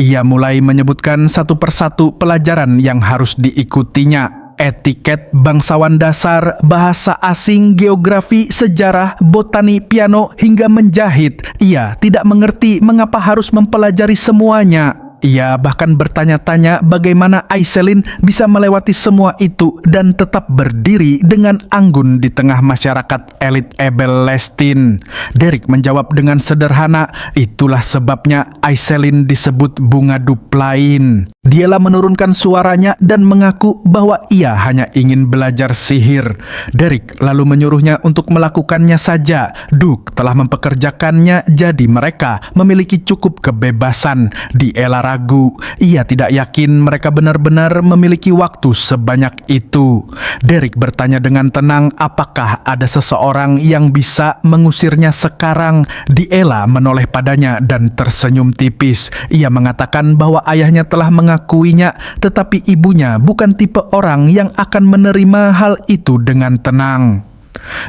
Ia mulai menyebutkan satu persatu pelajaran yang harus diikutinya. Etiket, bangsawan dasar, bahasa asing, geografi, sejarah, botani, piano, hingga menjahit. Ia tidak mengerti mengapa harus mempelajari semuanya. Ia bahkan bertanya-tanya bagaimana Aiselin bisa melewati semua itu dan tetap berdiri dengan anggun di tengah masyarakat elit Ebel Lestin. Derek menjawab dengan sederhana, itulah sebabnya Aiselin disebut bunga duplain. Diela menurunkan suaranya dan mengaku bahwa ia hanya ingin belajar sihir. Derek lalu menyuruhnya untuk melakukannya saja. Duke telah mempekerjakannya, jadi mereka memiliki cukup kebebasan. Diela ragu. Ia tidak yakin mereka benar-benar memiliki waktu sebanyak itu. Derek bertanya dengan tenang apakah ada seseorang yang bisa mengusirnya sekarang. Diela menoleh padanya dan tersenyum tipis. Ia mengatakan bahwa ayahnya telah mengakuinya, tetapi ibunya bukan tipe orang yang akan menerima hal itu dengan tenang.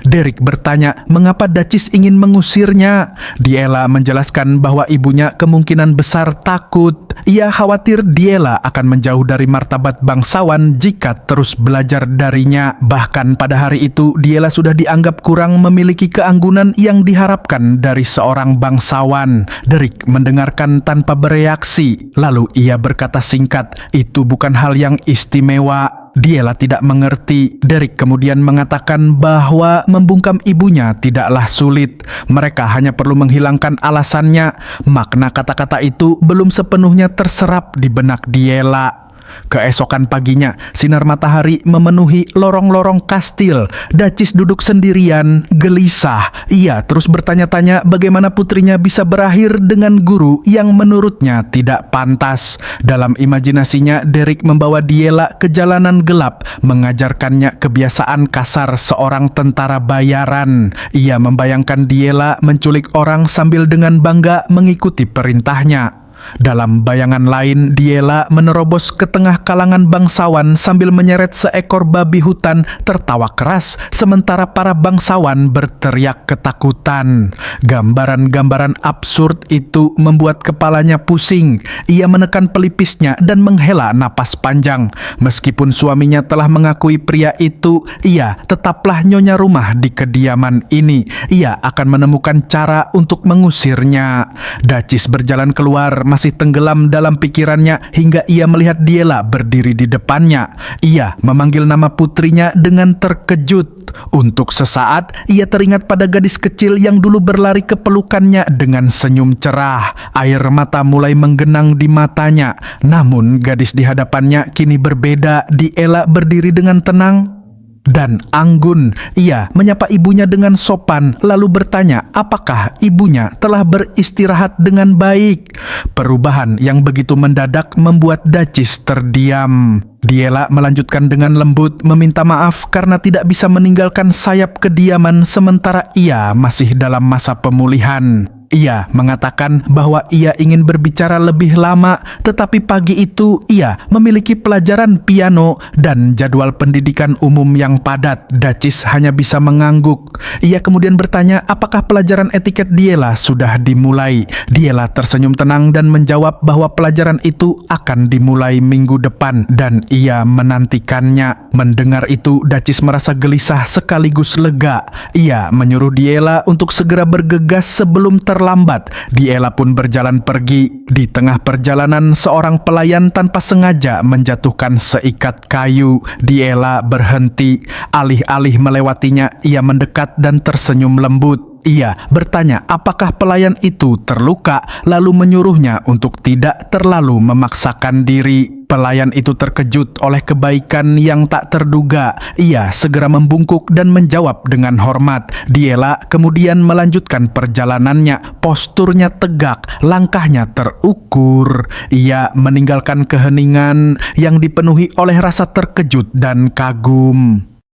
Derek bertanya mengapa Duchess ingin mengusirnya. Diela menjelaskan bahwa ibunya kemungkinan besar takut. Ia khawatir Diela akan menjauh dari martabat bangsawan jika terus belajar darinya. Bahkan pada hari itu Diela sudah dianggap kurang memiliki keanggunan yang diharapkan dari seorang bangsawan. Derek mendengarkan tanpa bereaksi. Lalu ia berkata singkat, itu bukan hal yang istimewa. Diela tidak mengerti. Derek kemudian mengatakan bahwa membungkam ibunya tidaklah sulit. Mereka hanya perlu menghilangkan alasannya. Makna kata-kata itu belum sepenuhnya terserap di benak Diela. Keesokan paginya, sinar matahari memenuhi lorong-lorong kastil. Duchess duduk sendirian, gelisah. Ia terus bertanya-tanya bagaimana putrinya bisa berakhir dengan guru yang menurutnya tidak pantas. Dalam imajinasinya, Derek membawa Diela ke jalanan gelap, mengajarkannya kebiasaan kasar seorang tentara bayaran. Ia membayangkan Diela menculik orang sambil dengan bangga mengikuti perintahnya. Dalam bayangan lain, Diela menerobos ke tengah kalangan bangsawan sambil menyeret seekor babi hutan tertawa keras, sementara para bangsawan berteriak ketakutan. Gambaran-gambaran absurd itu membuat kepalanya pusing. Ia menekan pelipisnya dan menghela napas panjang. Meskipun suaminya telah mengakui pria itu, ia tetaplah nyonya rumah di kediaman ini. Ia akan menemukan cara untuk mengusirnya. Duchess berjalan keluar, masih tenggelam dalam pikirannya hingga ia melihat Diela berdiri di depannya. Ia memanggil nama putrinya dengan terkejut. Untuk sesaat, ia teringat pada gadis kecil yang dulu berlari ke pelukannya dengan senyum cerah. Air mata mulai menggenang di matanya. Namun gadis di hadapannya kini berbeda. Diela berdiri dengan tenang dan anggun. Ia menyapa ibunya dengan sopan, lalu bertanya apakah ibunya telah beristirahat dengan baik. Perubahan yang begitu mendadak membuat Duchess terdiam. Diela melanjutkan dengan lembut meminta maaf karena tidak bisa meninggalkan sayap kediaman sementara ia masih dalam masa pemulihan. Ia mengatakan bahwa ia ingin berbicara lebih lama, tetapi pagi itu ia memiliki pelajaran piano dan jadwal pendidikan umum yang padat. Duchess hanya bisa mengangguk. Ia kemudian bertanya apakah pelajaran etiket Diela sudah dimulai. Diela tersenyum tenang dan menjawab bahwa pelajaran itu akan dimulai minggu depan dan ia menantikannya. Mendengar itu, Duchess merasa gelisah sekaligus lega. Ia menyuruh Diela untuk segera bergegas sebelum terlambat terlambat. Diela pun berjalan pergi. Di tengah perjalanan, seorang pelayan tanpa sengaja menjatuhkan seikat kayu. Diela berhenti. Alih-alih melewatinya, ia mendekat dan tersenyum lembut. Ia bertanya apakah pelayan itu terluka, lalu menyuruhnya untuk tidak terlalu memaksakan diri. Pelayan itu terkejut oleh kebaikan yang tak terduga. Ia segera membungkuk dan menjawab dengan hormat. Diela kemudian melanjutkan perjalanannya. Posturnya tegak, langkahnya terukur. Ia meninggalkan keheningan yang dipenuhi oleh rasa terkejut dan kagum.